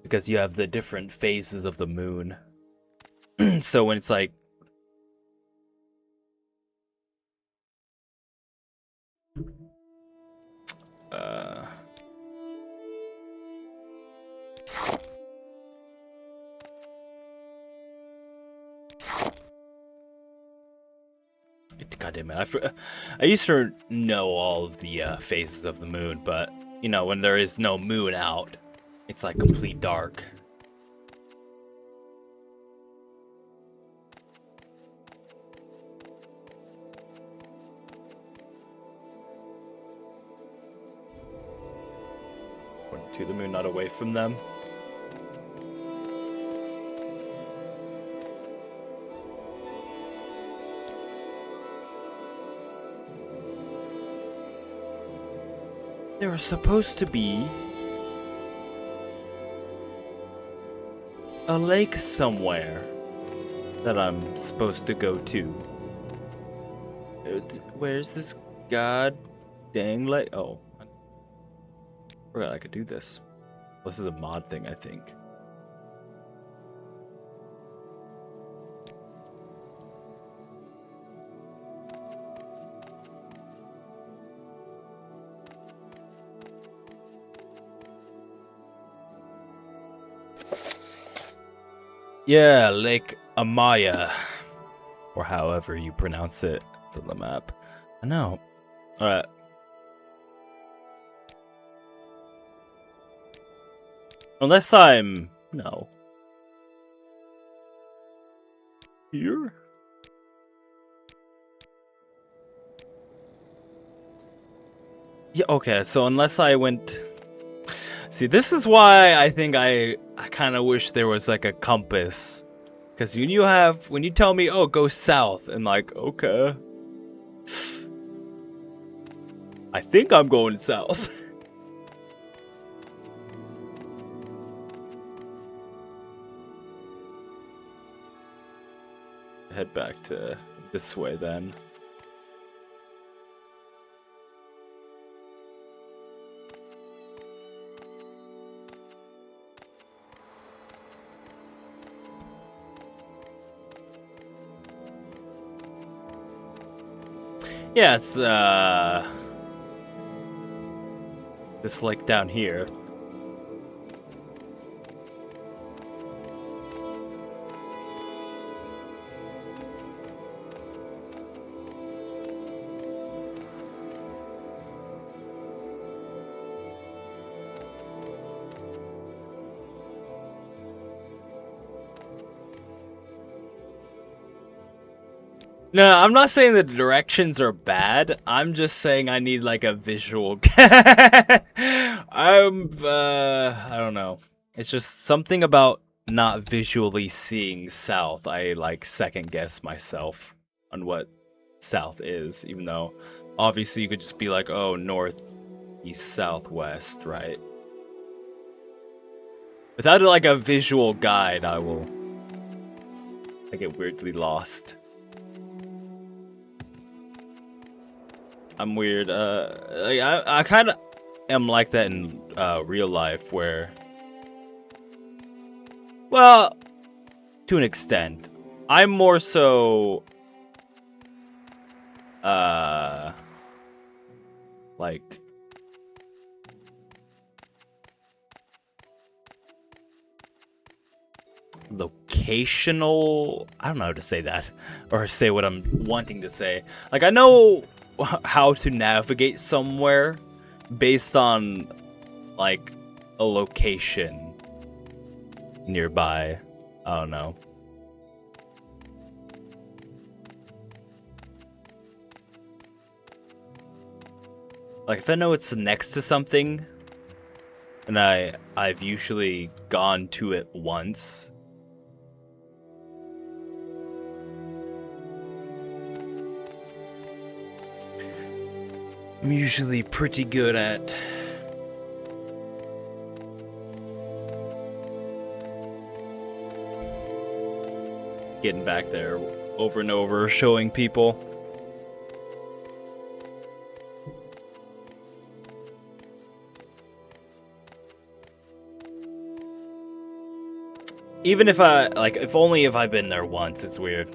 Because you have the different phases of the moon. So when it's like God damn it, I used to know all of the phases of the moon, but you know, when there is no moon out, it's like complete dark. To the moon, not away from them. There was supposed to be a lake somewhere that I'm supposed to go to. Where's this god dang lake? Oh, I forgot I could do this. This is a mod thing, I think. Yeah, Lake Amaya, or however you pronounce it. It's on the map. I know. Alright. Unless I'm... No. Here? Yeah, okay, so unless I went... See, this is why I think I kind of wish there was like a compass. Because when you tell me, oh, go south, I'm like, okay. I think I'm going south. Head back to this way then. Yes, this lake down here. No, I'm not saying the directions are bad. I'm just saying I need like a visual. I don't know. It's just something about not visually seeing south. I like second guess myself on what south is, even though obviously you could just be like, oh, north, east, southwest, right? Without like a visual guide, I get weirdly lost. I'm weird. I kind of am like that in real life, where, well, to an extent, I'm more so, like, locational. I don't know how to say that, or say what I'm wanting to say. Like, I know how to navigate somewhere based on like a location nearby. I don't know. Like, if I know it's next to something and I've usually gone to it once, I'm usually pretty good at getting back there over and over, showing people. Even if if only if I've been there once, it's weird.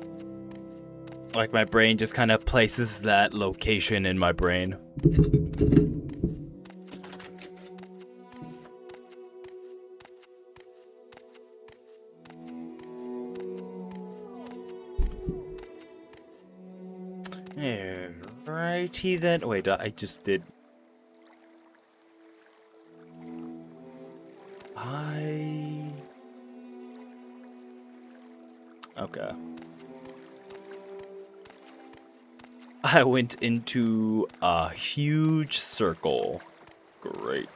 Like, my brain just kind of places that location in my brain. Alrighty then. Wait, I just did. Okay. I went into a huge circle. Great.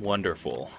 Wonderful.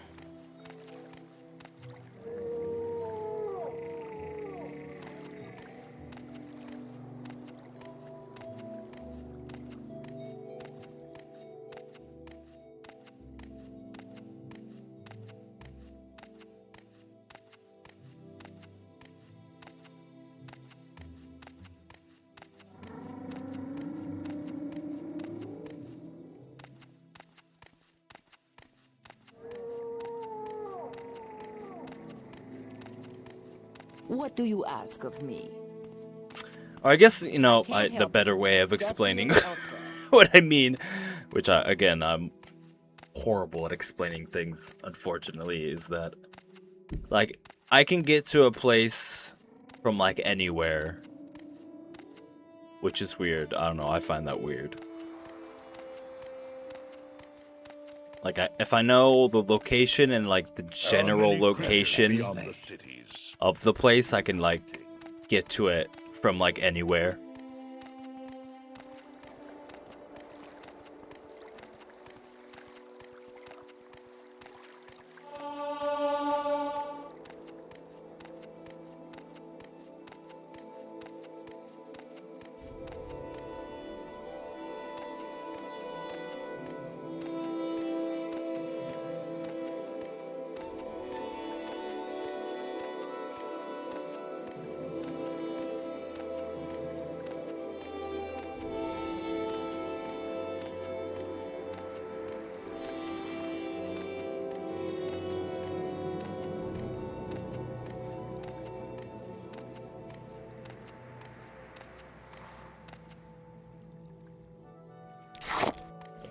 What do you ask of me? Or I guess, you know, the better way of explaining what I mean, which again, I'm horrible at explaining things, unfortunately, is that, like, I can get to a place from, like, anywhere, which is weird. I don't know, I find that weird. Like, if I know the location and, like, the general location of the place, I can, like, get to it from, like, anywhere.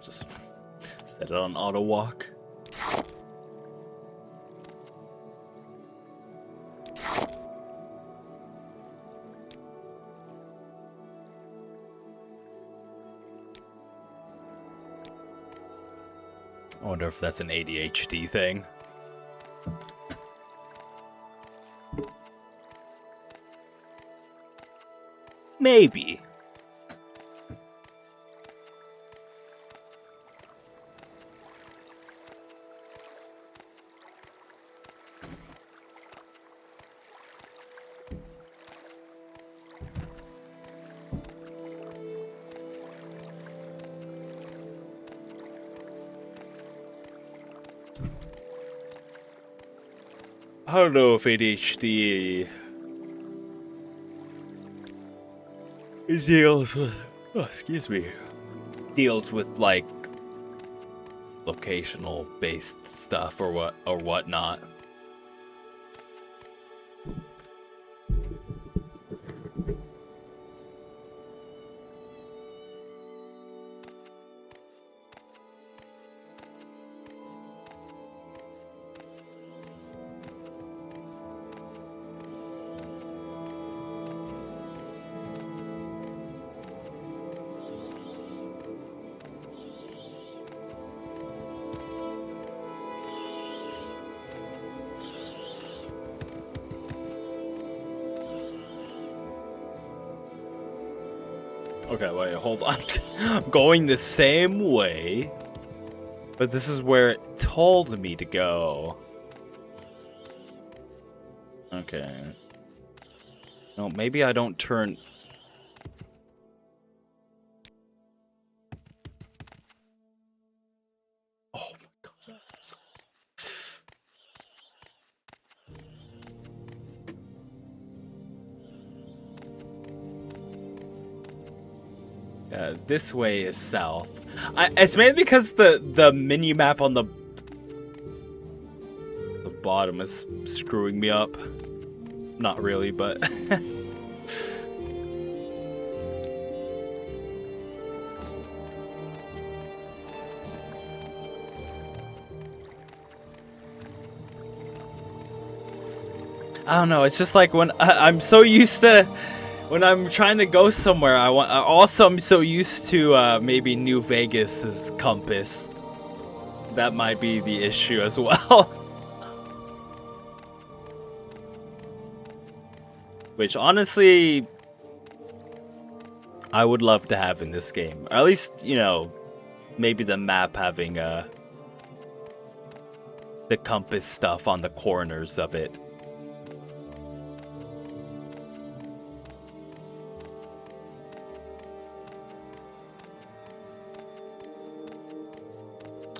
Just set it on auto walk. I wonder if that's an ADHD thing. Maybe. I don't know if ADHD deals with, oh, excuse me, deals with like locational based stuff or whatnot. Okay, wait, hold on. I'm going the same way, but this is where it told me to go. Okay. No, maybe I don't turn... Oh my god. This way is south. It's mainly because the mini map on the bottom is screwing me up. Not really, but I don't know. It's just like when I'm so used to. When I'm trying to go somewhere, I'm so used to maybe New Vegas's compass. That might be the issue as well. Which honestly, I would love to have in this game. Or at least, you know, maybe the map having the compass stuff on the corners of it.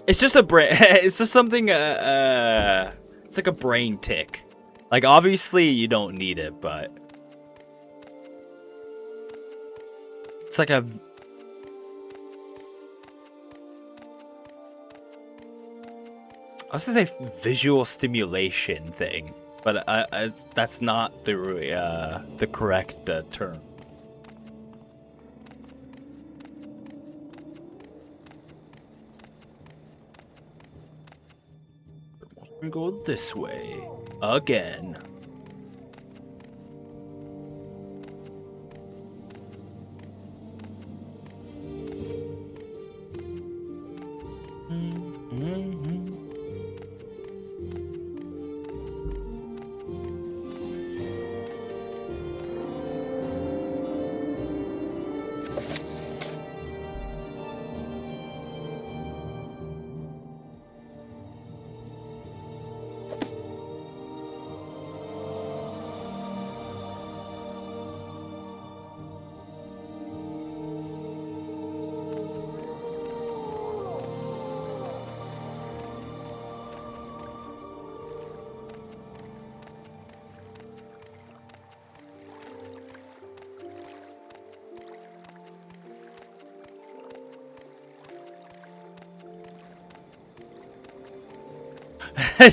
It's just a brain. It's just something. It's like a brain tick. Like obviously you don't need it, but it's like a. I was gonna say visual stimulation thing, but that's not the correct term. Go this way again.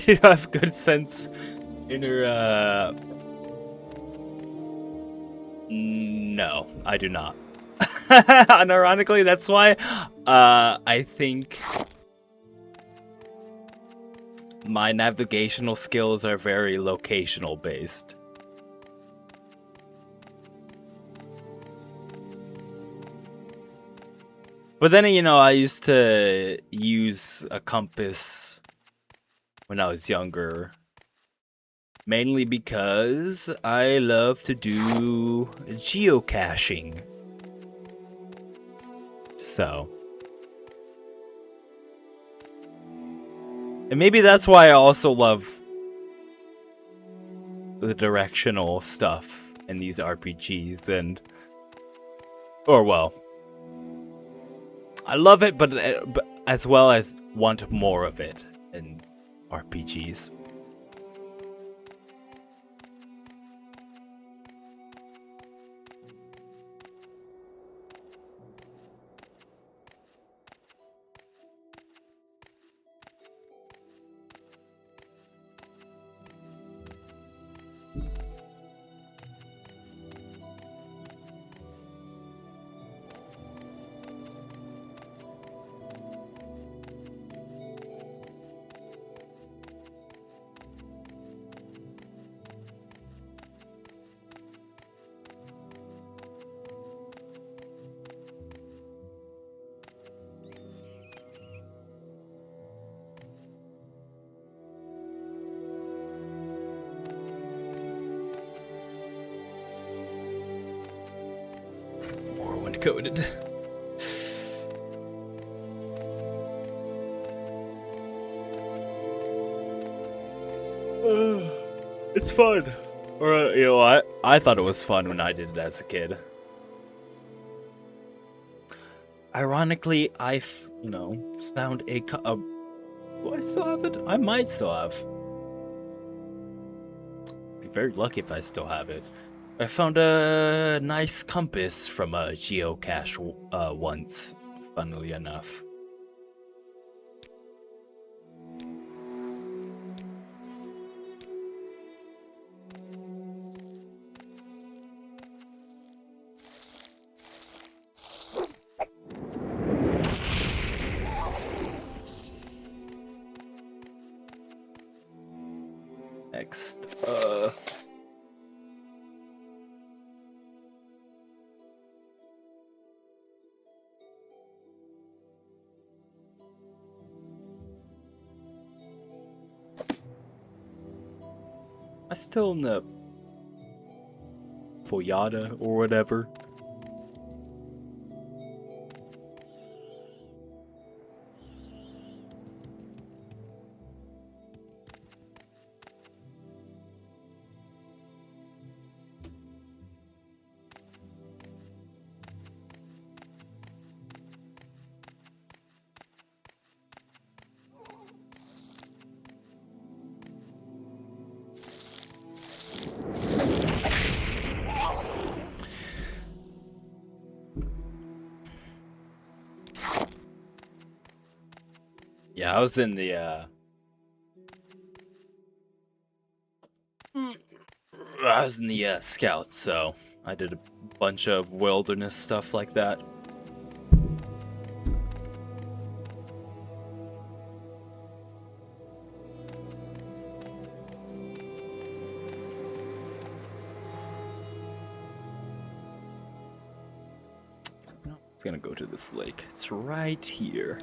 You have good sense inner. No, I do not. And ironically, that's why I think my navigational skills are very locational based. But then, you know, I used to use a compass when I was younger. Mainly because I love to do geocaching. So. And maybe that's why I also love the directional stuff in these RPGs and... Or, well... I love it, but as well as want more of it in RPGs. Morrowind coded. It's fun. Or, you know, I thought it was fun when I did it as a kid. Ironically, you know, found a do I still have it? I might still have. Be very lucky if I still have it. I found a nice compass from a geocache once, funnily enough. Next, I still in the Foyada or whatever. Yeah, I was in the, Scouts, so I did a bunch of wilderness stuff like that. It's gonna go to this lake. It's right here.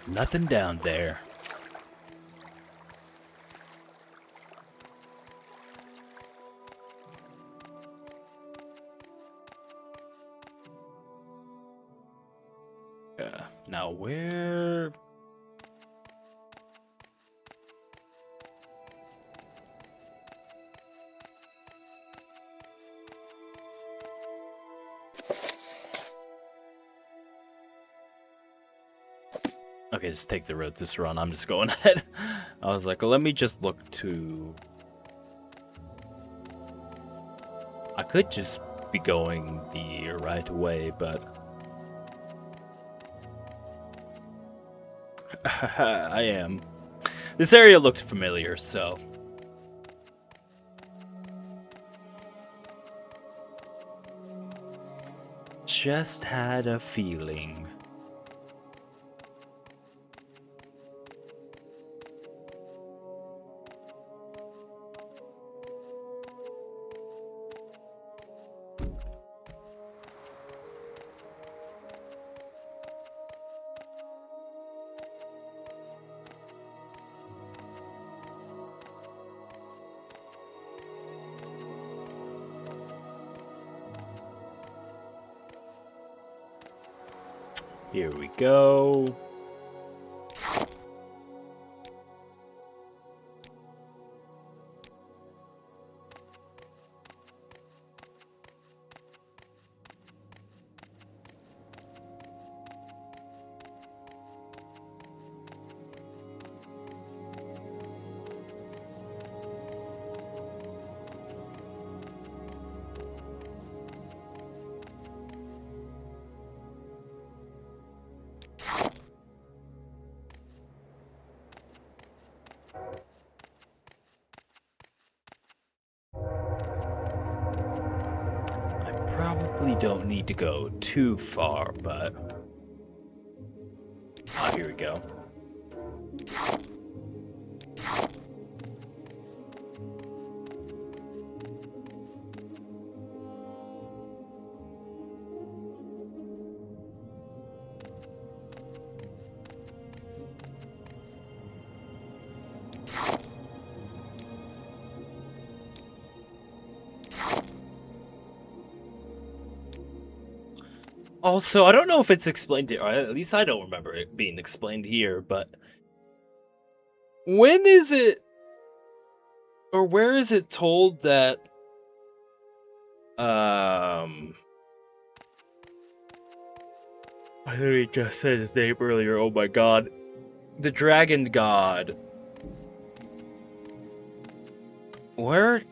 Nothing down there. Yeah. Now where? Okay, just take the road to run. I'm just going ahead. I was like, let me just look to... I could just be going the right way, but... I am. This area looked familiar, so... Just had a feeling. Here we go. Probably don't need to go too far, but... Oh, here we go. Also, I don't know if it's explained here, or at least I don't remember it being explained here, but when is it, or where is it told that, I literally just said his name earlier, oh my god, the dragon god, where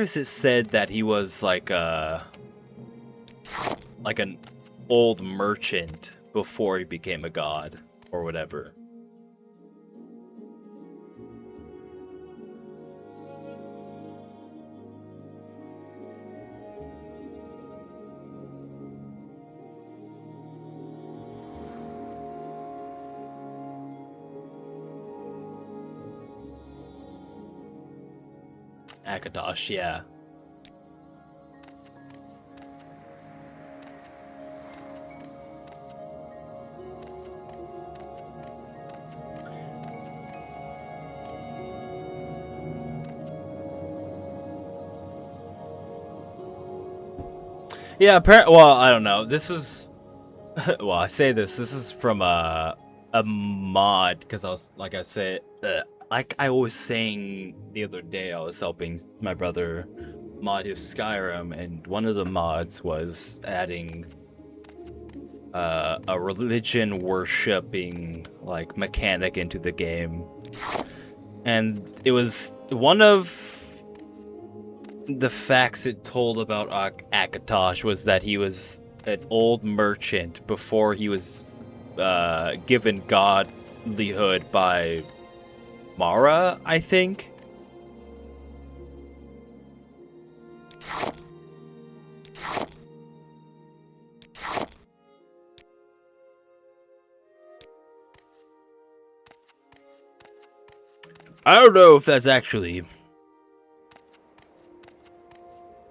is it said that he was like an old merchant before he became a god, or whatever? Akatosh, yeah. Yeah, well, I don't know. This is... well, I say this is from a mod, because I was, like I said... like I was saying the other day, I was helping my brother mod his Skyrim, and one of the mods was adding a religion worshipping like mechanic into the game, and it was one of the facts it told about Akatosh was that he was an old merchant before he was given godlyhood by Mara, I think. I don't know if that's actually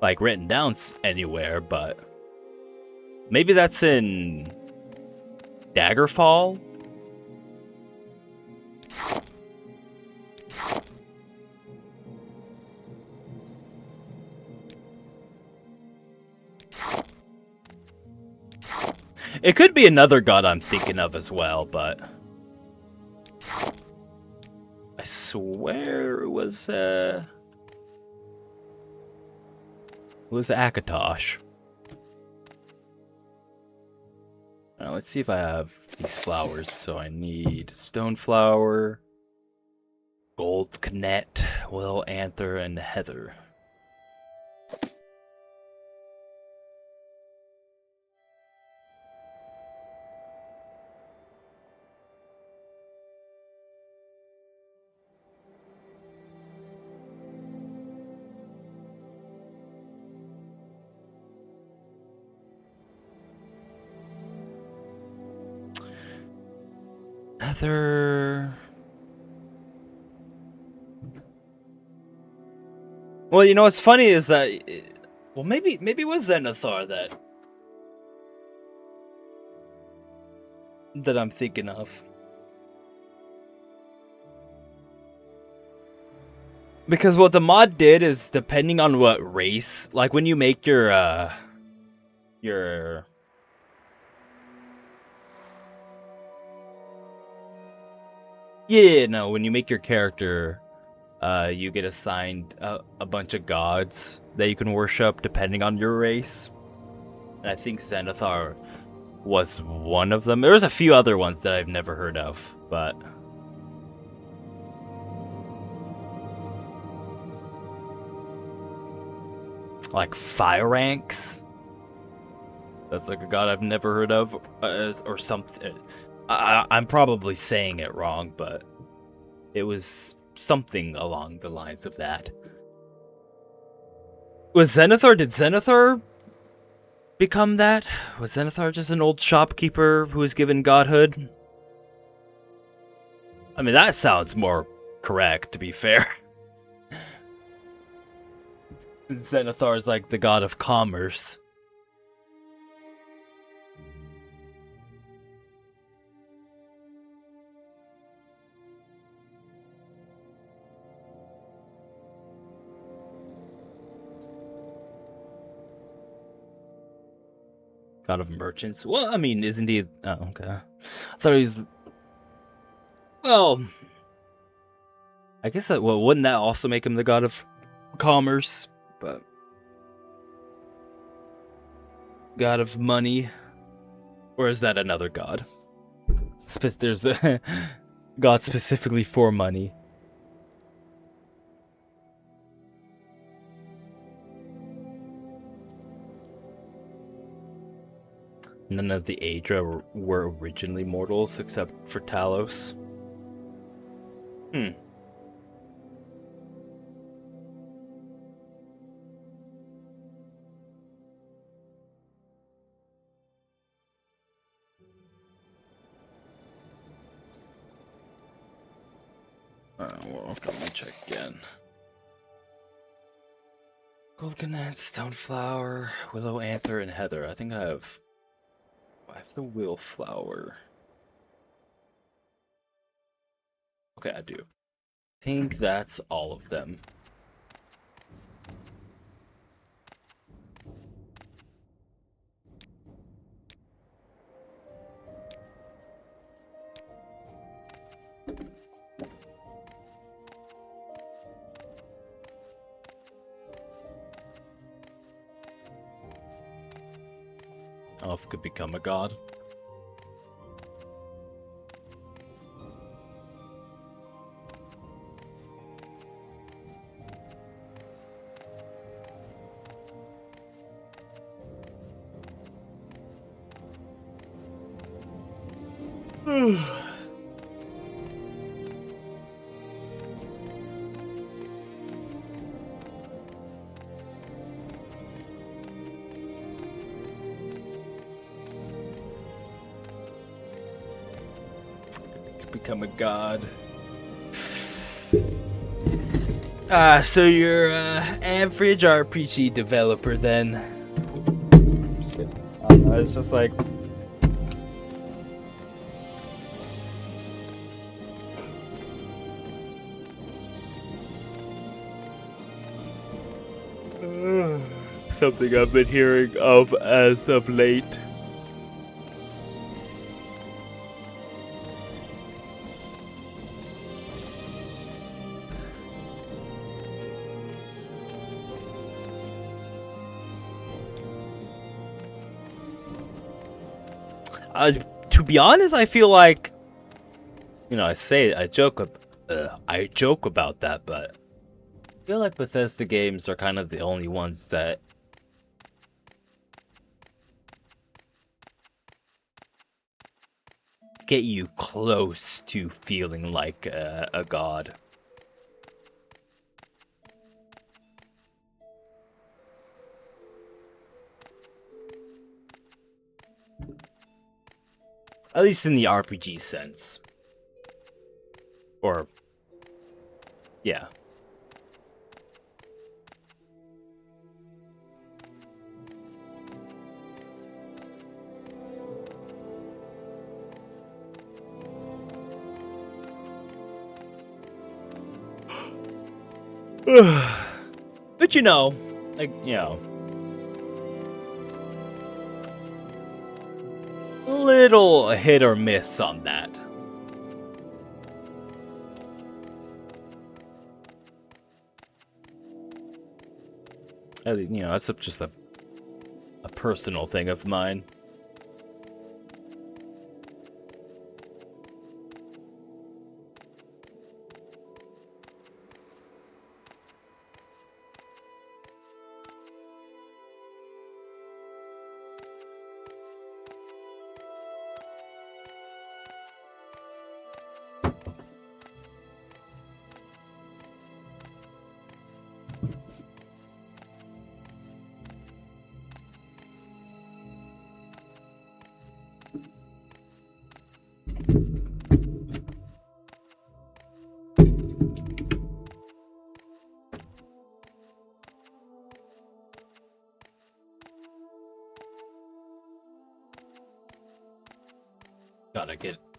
like written down anywhere, but maybe that's in Daggerfall. It could be another god I'm thinking of as well, but I swear it was Akatosh. Now let's see if I have these flowers. So I need stone flower, gold knet, willow anther, and heather. other... Well, you know what's funny is that... Well, maybe it was Zenithar that I'm thinking of. Because what the mod did is, depending on what race, like when you make your when you make your character, you get assigned a bunch of gods that you can worship depending on your race. And I think Zenithar was one of them. There was a few other ones that I've never heard of, but... like Phyranx. That's like a god I've never heard of, or something. I'm probably saying it wrong, but it was something along the lines of that. Was Zenithar? Did Zenithar become that? Was Zenithar just an old shopkeeper who was given godhood? I mean, that sounds more correct, to be fair. Zenithar is like the god of commerce. God of merchants? Well, I mean, isn't he... Oh, okay. I thought he was... Well... I guess that... Well, wouldn't that also make him the god of commerce? But... God of money? Or is that another god? There's a god specifically for money. None of the Aedra were originally mortals except for Talos. Well, let me check again. Golganet, Stoneflower, Willow Anther, and Heather. I think I have the Willflower. Okay, I do. I think that's all of them. Elf could become a god. Become a god. So you're average RPG developer then. It's just like something I've been hearing of as of late. To be honest, I feel like, you know, I joke about that, but I feel like Bethesda games are kind of the only ones that get you close to feeling like a god. At least in the RPG sense. Or, yeah. But you know, like, you know, little hit or miss on that. You know, that's just a personal thing of mine.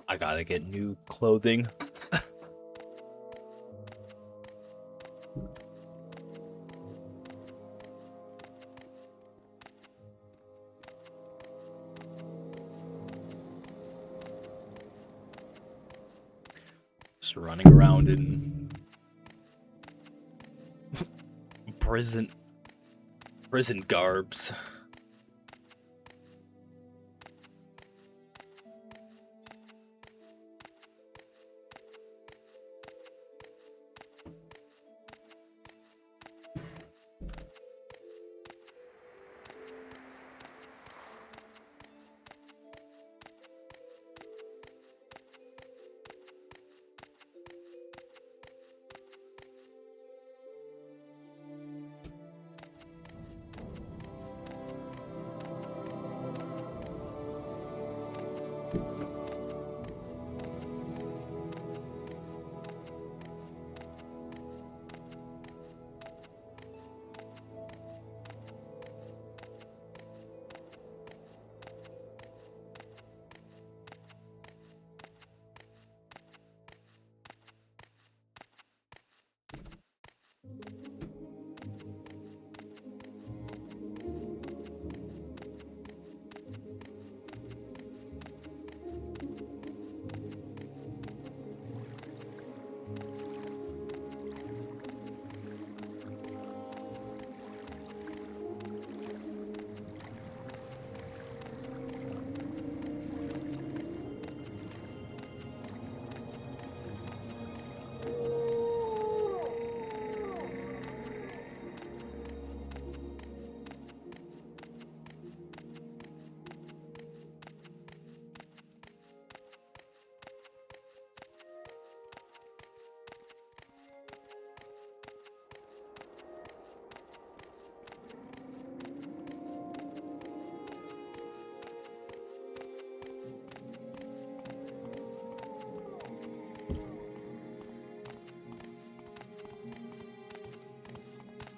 I gotta get new clothing. Just running around in prison garbs.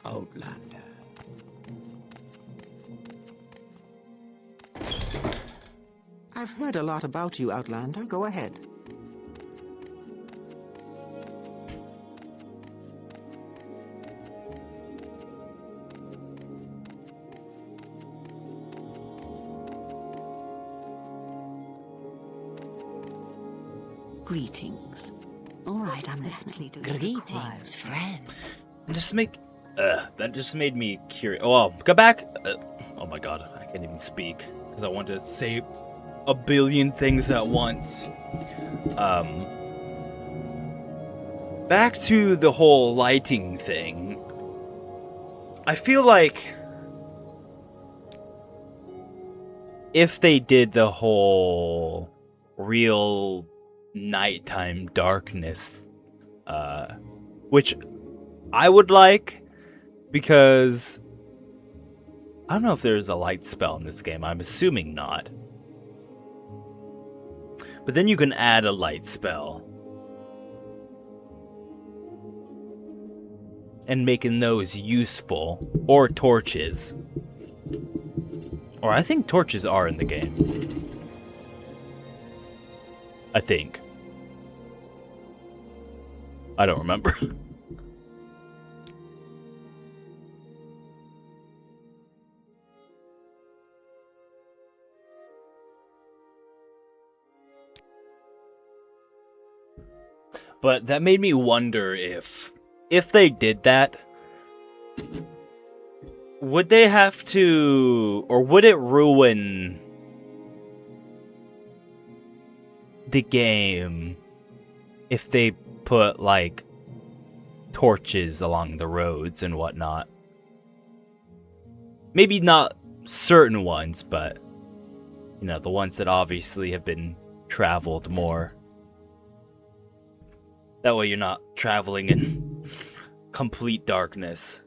Outlander. I've heard a lot about you, Outlander. Go ahead. Greetings. All right, I'm listening. Greetings, friend. And that just made me curious. Oh, go back. Oh my god, I can't even speak because I want to say a billion things at once. Back to the whole lighting thing. I feel like if they did the whole real nighttime darkness, which I would like, because I don't know if there's a light spell in this game. I'm assuming not. But then you can add a light spell. and making those useful. Or torches. Or I think torches are in the game. I think. I don't remember. But that made me wonder if they did that, would they have to, or would it ruin the game if they put, like, torches along the roads and whatnot? Maybe not certain ones, but, you know, the ones that obviously have been traveled more. That way you're not traveling in complete darkness.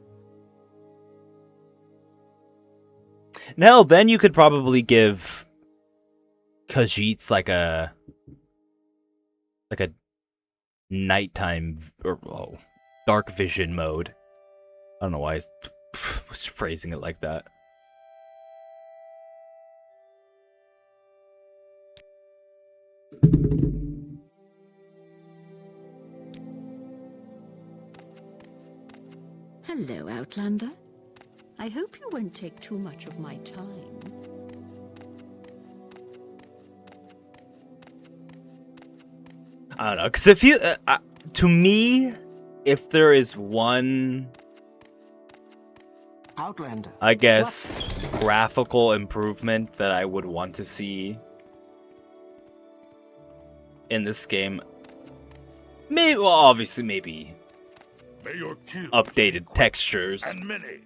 Now, then you could probably give Khajiits like a nighttime or dark vision mode. I don't know why I was phrasing it like that. Hello, Outlander. I hope you won't take too much of my time. I don't know, because if you, to me, if there is one, Outlander, I guess, graphical improvement that I would want to see in this game, maybe, well, obviously, maybe updated textures. And many.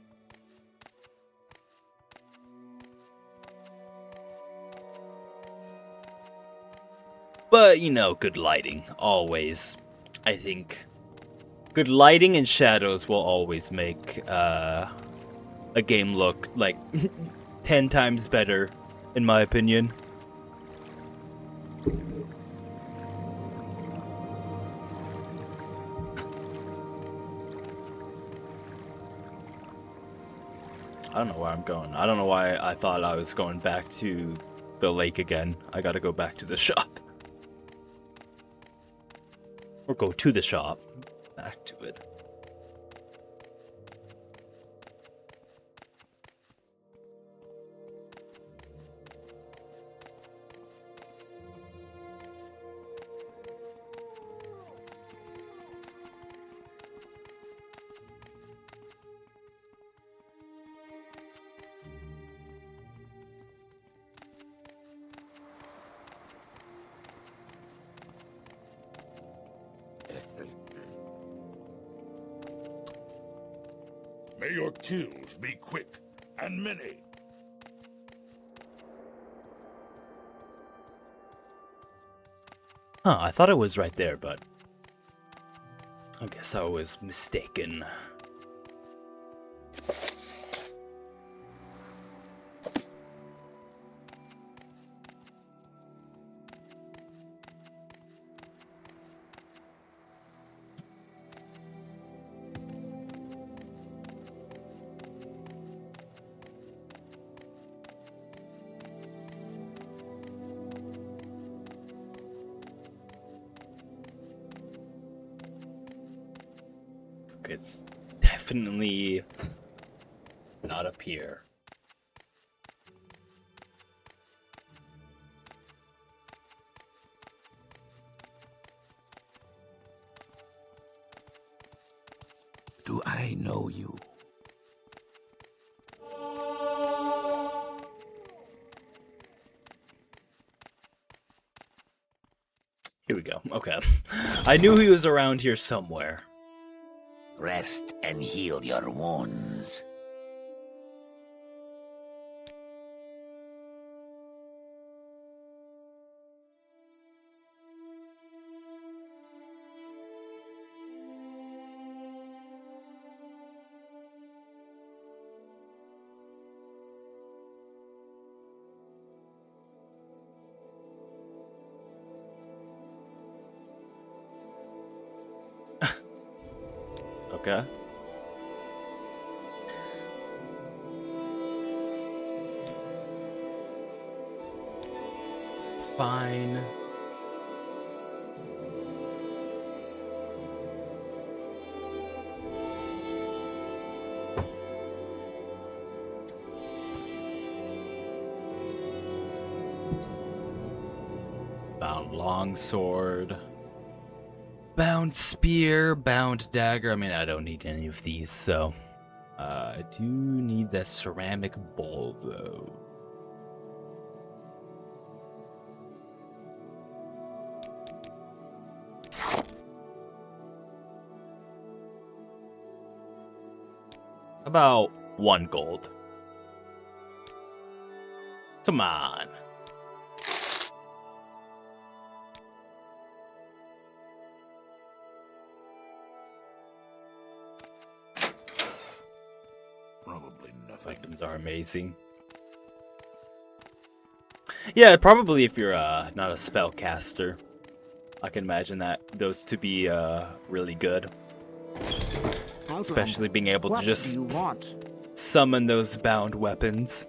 But, you know, good lighting, always. I think good lighting and shadows will always make a game look, like, 10 times better, in my opinion. I don't know where I'm going. I don't know why I thought I was going back to the lake again. I gotta go back to the shop. Or go to the shop. Back to it. May your kills be quick and many. Huh, I thought it was right there, but I guess I was mistaken. It's definitely not up here. Do I know you? Here we go. Okay. I knew he was around here somewhere. Rest and heal your wounds. Okay. fine. Bound longsword. Bound spear, bound dagger. I mean, I don't need any of these, so... I do need that ceramic bowl, though. About 1 gold. Come on. Probably nothing. Weapons are amazing. Yeah, probably if you're not a spellcaster. I can imagine that those to be really good. Especially being able to just summon those bound weapons.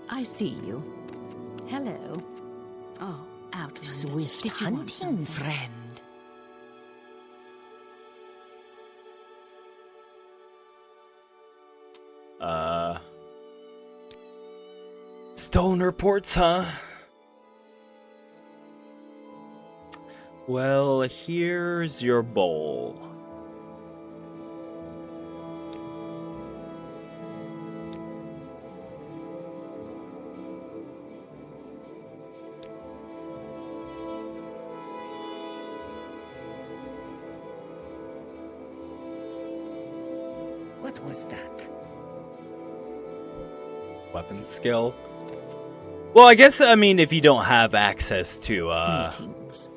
I see you. Hello. Oh, Outlander. Swift Did you want hunting, something? friend. Stolen reports, huh? Well, here's your bowl. What was that? Weapon skill. Well, I guess, I mean, if you don't have access to Greetings.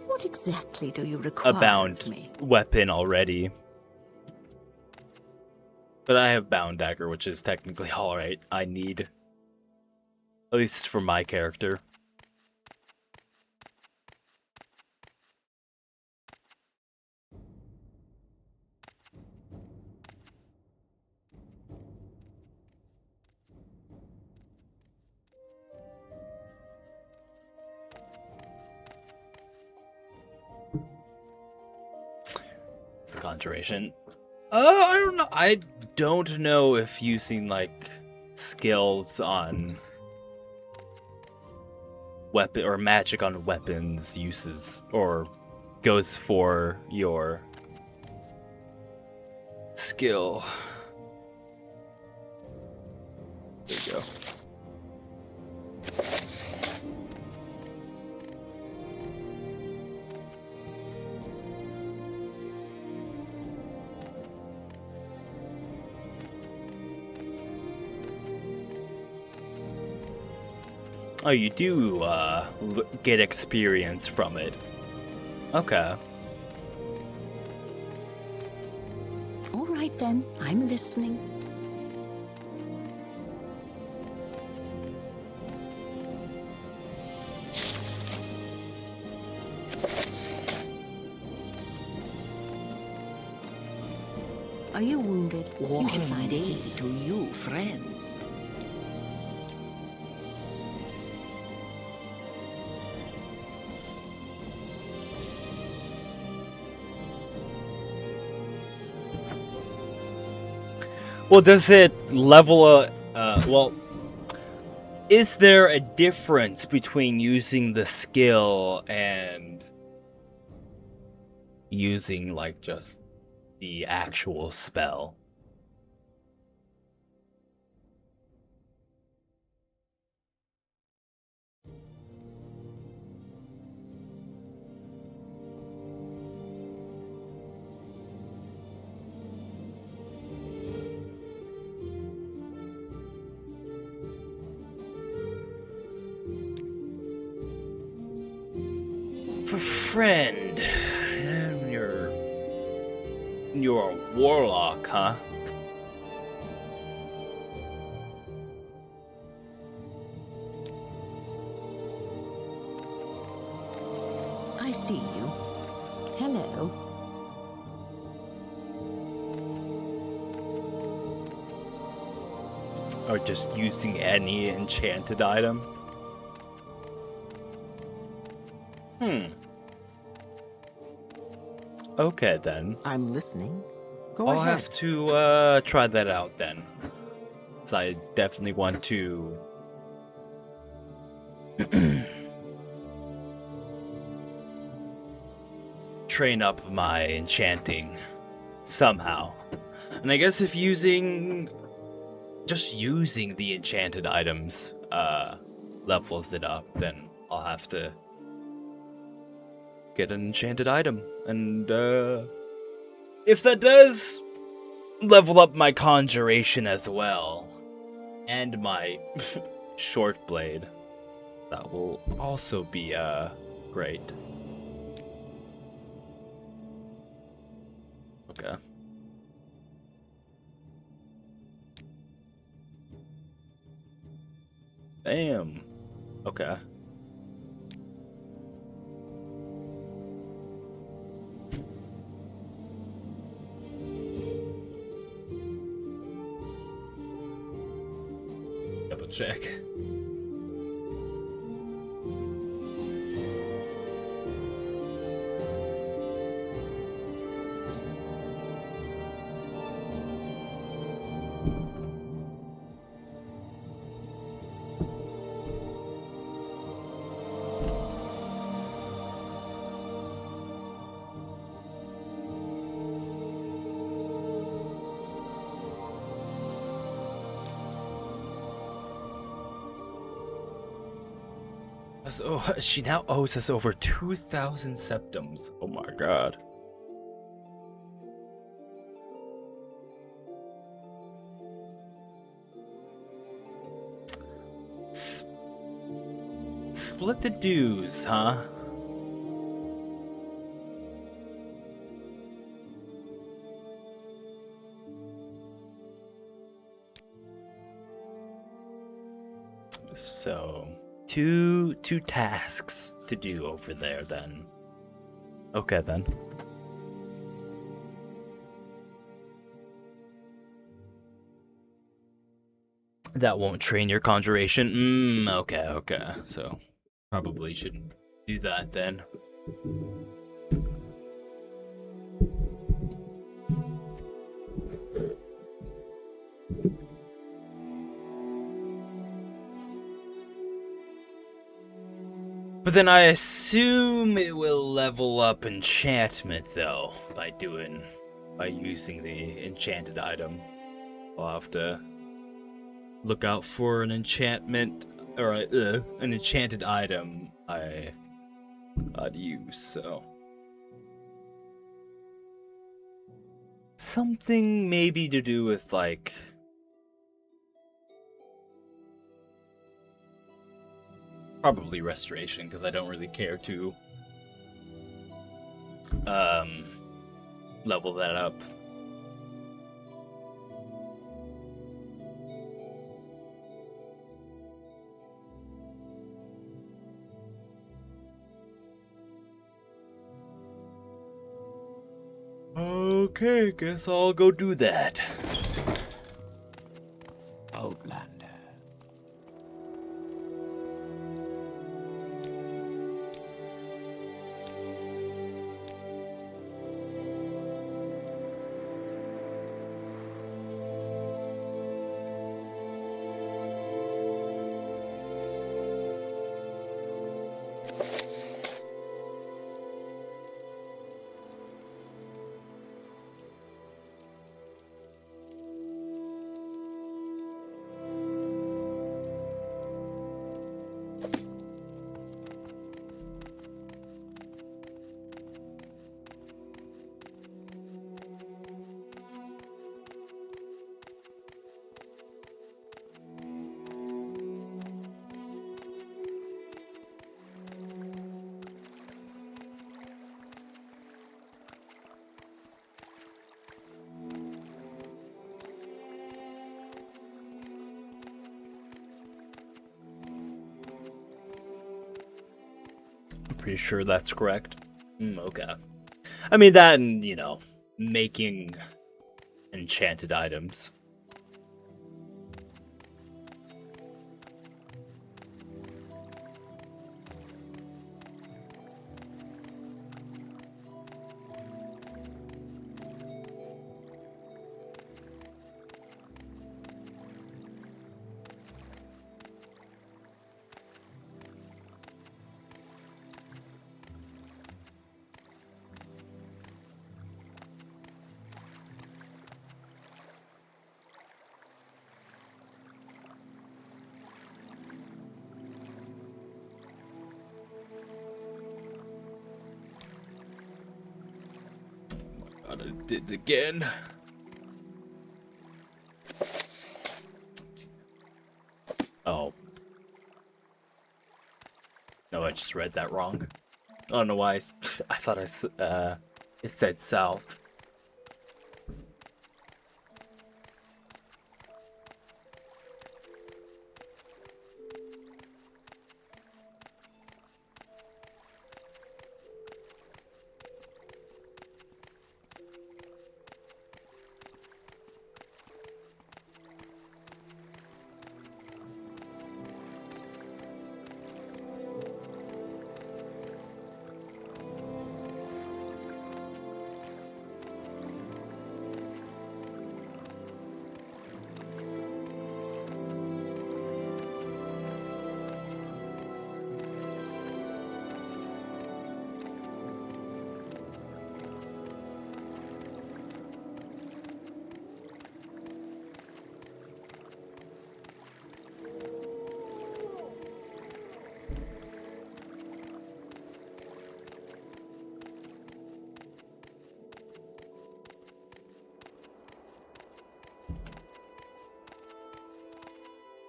What exactly do you require a bound of me? weapon already. But I have bound dagger, which is technically alright. I need. At least for my character. It's the conjuration. I don't know if using like skills on weapon or magic on weapons uses or goes for your skill. There you go. Oh, you do get experience from it. Okay. All right then, I'm listening. Are you wounded? You should find day me. to you, friend. Well, does it level well, is there a difference between using the skill and using, like, just the actual spell? For friend, you're a warlock, huh? I see you. Hello. Or just using any enchanted item? Okay, then. I'm listening. Go I'll ahead. have to try that out then. So I definitely want to train up my enchanting somehow. And I guess if just using the enchanted items levels it up, then I'll have to get an enchanted item. And if that does level up my conjuration as well, and my short blade, that will also be great. Okay. Damn. Okay. Double check. Oh, she now owes us over 2,000 septums. Oh my god. Split the dues, huh? So, two tasks to do over there then. Okay then. That won't train your conjuration. Okay. So, probably shouldn't do that then. But then I assume it will level up enchantment though by using the enchanted item. I'll have to look out for an enchantment or an enchanted item I'd use. So something maybe to do with like probably restoration, because I don't really care to level that up. Okay, guess I'll go do that. Outlander. Pretty sure that's correct. Okay. I mean, that and, making enchanted items. God, I did it again. Oh. No, I just read that wrong. I don't know why. I thought it said south.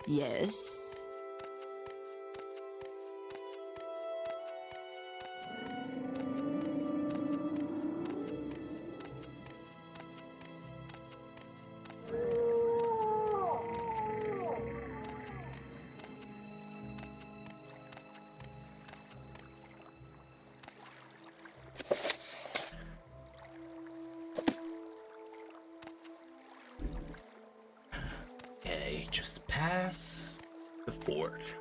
Yes. Okay, just pass the fort.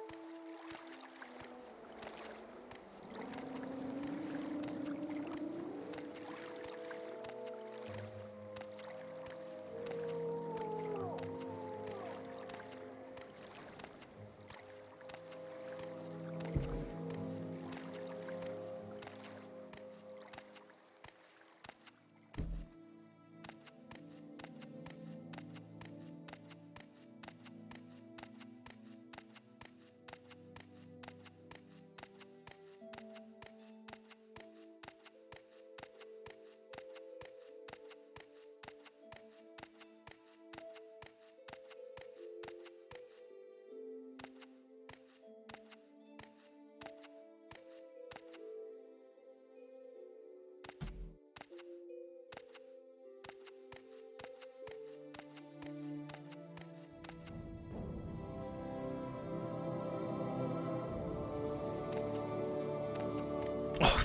Oh,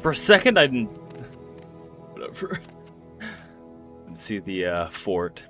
for a second, I didn't. Whatever. Didn't see the fort.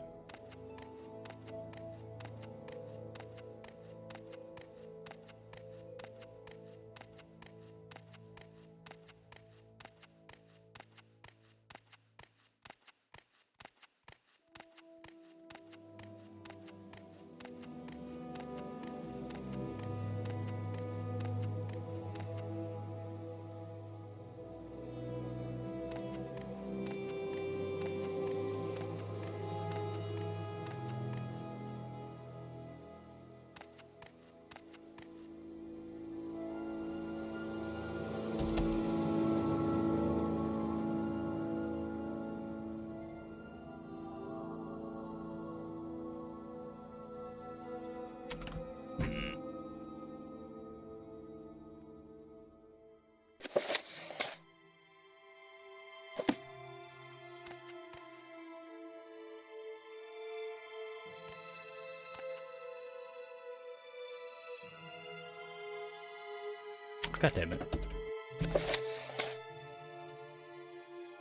God damn it.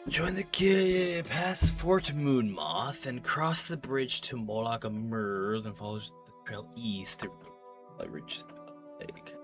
Join the past Fort Moonmoth and cross the bridge to Moloch Amur, then follow the trail east to reach the lake.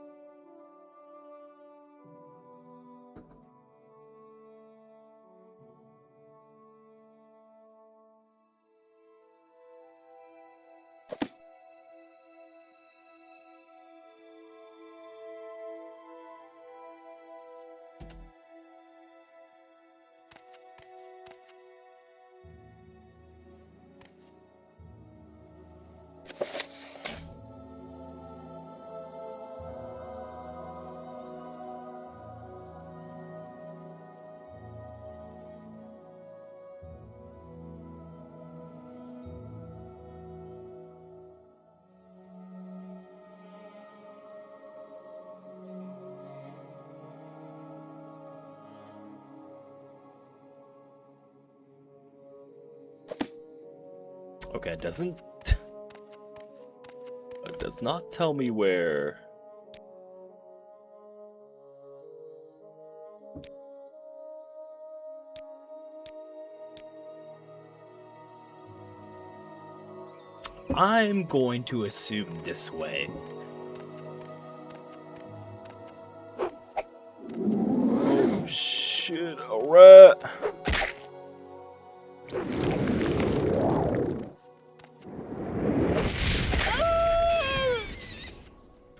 Okay, it doesn't... It does not tell me where... I'm going to assume this way. Oh shit, alright.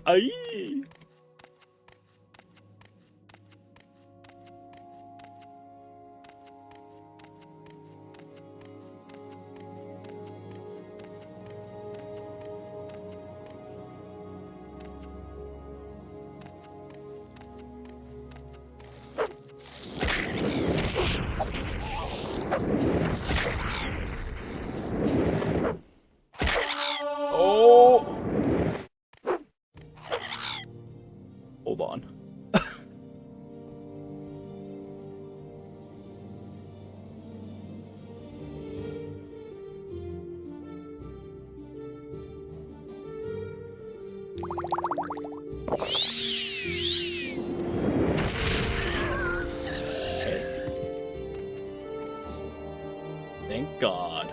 Aye. Oh. Hold on. Thank God.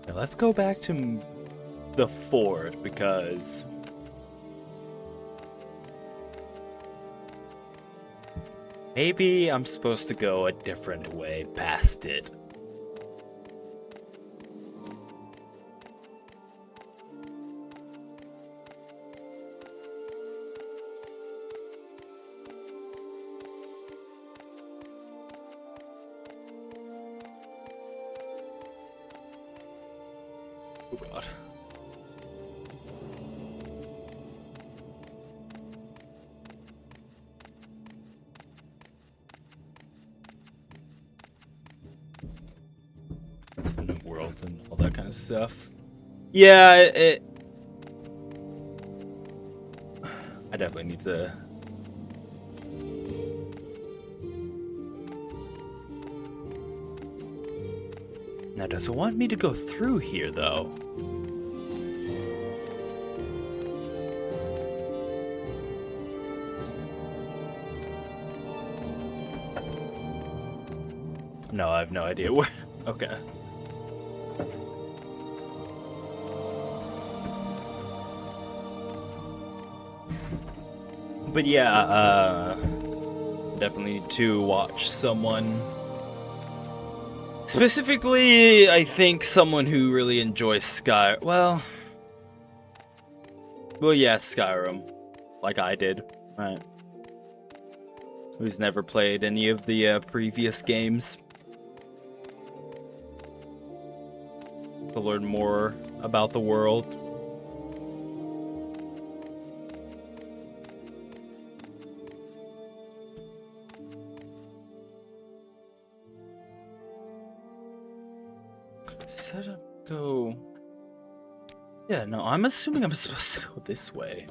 Now let's go back to the fort because maybe I'm supposed to go a different way past it. Oh God. Infinite world and all that kind of stuff. Yeah, I definitely need to. Now, does it want me to go through here, though? No, I have no idea where. Okay. But yeah, definitely need to watch someone. Specifically, I think someone who really enjoys Sky. Well, yeah, Skyrim, like I did, right? Who's never played any of the previous games. To learn more about the world. Set up, go. Yeah, no, I'm assuming I'm supposed to go this way.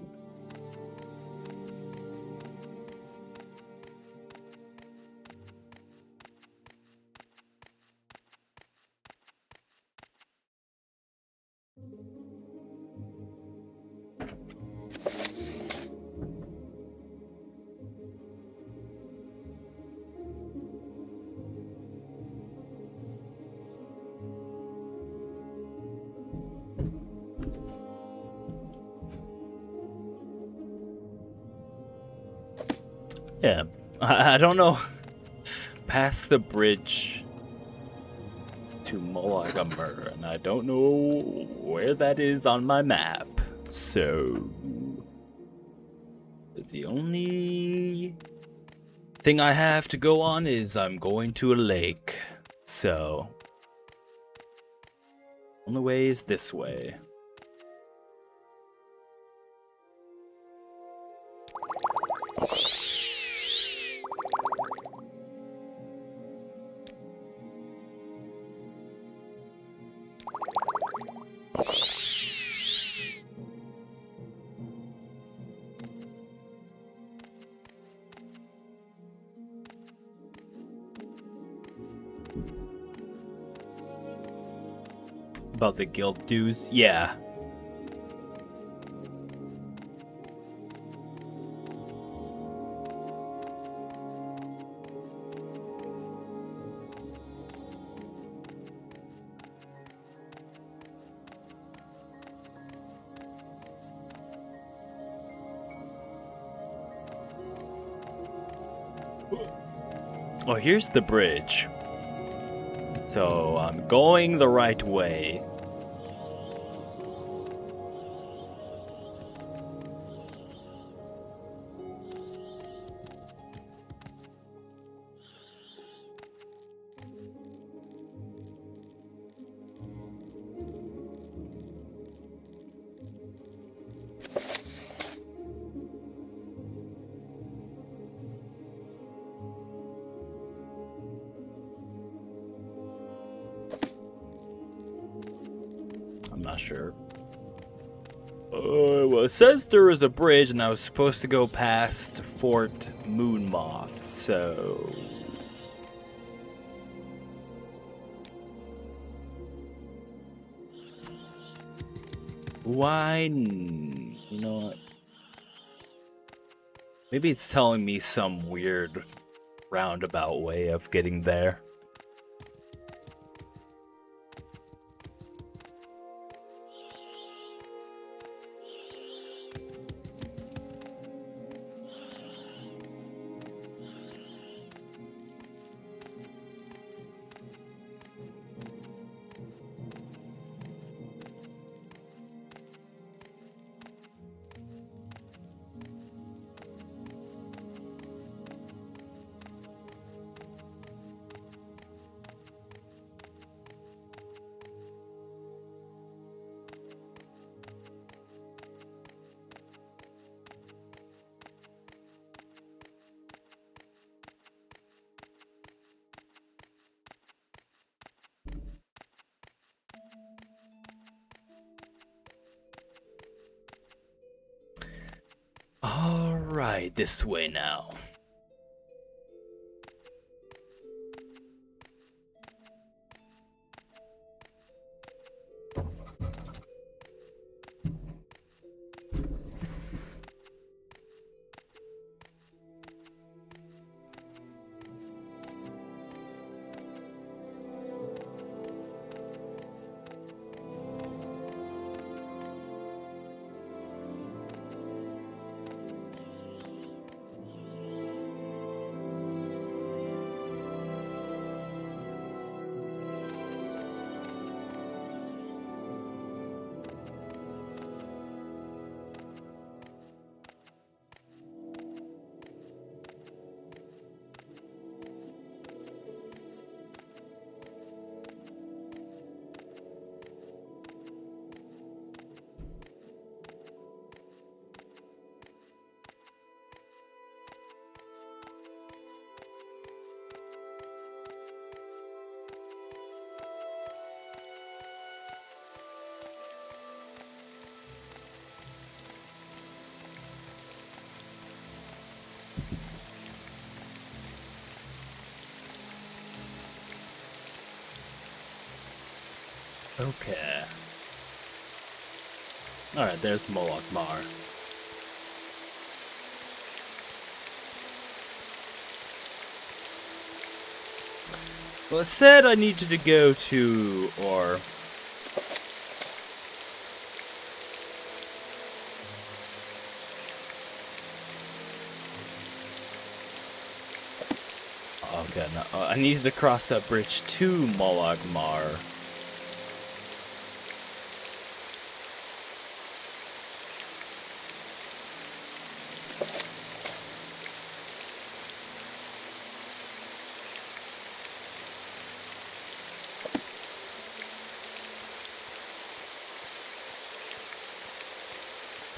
Yeah, I don't know. Past the bridge to Molagamur, and I don't know where that is on my map. So the only thing I have to go on is I'm going to a lake. So, only way is this way. About the guild dues? Yeah. Oh, here's the bridge. So I'm going the right way. I'm not sure. Well, it says there was a bridge and I was supposed to go past Fort Moonmoth, so... Why? You know what? Maybe it's telling me some weird roundabout way of getting there. Alright, this way now. Okay. Alright, there's Moloch Mar. Well, it said I needed to go to, or... Okay, no, I needed to cross that bridge to Moloch Mar.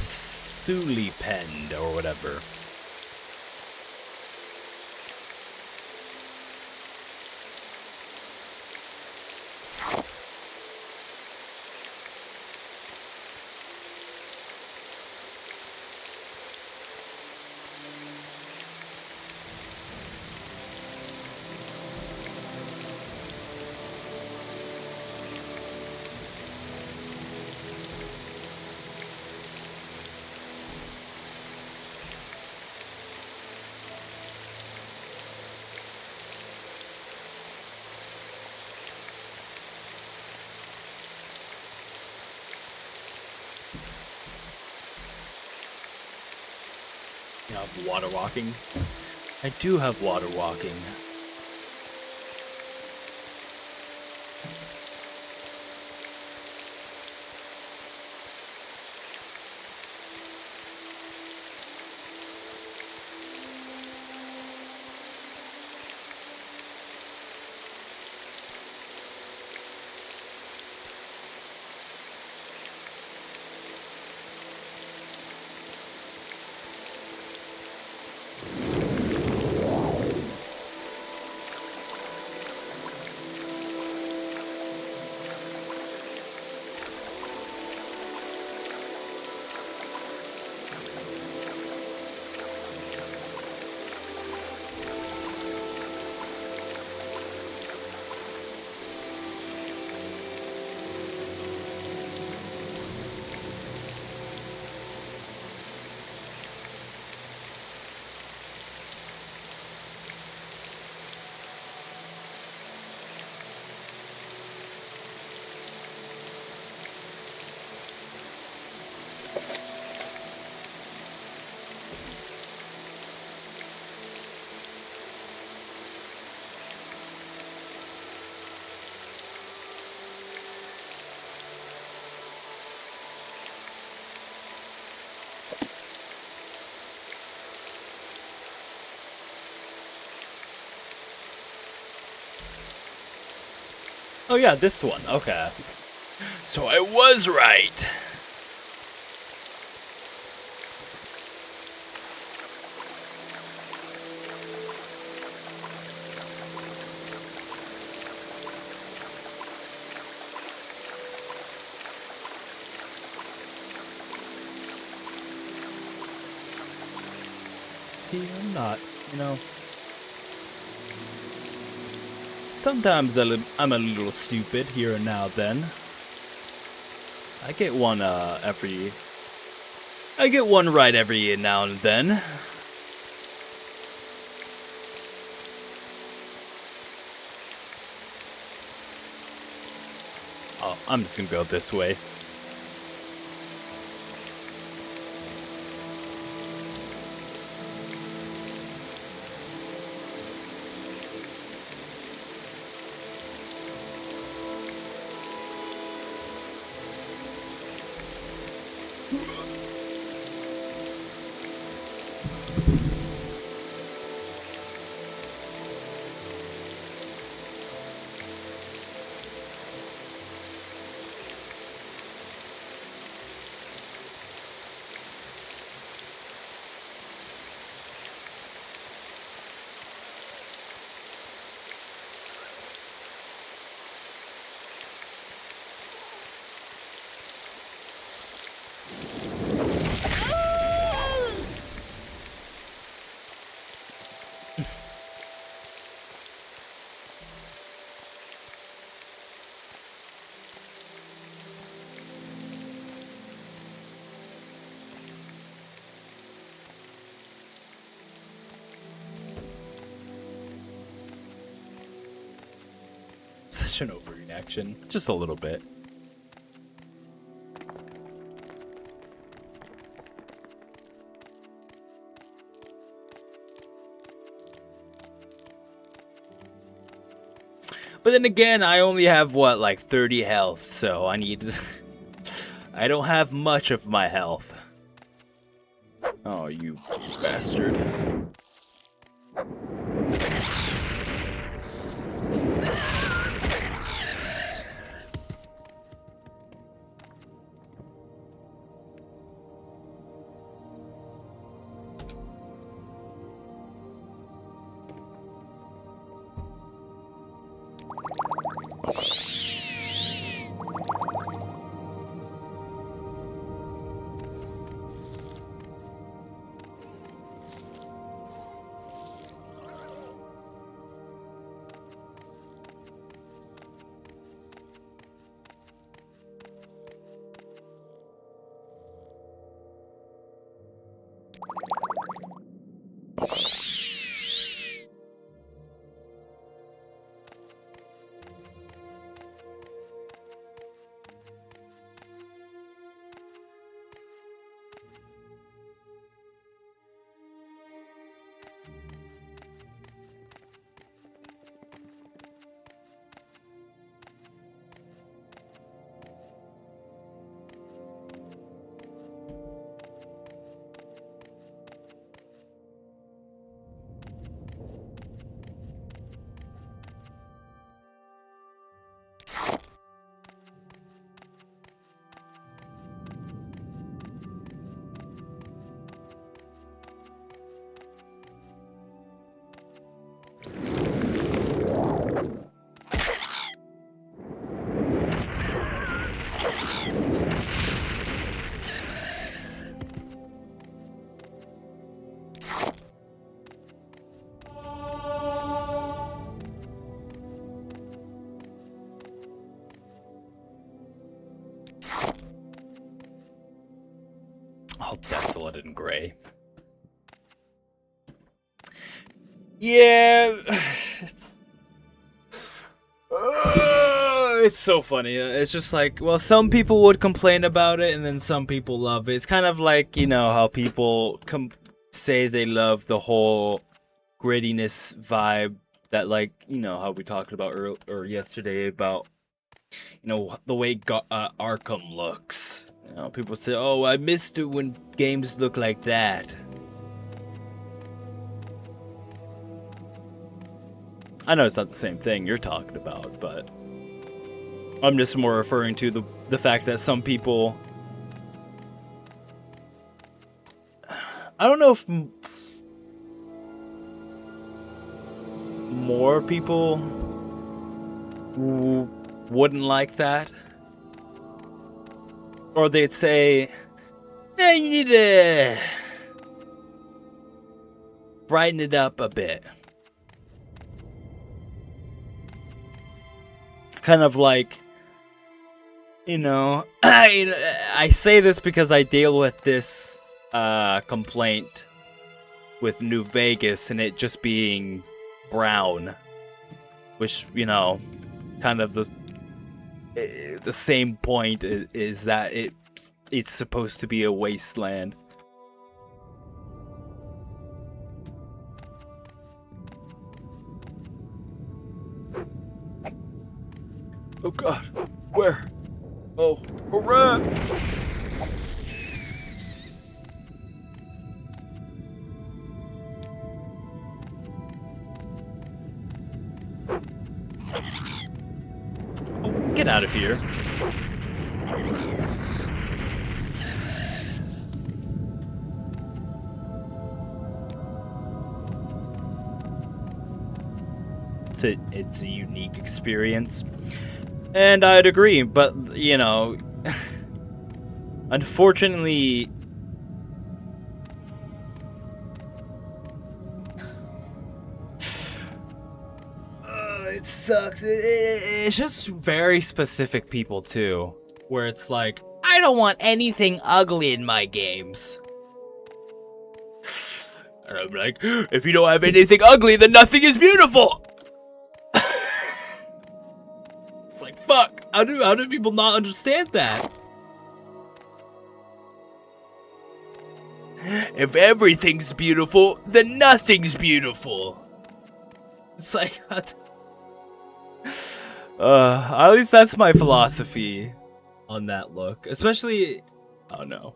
Sulipend or whatever. You have water walking? I do have water walking. Oh yeah, this one. Okay. So I was right. See, I'm not, you know. Sometimes I'm a little stupid here and now then. I get one right every now and then. Oh, I'm just gonna go this way. Such an overreaction. Just a little bit. But then again, I only have, what, like 30 health, so I need... I don't have much of my health. Oh, you bastard. All desolate and gray. Yeah. It's so funny. It's just like, well, some people would complain about it, and then some people love it. It's kind of like, you know, how people say they love the whole grittiness vibe that, like, you know, how we talked about yesterday about, you know, the way Arkham looks. You know, people say, oh, I missed it when games look like that. I know it's not the same thing you're talking about, but I'm just more referring to the fact that some people... I don't know if more people wouldn't like that. Or they'd say, yeah, you need to brighten it up a bit. Kind of like, you know, I say this because I deal with this complaint with New Vegas and it just being brown, which, you know, kind of the same point is that it's supposed to be a wasteland. Oh God, where? Oh, a rat! Oh, get out of here. It's a unique experience. And I'd agree, but, you know, unfortunately, it sucks. It's just very specific people, too, where it's like, I don't want anything ugly in my games. And I'm like, if you don't have anything ugly, then nothing is beautiful! It's like, fuck, how do people not understand that? If everything's beautiful, then nothing's beautiful. It's like, what? At least that's my philosophy on that look. Especially, oh no.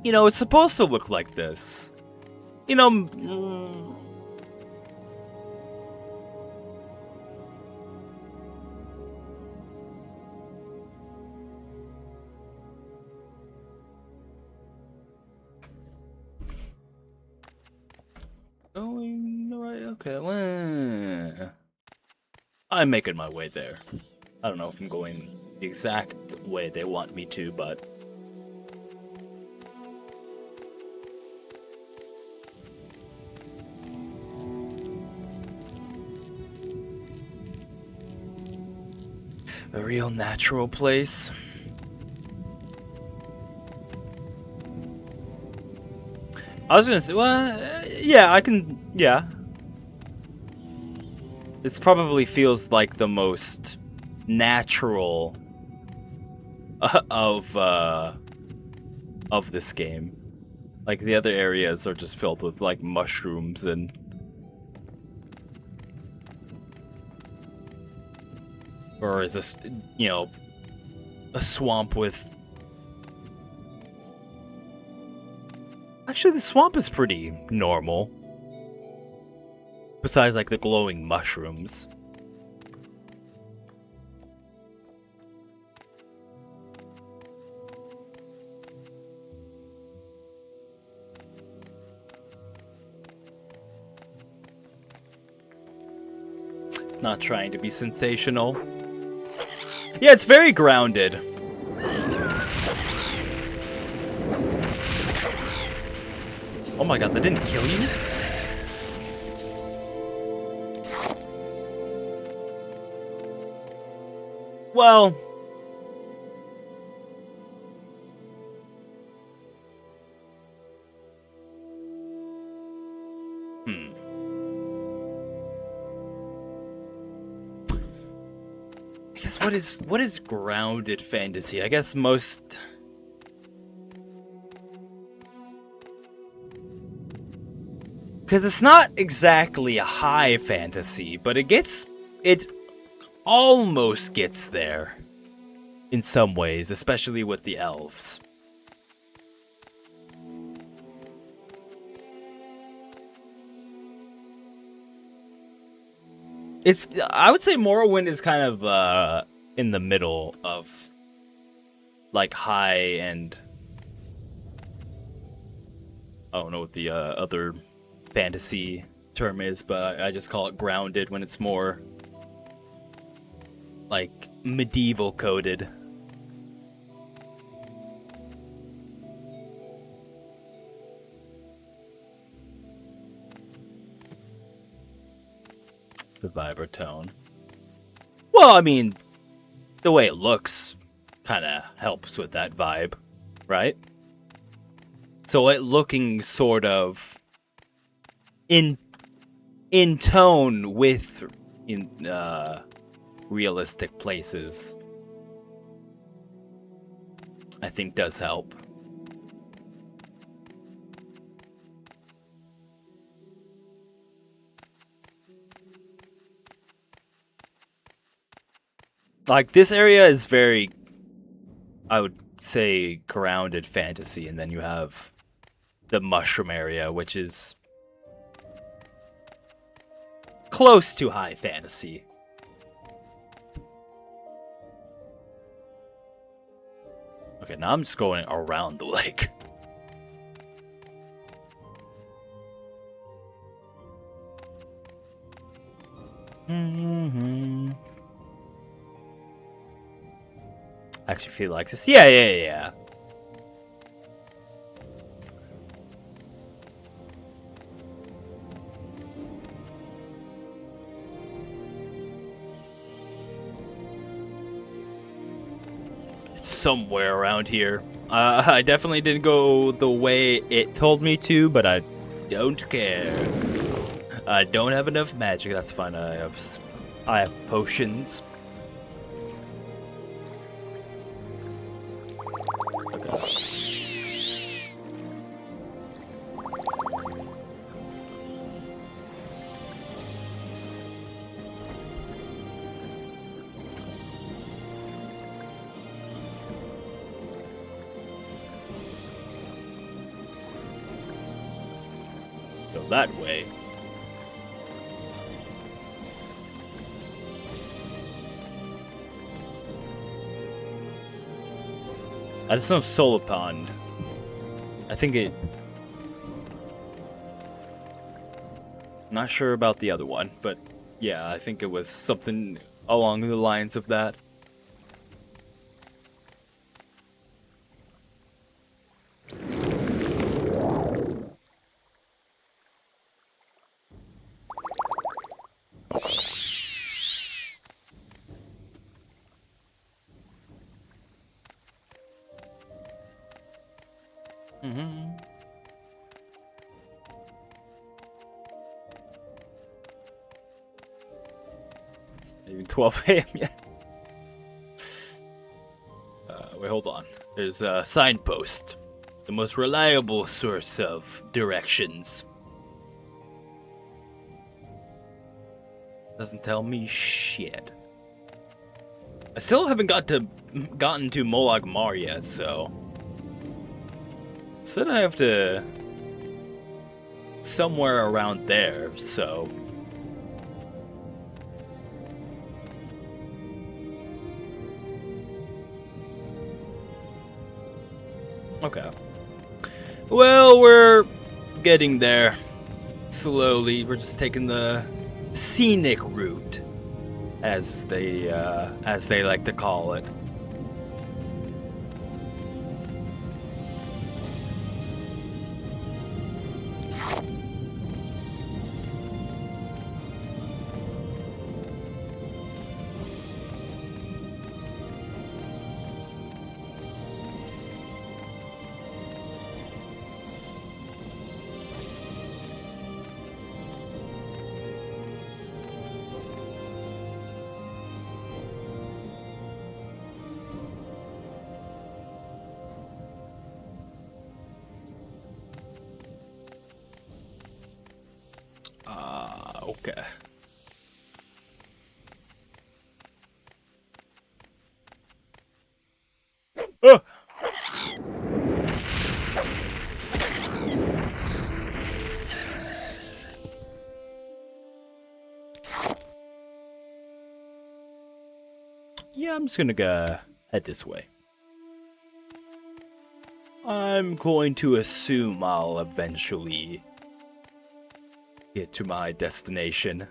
You know, it's supposed to look like this. You know, going the right, okay, well, I'm making my way there. I don't know if I'm going the exact way they want me to, but... a real natural place. I was gonna say, well, yeah, I can, yeah. This probably feels like the most natural of this game. Like, the other areas are just filled with, like, mushrooms and... Or is this, you know, a swamp with... Actually, the swamp is pretty normal. Besides, like, the glowing mushrooms. It's not trying to be sensational. Yeah, it's very grounded. Oh my god, that didn't kill you? Well, I guess what is grounded fantasy? I guess most. Because it's not exactly a high fantasy, but it almost gets there in some ways, especially with the elves. I would say Morrowind is kind of in the middle of like high and I don't know what the other fantasy term is, but I just call it grounded when it's more like medieval coded. The vibe or tone. Well, I mean, the way it looks kind of helps with that vibe, right? So it looking sort of in tone with realistic places, I think does help. Like, this area is very, I would say, grounded fantasy, and then you have the mushroom area, which is close to high fantasy. Okay, now I'm just going around the lake. I actually feel like this. Yeah. It's somewhere around here. I definitely didn't go the way it told me to, but I don't care. I don't have enough magic. That's fine. I have potions. Go that way. I just know Solar Pond. I think it... Not sure about the other one, but yeah, I think it was something along the lines of that. It's not even 12 a.m. yet. Wait, hold on. There's a signpost. The most reliable source of directions. Doesn't tell me shit. I still haven't gotten to Molag Mar yet, so... Said I have to... somewhere around there, so... Okay. Well, we're getting there. Slowly. We're just taking the scenic route, as they like to call it. Okay. Oh! Yeah, I'm just gonna go head this way. I'm going to assume I'll eventually get to my destination.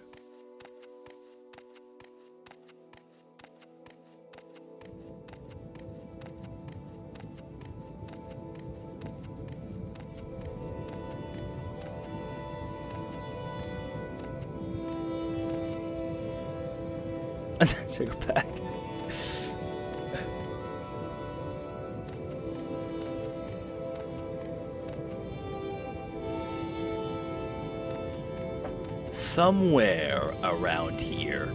Take it back. Somewhere around here.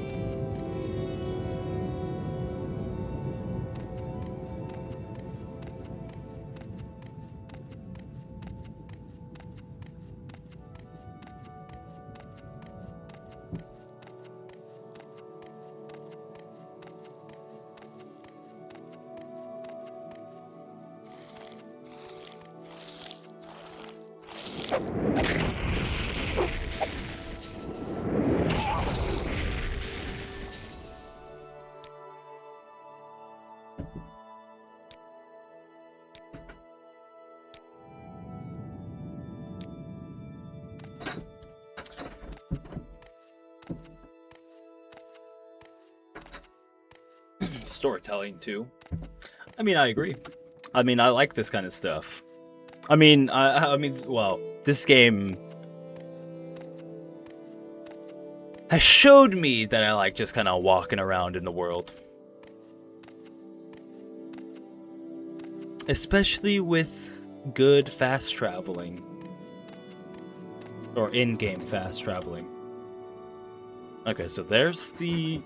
Storytelling too. I mean, I agree. I mean, I like this kind of stuff. I mean, well, this game has showed me that I like just kind of walking around in the world. Especially with good fast traveling. Or in-game fast traveling. Okay, so there's the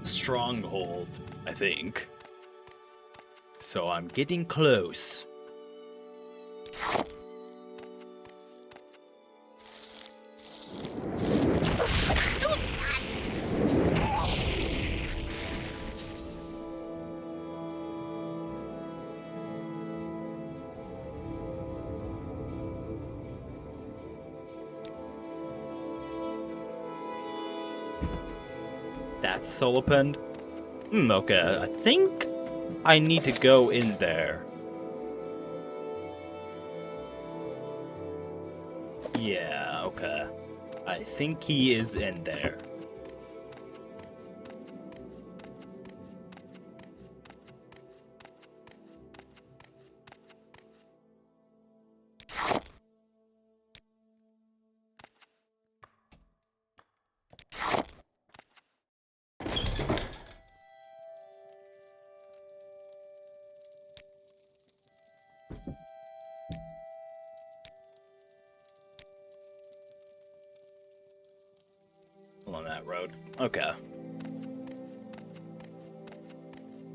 stronghold, I think. So I'm getting close. That's Solopend? Okay, I think I need to go in there. Yeah, okay. I think he is in there. Along that road. Okay.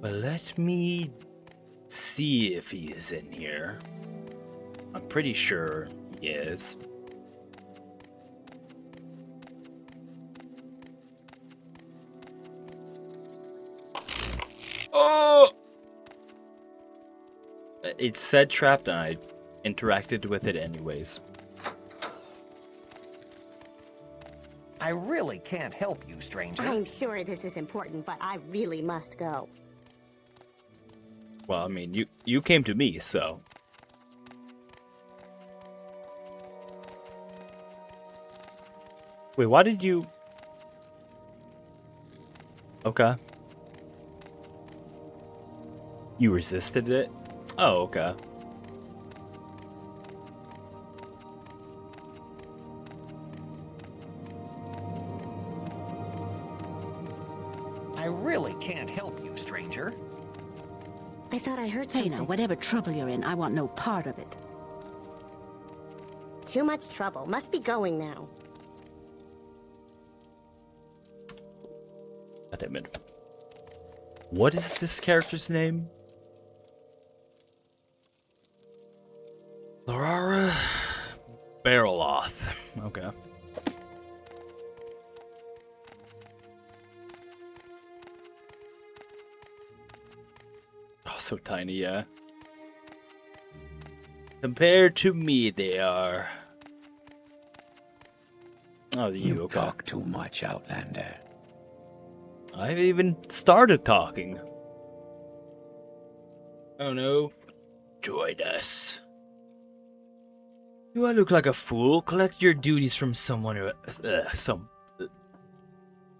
Well, let me see if he is in here. I'm pretty sure he is. Oh! It said trapped and I interacted with it anyways. I really can't help you, stranger. I'm sure this is important, but I really must go. Well, I mean, you came to me, so. Wait, why did you... Okay. You resisted it? Oh, okay. I really can't help you, stranger. I thought I heard Hey, something. now, whatever trouble you're in, I want no part of it. Too much trouble. Must be going now. God damn it. What is this character's name? Laura Barreloth. Okay. Oh, so tiny, yeah. Compared to me, they are. Oh, You okay. talk too much, Outlander. I haven't even started talking. Oh no. Join us. Do I look like a fool? Collect your duties from someone who,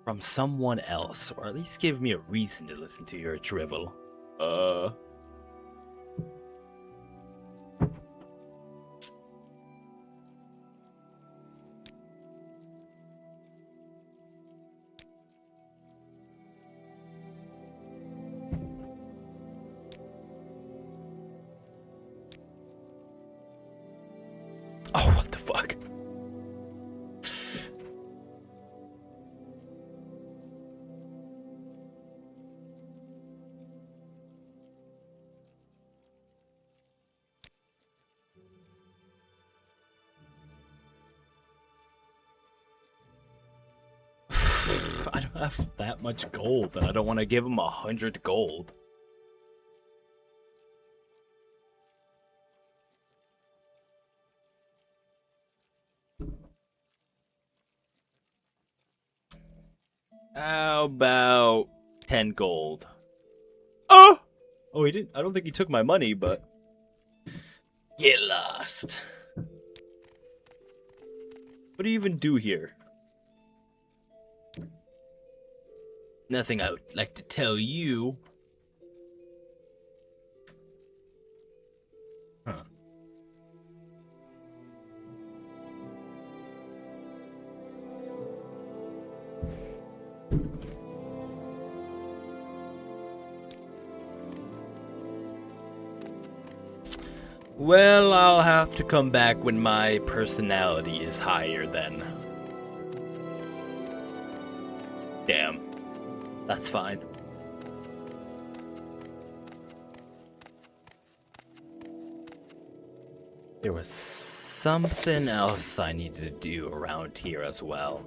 from someone else, or at least give me a reason to listen to your drivel. Oh, what the fuck? I don't have that much gold, and I don't want to give him 100 gold. How about 10 gold? Oh! Oh, he didn't. I don't think he took my money, but. Get lost. What do you even do here? Nothing I would like to tell you. Huh. Well, I'll have to come back when my personality is higher then. Damn. That's fine. There was something else I needed to do around here as well.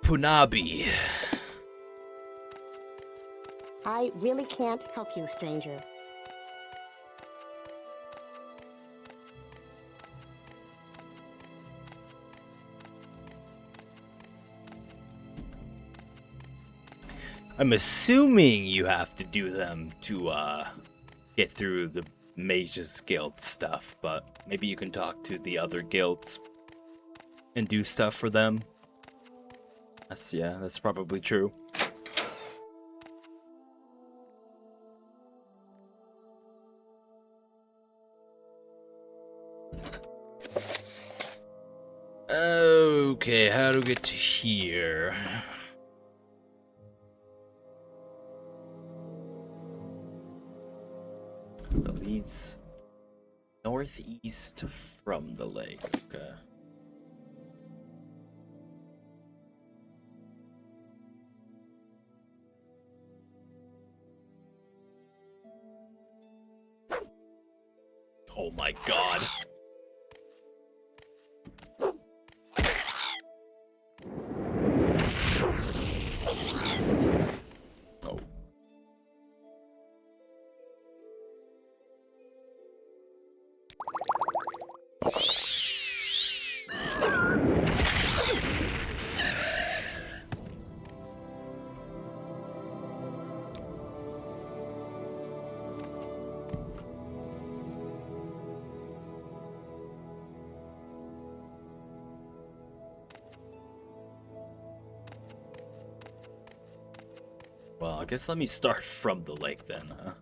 Punabi. I really can't help you, stranger. I'm assuming you have to do them to get through the Mage's Guild stuff, but maybe you can talk to the other guilds and do stuff for them. That's probably true. Okay, how to get to here? That leads northeast from the lake. Okay. Oh my god. Oh. Well, I guess let me start from the lake then, huh?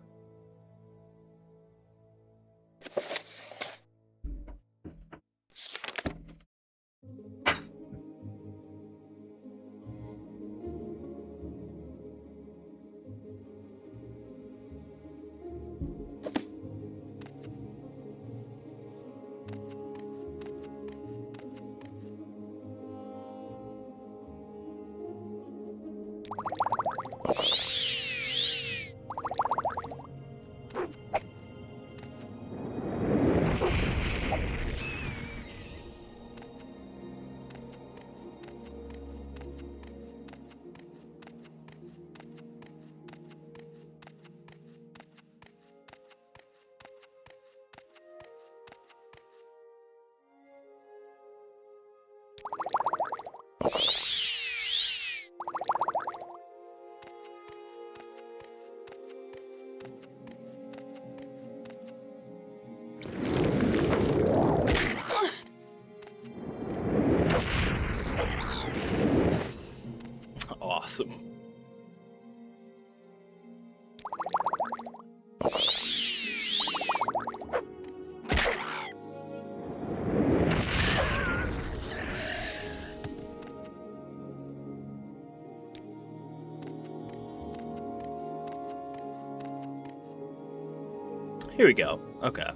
Here we go. Okay.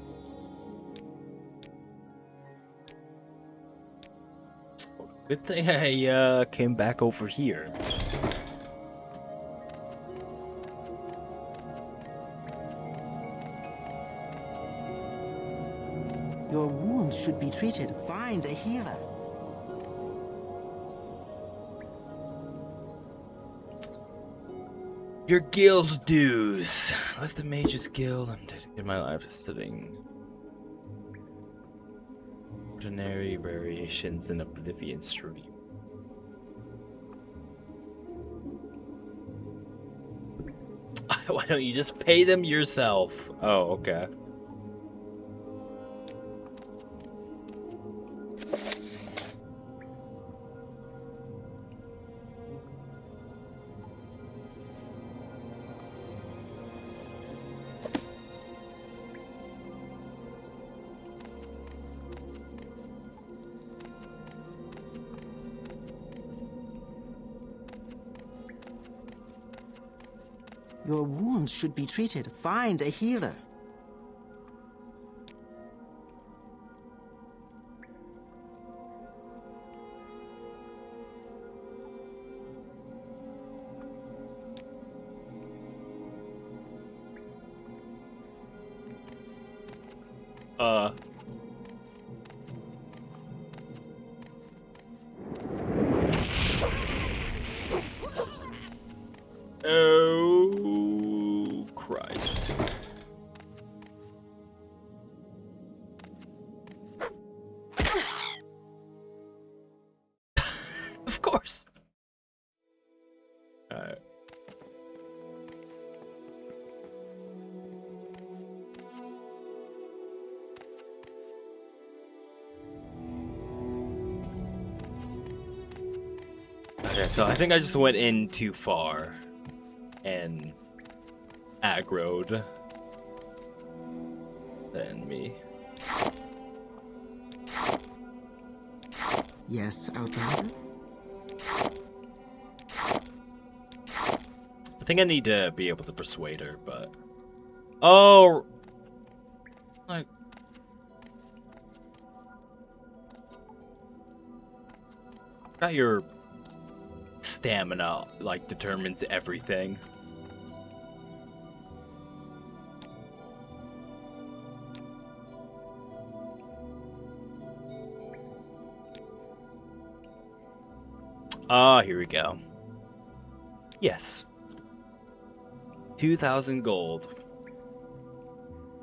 Good thing I came back over here. Your wounds should be treated. Find a healer. Your guild dues. Left the mage's guild. I'm dedicating my life to studying ordinary variations in Oblivion Stream. Why don't you just pay them yourself? Oh, okay. Your wounds should be treated. Find a healer. Oh, Christ. Of course. Alright. Okay, so I think I just went in too far and aggroed the enemy. Yes, Outlander? I think I need to be able to persuade her, but... Oh! Like... Got your stamina, like, determines everything. Ah, here we go. Yes. 2,000 gold.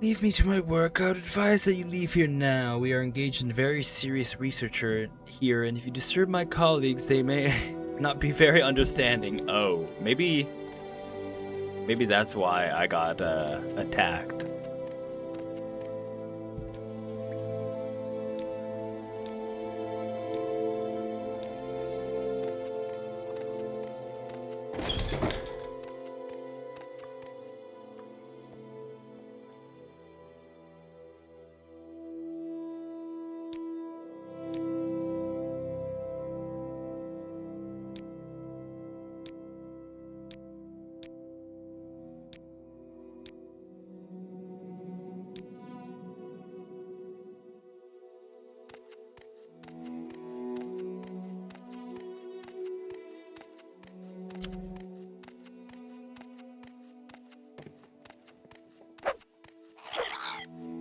Leave me to my work. I would advise that you leave here now. We are engaged in very serious research here, and if you disturb my colleagues, they may not be very understanding. Oh, maybe that's why I got attacked.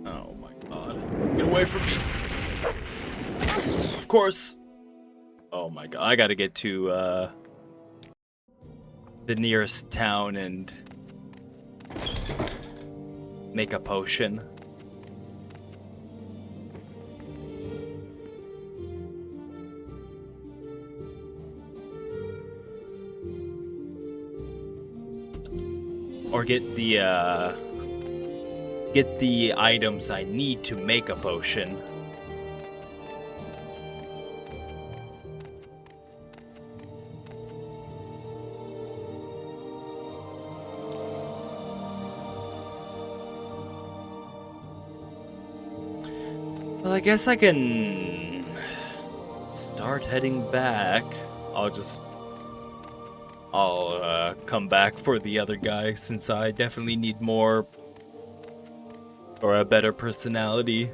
Oh my god. Get away from me. Of course. Oh my god. I gotta get to the nearest town and make a potion. Or get the items I need to make a potion. Well, I guess I can start heading back. I'll come back for the other guy since I definitely need more Or a better personality.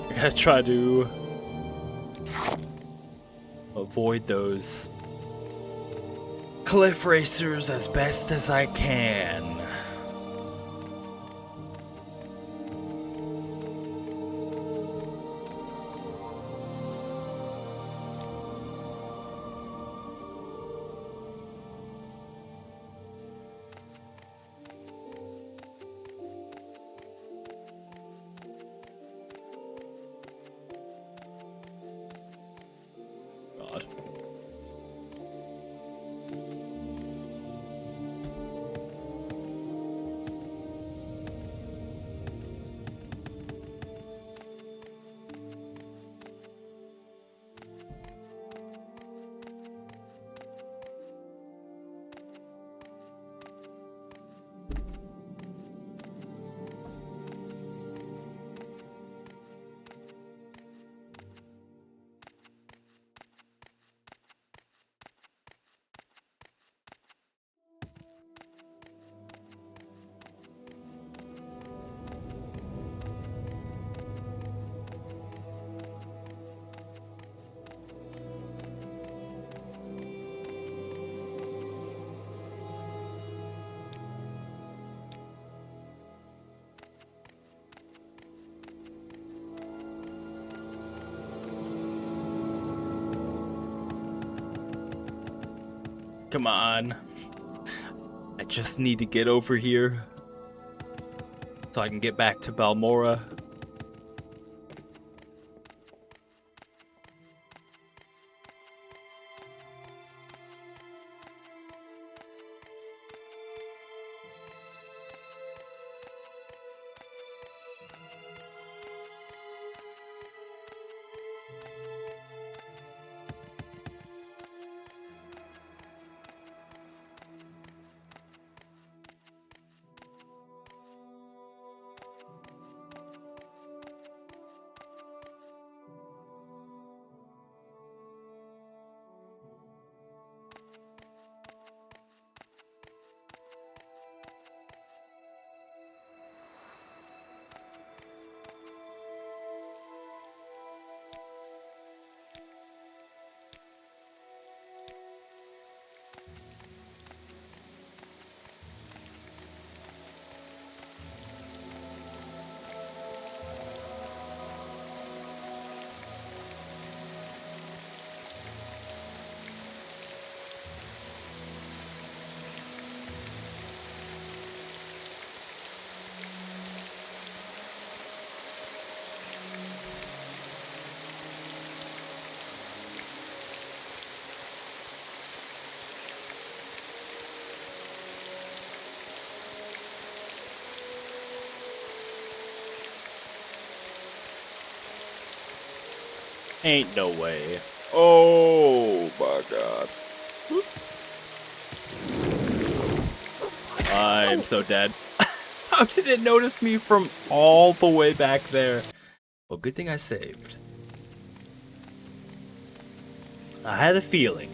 I gotta try to avoid those cliff racers as best as I can. God. Come on. I just need to get over here so I can get back to Balmora. Ain't no way. Oh my god. I'm so dead. How did it notice me from all the way back there? Well, good thing I saved. I had a feeling.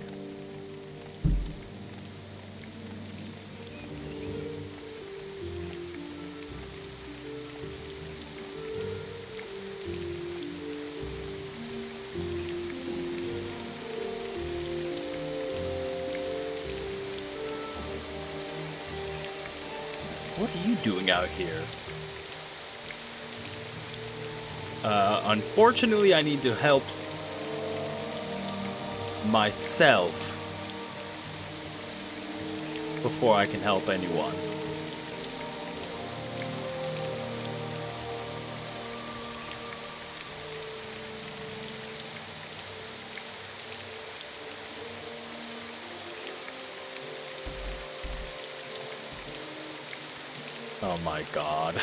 What are you doing out here? Unfortunately, I need to help myself before I can help anyone. Oh my god.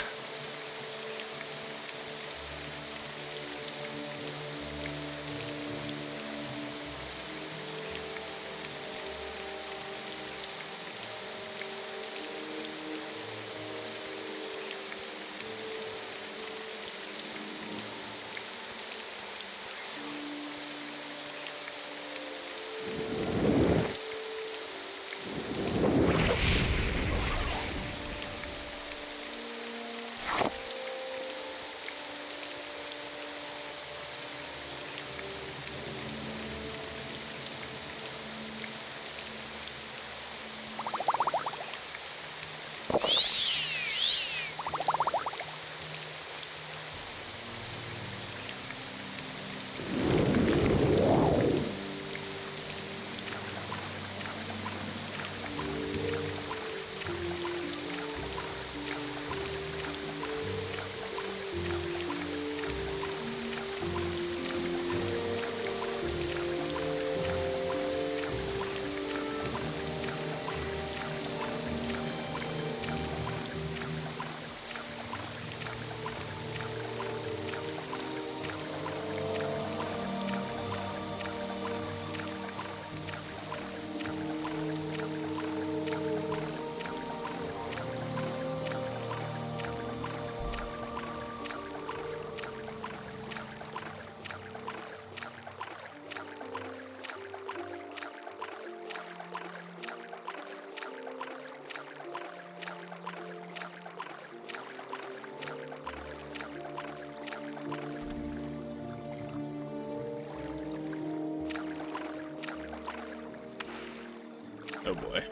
Oh boy.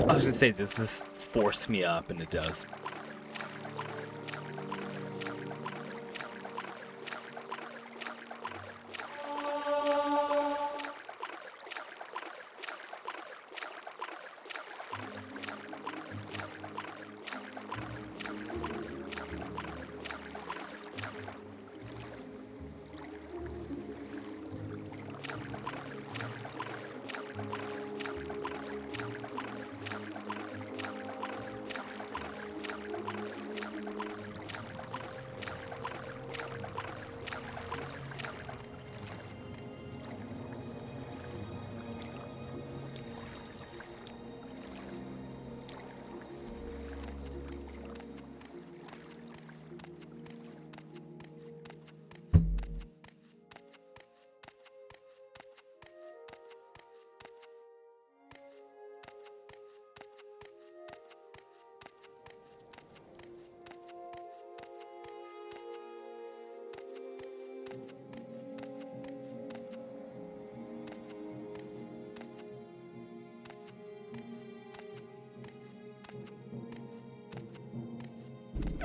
I was gonna say, does this force me up? And it does.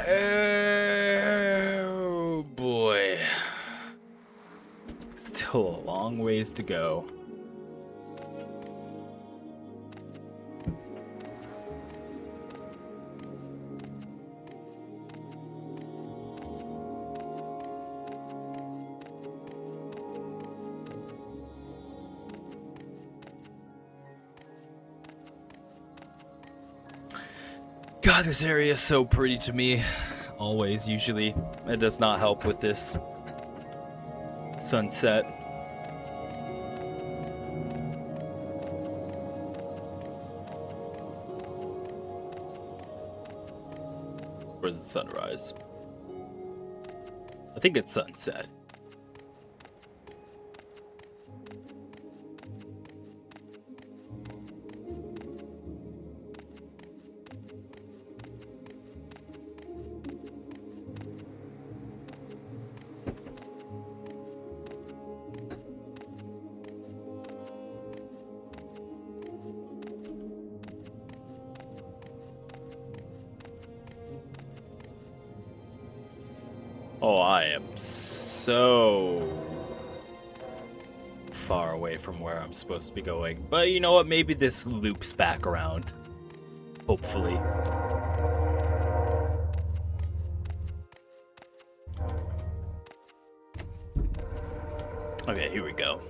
Oh boy. Still a long ways to go. God, this area is so pretty to me. Always, usually. It does not help with this sunset. Or is it sunrise? I think it's sunset. Oh, I am so far away from where I'm supposed to be going. But you know what? Maybe this loops back around. Hopefully. Okay, here we go.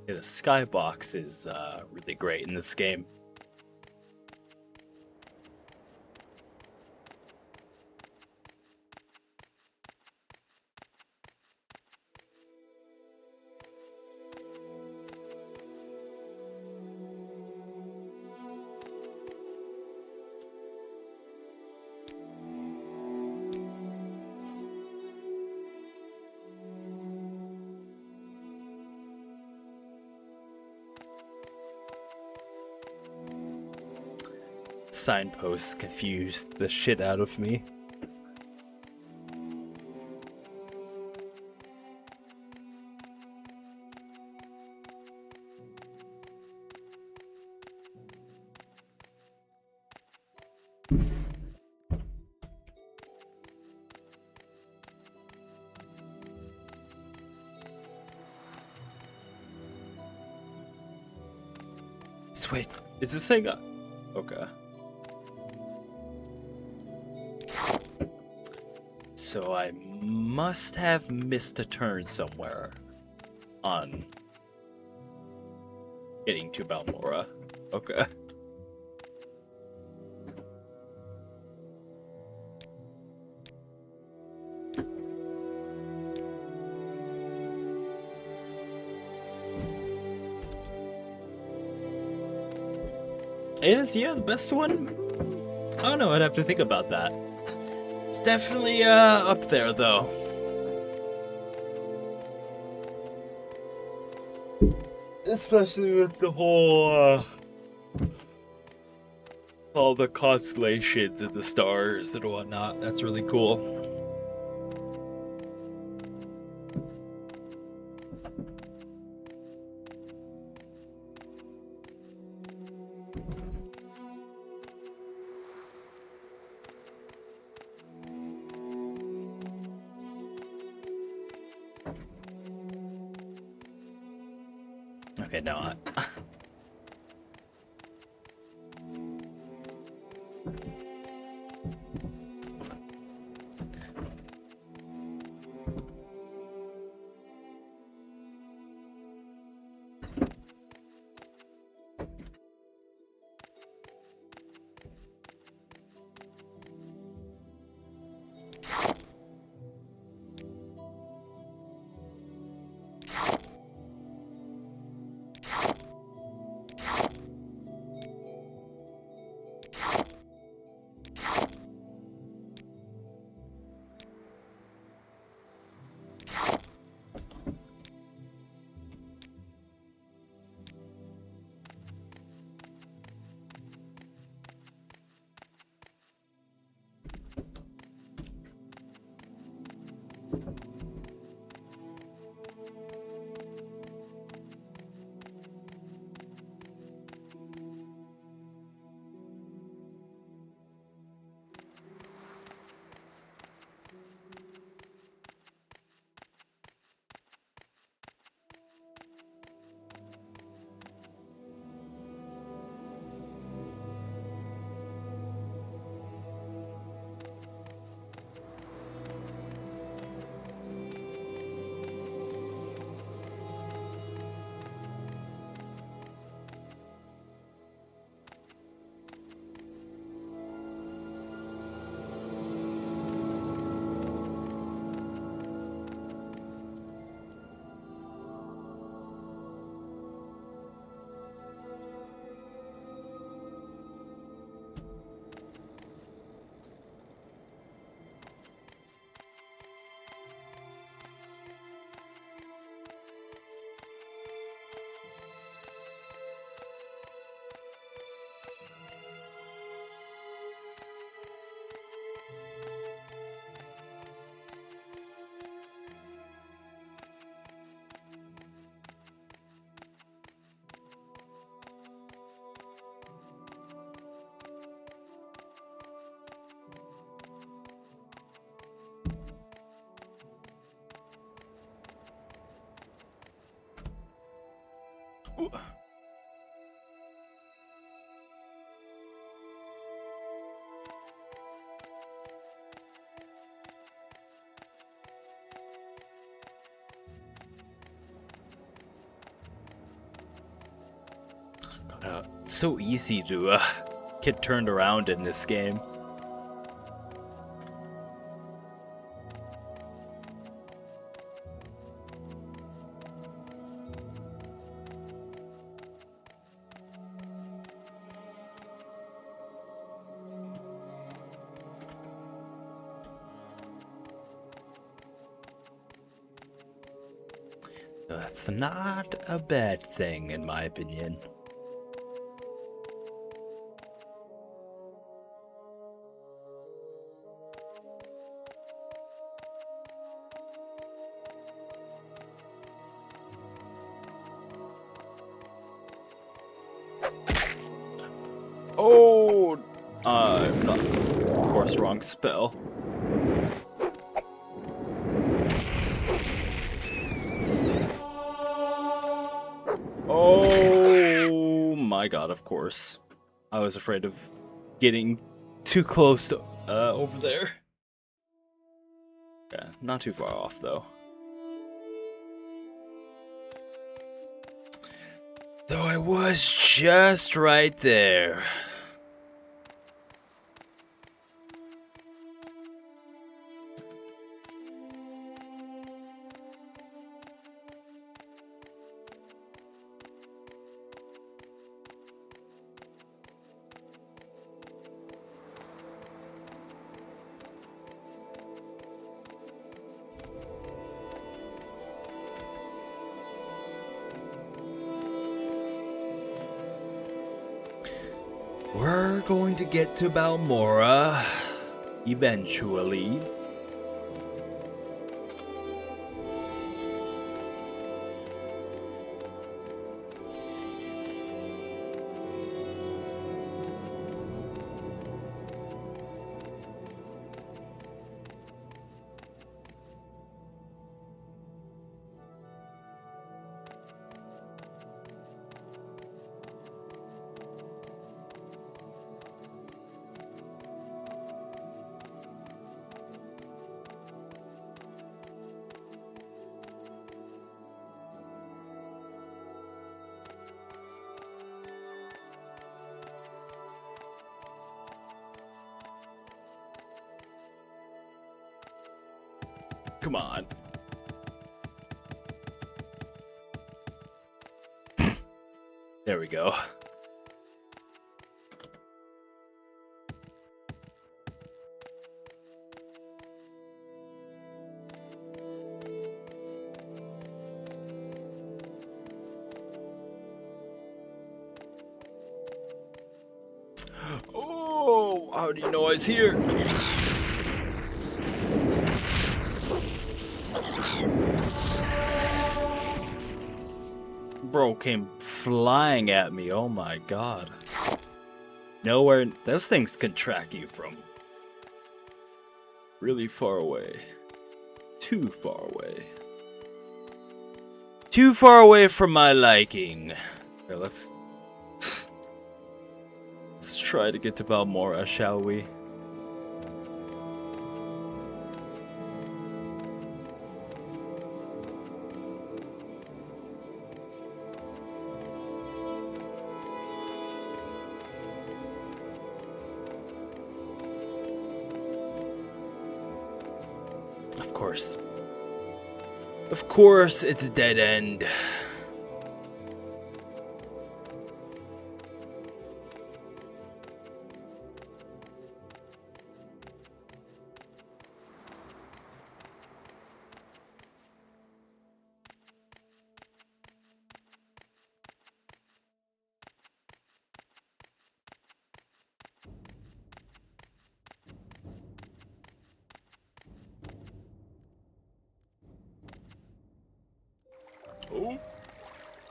Yeah, the skybox is really great in this game. Signposts confused the shit out of me. Wait, is this thing up? Okay. So I must have missed a turn somewhere on getting to Balmora. Okay. Is the best one? I don't know, I'd have to think about that. It's definitely up there though. Especially with the whole all the constellations and the stars and whatnot. That's really cool. Okay, no, It's so easy to get turned around in this game. That's not a bad thing, in my opinion. Oh, not, of course, wrong spell. Oh my god, of course. I was afraid of getting too close to, over there. Yeah, not too far off, though. Though I was just right there. We're going to get to Balmora eventually. Come on. There we go. Oh, how do you know I was here? Bro came flying at me. Oh my god. Nowhere. Those things can track you from really far away. Too far away. Too far away from my liking. Okay, let's try to get to Balmora, shall we? Of course, it's a dead end. Oh.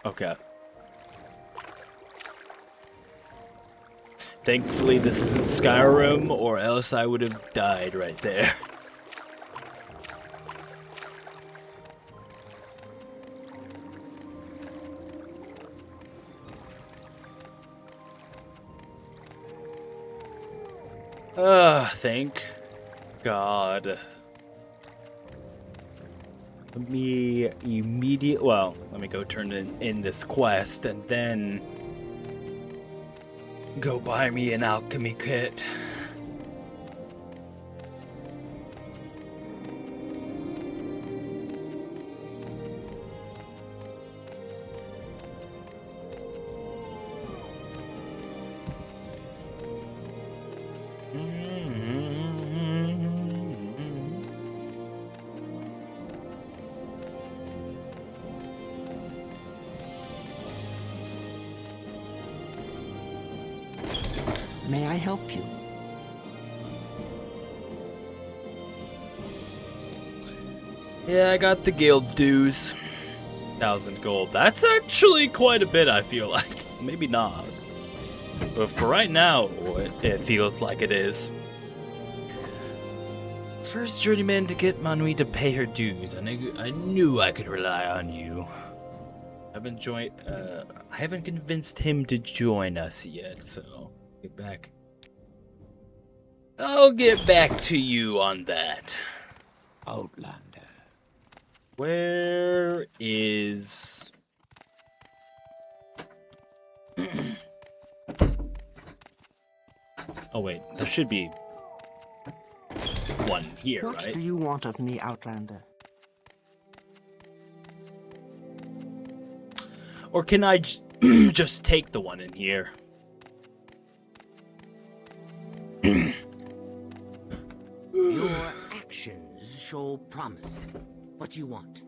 Okay. Thankfully, this isn't Skyrim, or else I would have died right there. Thank God. Let me well, let me go turn in this quest and then go buy me an alchemy kit. May I help you? Yeah, I got the guild dues. 1,000 gold. That's actually quite a bit, I feel like. Maybe not. But for right now, it feels like it is. First journeyman to get Manui to pay her dues. I knew I could rely on you. I haven't convinced him to join us yet, so get back. I'll get back to you on that. Outlander. Where is... Oh wait, there should be one here, What right? do you want of me, Outlander? Or can I just take the one in here? Your actions show promise. What do you want?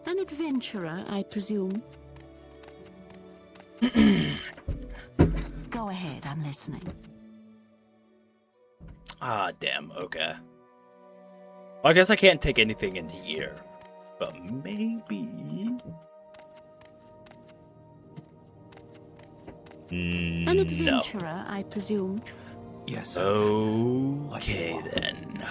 An adventurer, I presume. Go ahead, I'm listening. Ah, damn, okay. Well, I guess I can't take anything in here. But maybe... An adventurer, I presume. Yes. Okay, then.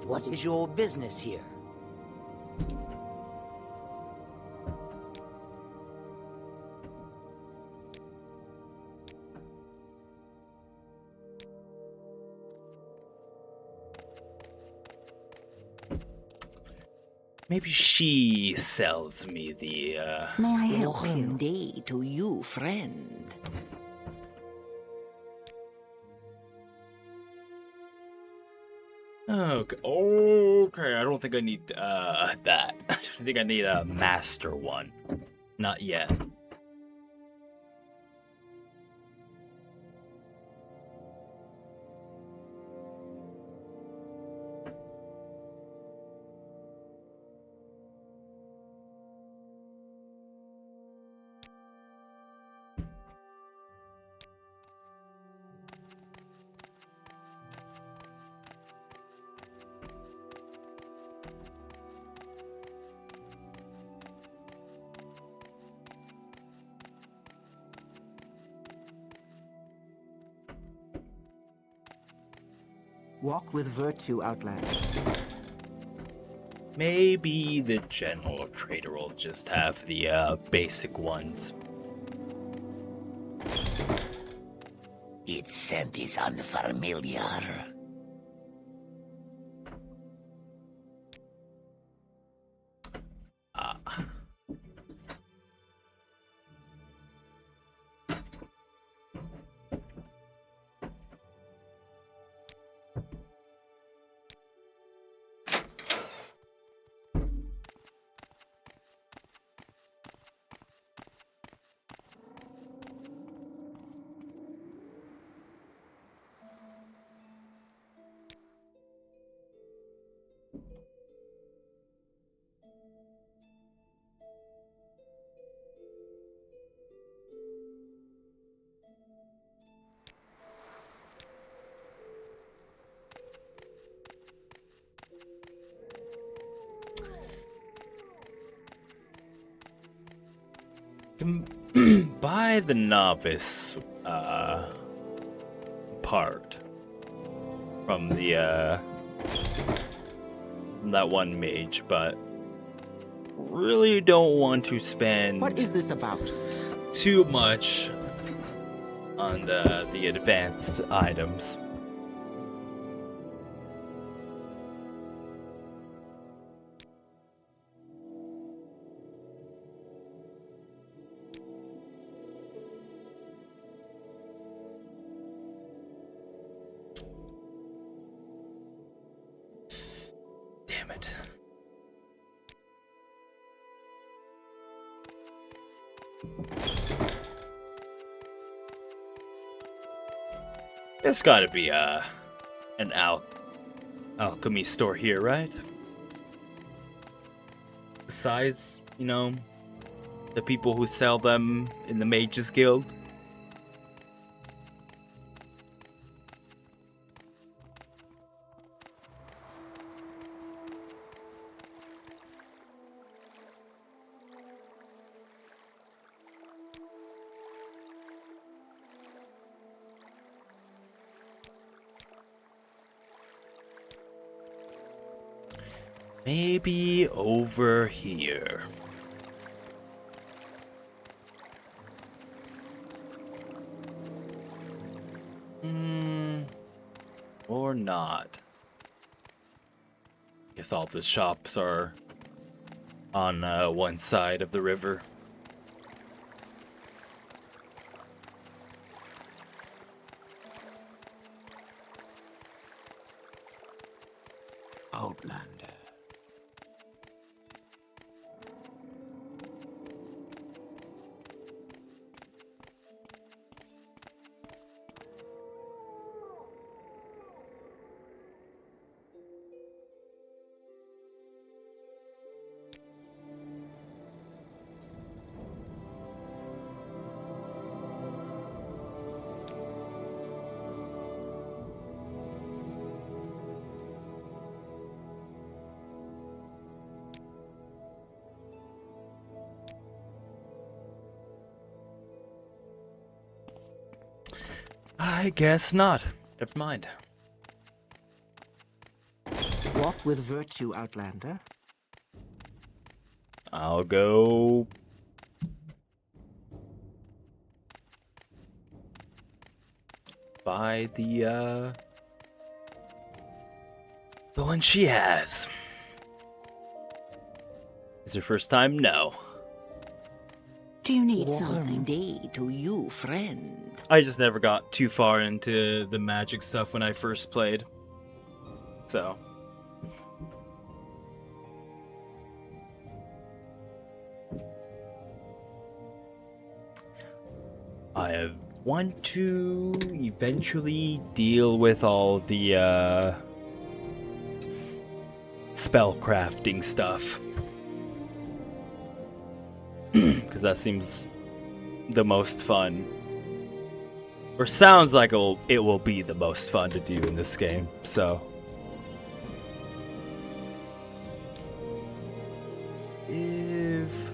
What is your business here? Maybe she sells me the, May I help you? Welcome day to you, friend. Okay, okay, I don't think I need, that. I think I need a master one. Not yet. Walk with virtue, Outlander. Maybe the general trader will just have the, basic ones. Its scent is unfamiliar. can buy the novice part from the from that one mage, but really don't want to spend What is this about? too much on the advanced items. Damn it. There's gotta be an alchemy store here, right? Besides, you know, the people who sell them in the Mages Guild. Maybe over here. Or not. Guess all the shops are on one side of the river. Outlander. I guess not. Never mind. Walk with virtue, Outlander. I'll go buy the one she has. Is your first time? No. Do you need Warm something? day to you, friend. I just never got too far into the magic stuff when I first played. So. I want to eventually deal with all the spell crafting stuff. Because that seems the most fun. Or sounds like it will be the most fun to do in this game, so. If...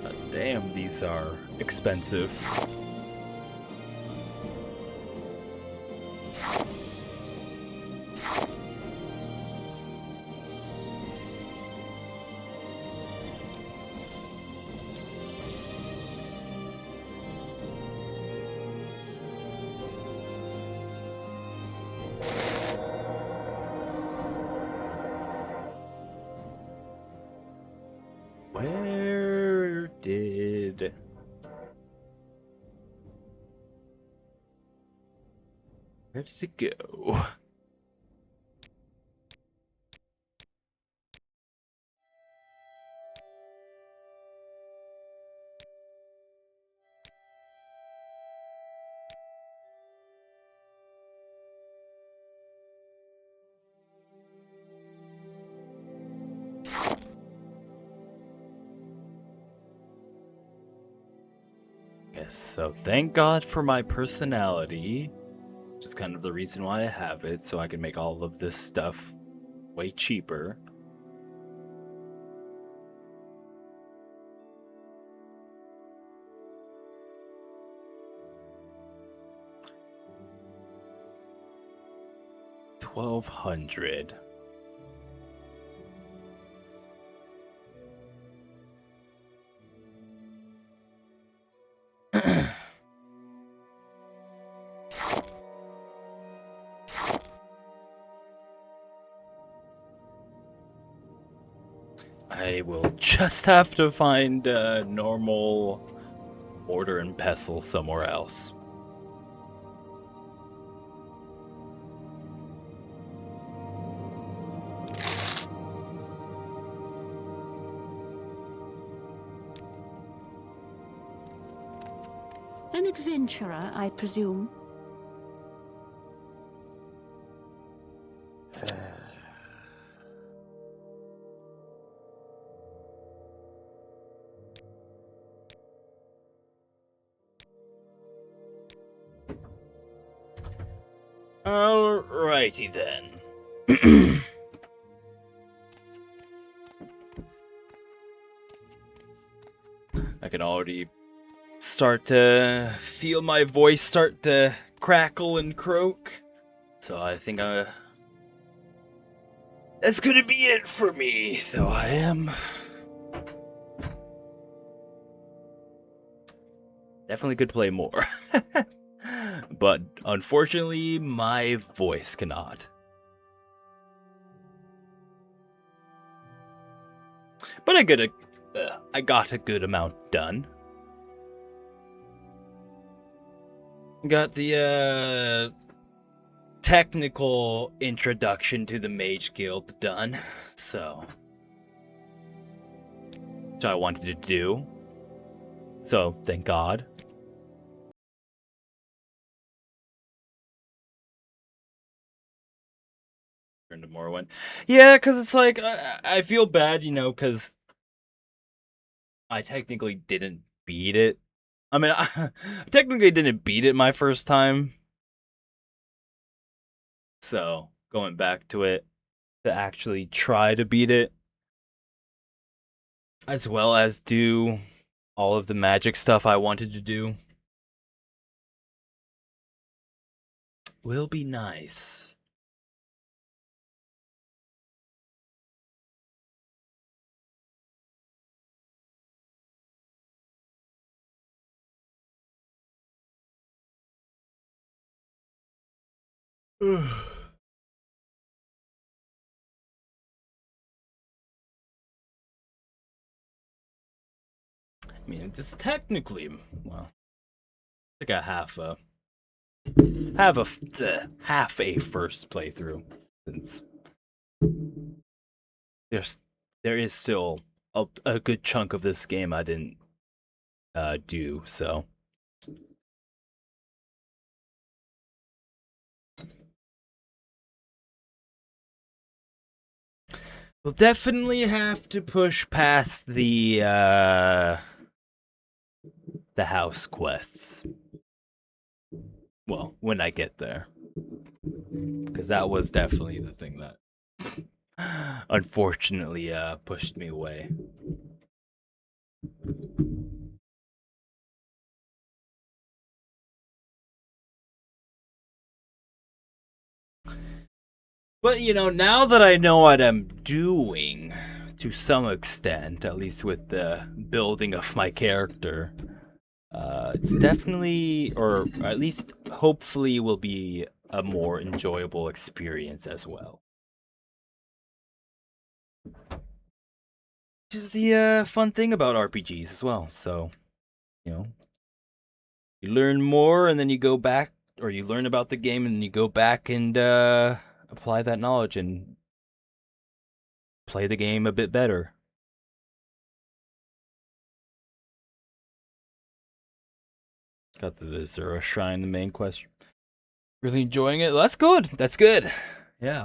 God damn, these are expensive. Where did it go? Yes, so thank God for my personality. is kind of the reason why I have it, so I can make all of this stuff way cheaper. $1,200. I will just have to find a normal mortar and pestle somewhere else. An adventurer, I presume. Alrighty then. I can already start to feel my voice start to crackle and croak. So I think that's gonna be it for me. So I am definitely could play more. But unfortunately, my voice cannot. But I got a good amount done. Got the technical introduction to the Mage Guild done, so which I wanted to do. So thank God. Turn to Morrowind. Yeah, because it's like I feel bad, you know, because I technically didn't beat it. I mean, I technically didn't beat it my first time. So, going back to it to actually try to beat it, as well as do all of the magic stuff I wanted to do, will be nice. I mean, it's technically, well, like a half a first playthrough, since there is still a good chunk of this game I didn't do, so. We'll definitely have to push past the house quests. Well, when I get there. Because that was definitely the thing that unfortunately pushed me away. But, you know, now that I know what I'm doing, to some extent, at least with the building of my character, it's definitely, or at least hopefully will be a more enjoyable experience as well. Which is the fun thing about RPGs as well, so, you know, you learn more and then you go back, or you learn about the game and then you go back and apply that knowledge and play the game a bit better. Got the Zero Shrine, the main quest. Really enjoying it. That's good. That's good. Yeah,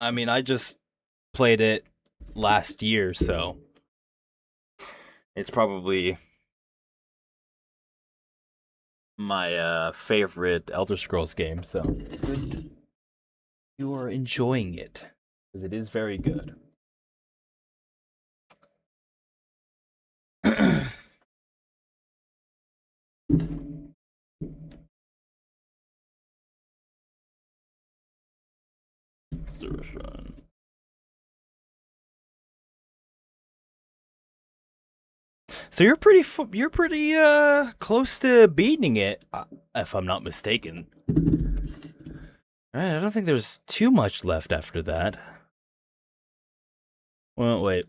I mean, I just played it last year, so it's probably my favorite Elder Scrolls game, so it's good you are enjoying it, because it is very good. Service run. So you're pretty close to beating it, if I'm not mistaken. Alright, I don't think there's too much left after that. Well, wait.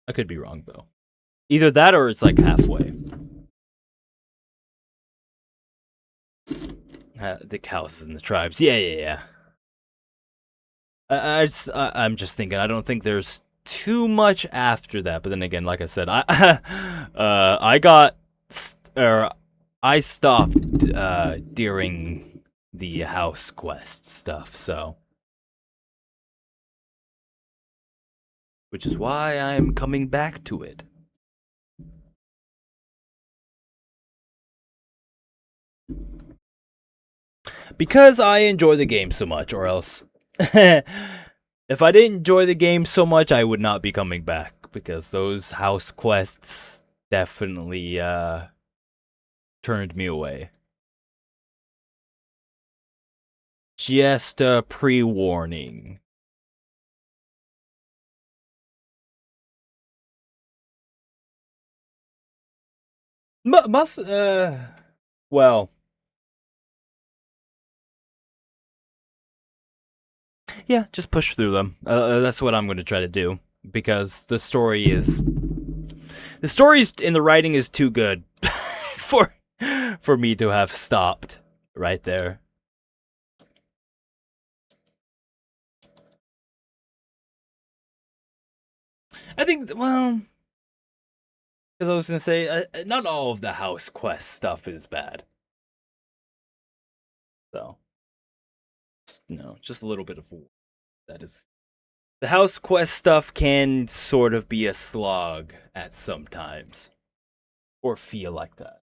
I could be wrong, though. Either that or it's like halfway. The houses and the tribes. Yeah. I'm just thinking, I don't think there's too much after that. But then again, like I said, I stopped during the house quest stuff, so. Which is why I'm coming back to it. Because I enjoy the game so much, or else if I didn't enjoy the game so much, I would not be coming back, because those house quests definitely turned me away. Just a pre-warning. Well, yeah, just push through them. That's what I'm going to try to do, because the stories in the writing is too good for me to have stopped right there. I think, well, because I was going to say, not all of the house quest stuff is bad. So, no, just a little bit of that is. The house quest stuff can sort of be a slog at some times, or feel like that.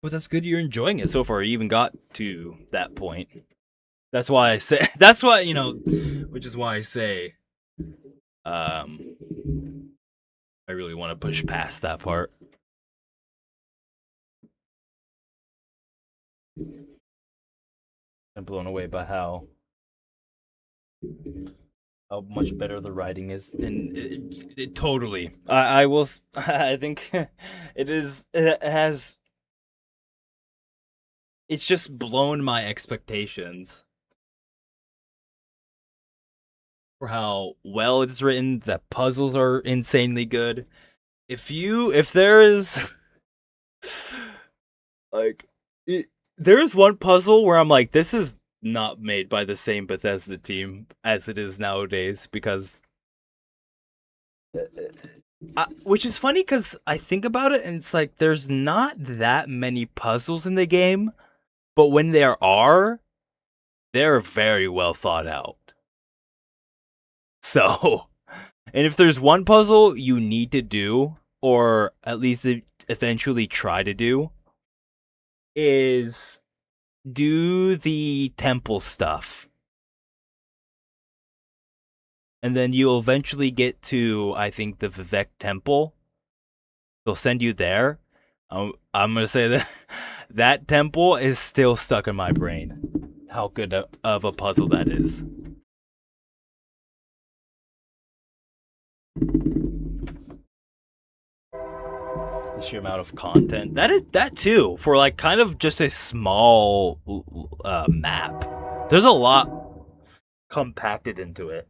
But that's good you're enjoying it so far. You even got to that point. That's why I say, that's why, which is why I say, I really want to push past that part. I'm blown away by how much better the writing is, and it totally. I will. I think it is. It has. It's just blown my expectations for how well it's written. The puzzles are insanely good. If there is like there is one puzzle where I'm like, this is not made by the same Bethesda team as it is nowadays, because which is funny because I think about it and it's like there's not that many puzzles in the game, but when there are, they're very well thought out. So, and if there's one puzzle you need to do, or at least eventually try to do, is do the temple stuff. And then you'll eventually get to, I think, the Vivek Temple. They'll send you there. I'm going to say that that temple is still stuck in my brain. How good of a puzzle that is. The sheer amount of content. That too, for like kind of just a small map. There's a lot compacted into it.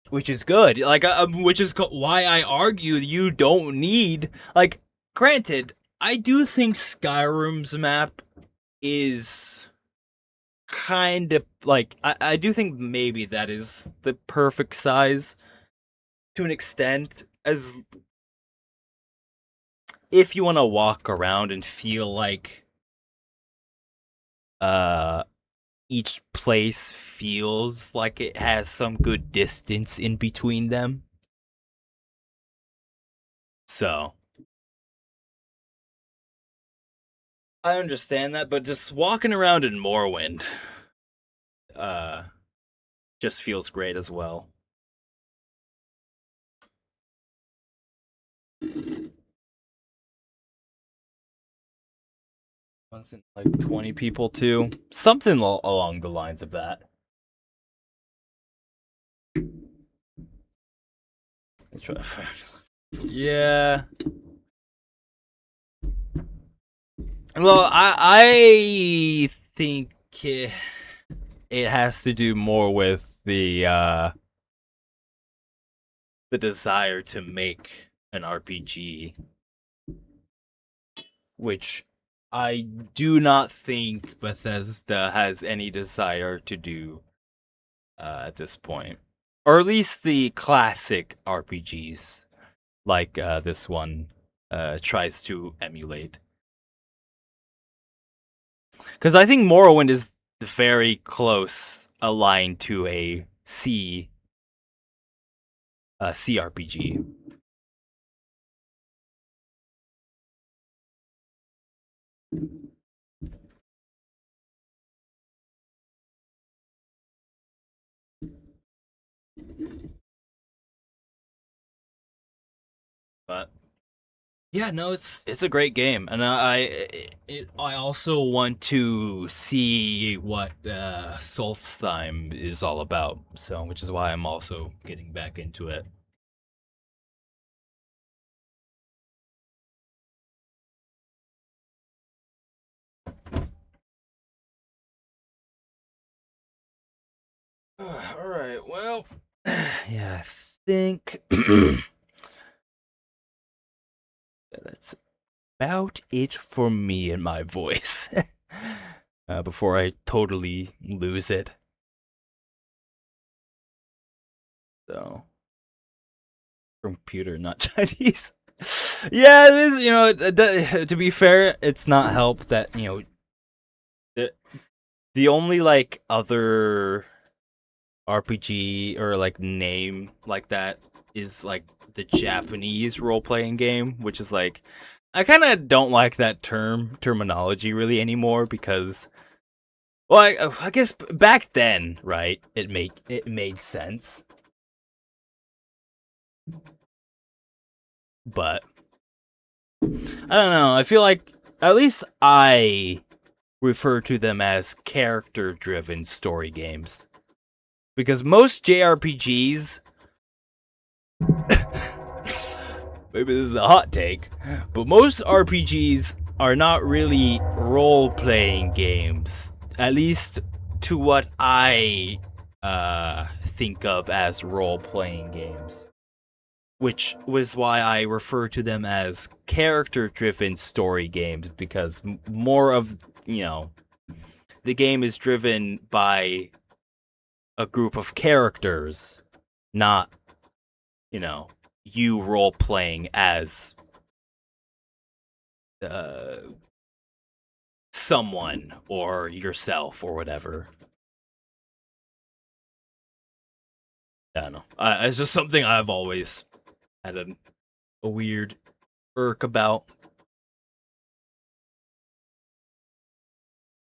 Which is good. Like, which is why I argue you don't need, like, granted, I do think Skyrim's map is kind of like, I do think maybe that is the perfect size to an extent, as if you want to walk around and feel like each place feels like it has some good distance in between them. So I understand that, but just walking around in Morrowind just feels great as well. Wasn't like 20 people too? Something along the lines of that. Yeah. Well, I think it has to do more with the desire to make an RPG, which I do not think Bethesda has any desire to do at this point. Or at least the classic RPGs, like this one tries to emulate. Because I think Morrowind is very close aligned to a CRPG. But yeah, no, it's a great game, and I also want to see what Solstheim is all about. So, which is why I'm also getting back into it. All right, well, yeah, I think that's about it for me and my voice. Before I totally lose it. So, computer, not Chinese. Yeah, it is. You know, to be fair, it's not help that the only like other RPG or like name like that is like the Japanese role-playing game, which is like I kind of don't like that terminology really anymore because, well, I guess back then, right? It made sense, but I don't know. I feel like at least I refer to them as character-driven story games because most JRPGs. Maybe this is a hot take, but most RPGs are not really role-playing games. At least to what I think of as role-playing games. Which was why I refer to them as character-driven story games, because more of, the game is driven by a group of characters, not, you role-playing as someone or yourself or whatever. I don't know. It's just something I've always had a weird irk about.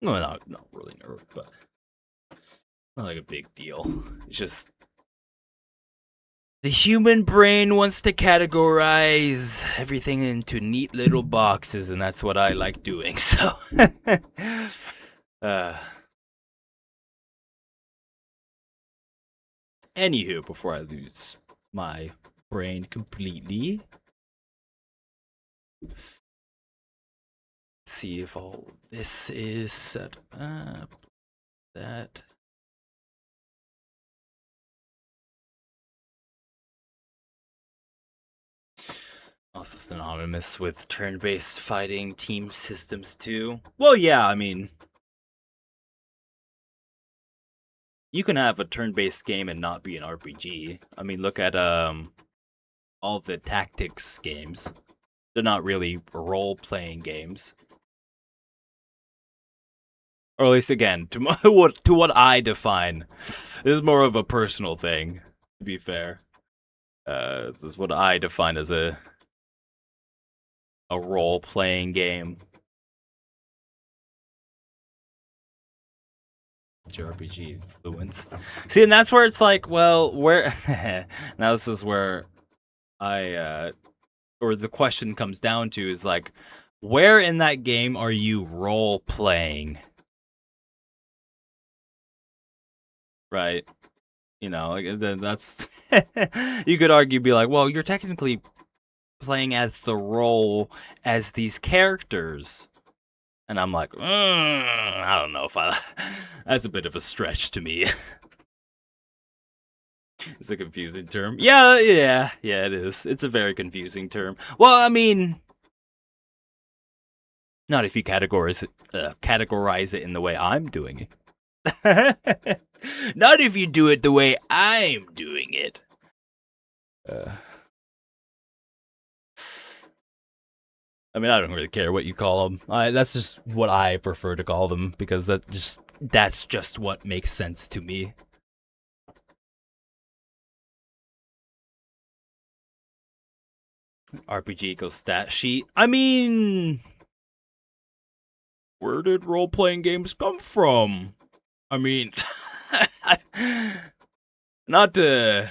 No, not really an irk, but not like a big deal. It's just the human brain wants to categorize everything into neat little boxes, and that's what I like doing, so. Anywho, before I lose my brain completely, let's see if all this is set up. That. Also synonymous with turn-based fighting team systems too. Well, yeah, I mean, you can have a turn-based game and not be an RPG. I mean, look at all the tactics games. They're not really role-playing games. Or at least, again, to what I define. This is more of a personal thing, to be fair. This is what I define as a role-playing game. JRPG influenced. See, and that's where it's like, well, where... Now this is where or the question comes down to is like, where in that game are you role-playing? Right? You know, like, that's... You could argue, be like, well, you're technically playing as the role as these characters. And I'm like, I don't know if that's a bit of a stretch to me. It's a confusing term. Yeah, it is. It's a very confusing term. Well, I mean, not if you categorize it in the way I'm doing it. Not if you do it the way I'm doing it. I mean, I don't really care what you call them. That's just what I prefer to call them, because that's just what makes sense to me. RPG equals stat sheet. I mean, where did role-playing games come from? I mean, not to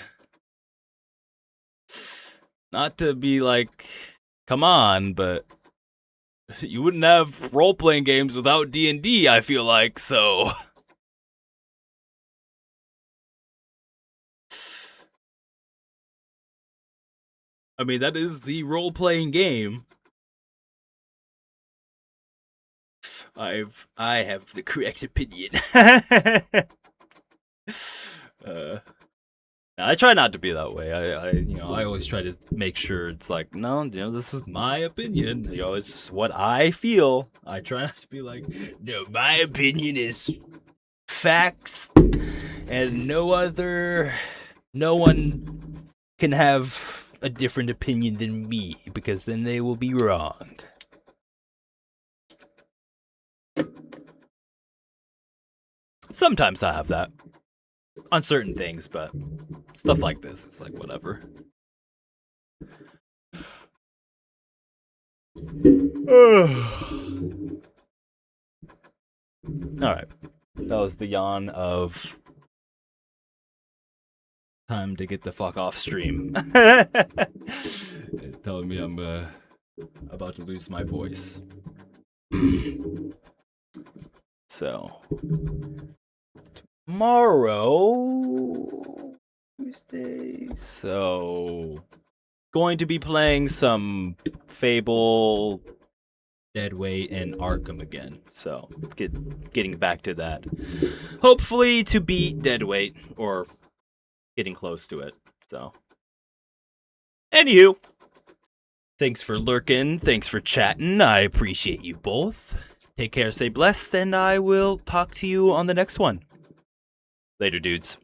be like, come on, but you wouldn't have role-playing games without D&D, I feel like, so... I mean, that is the role-playing game. I have the correct opinion. I try not to be that way. I always try to make sure it's like, no, this is my opinion. It's what I feel. I try not to be like, no, my opinion is facts, and no one can have a different opinion than me, because then they will be wrong. Sometimes I have that on certain things, but stuff like this, it's like whatever. Alright. That was the yawn of time to get the fuck off stream. Telling me I'm about to lose my voice. So tomorrow, Tuesday, so going to be playing some Fable, Deadweight, and Arkham again. So getting back to that. Hopefully to beat Deadweight, or getting close to it. So anywho, thanks for lurking, thanks for chatting, I appreciate you both. Take care, stay blessed, and I will talk to you on the next one. Later, dudes.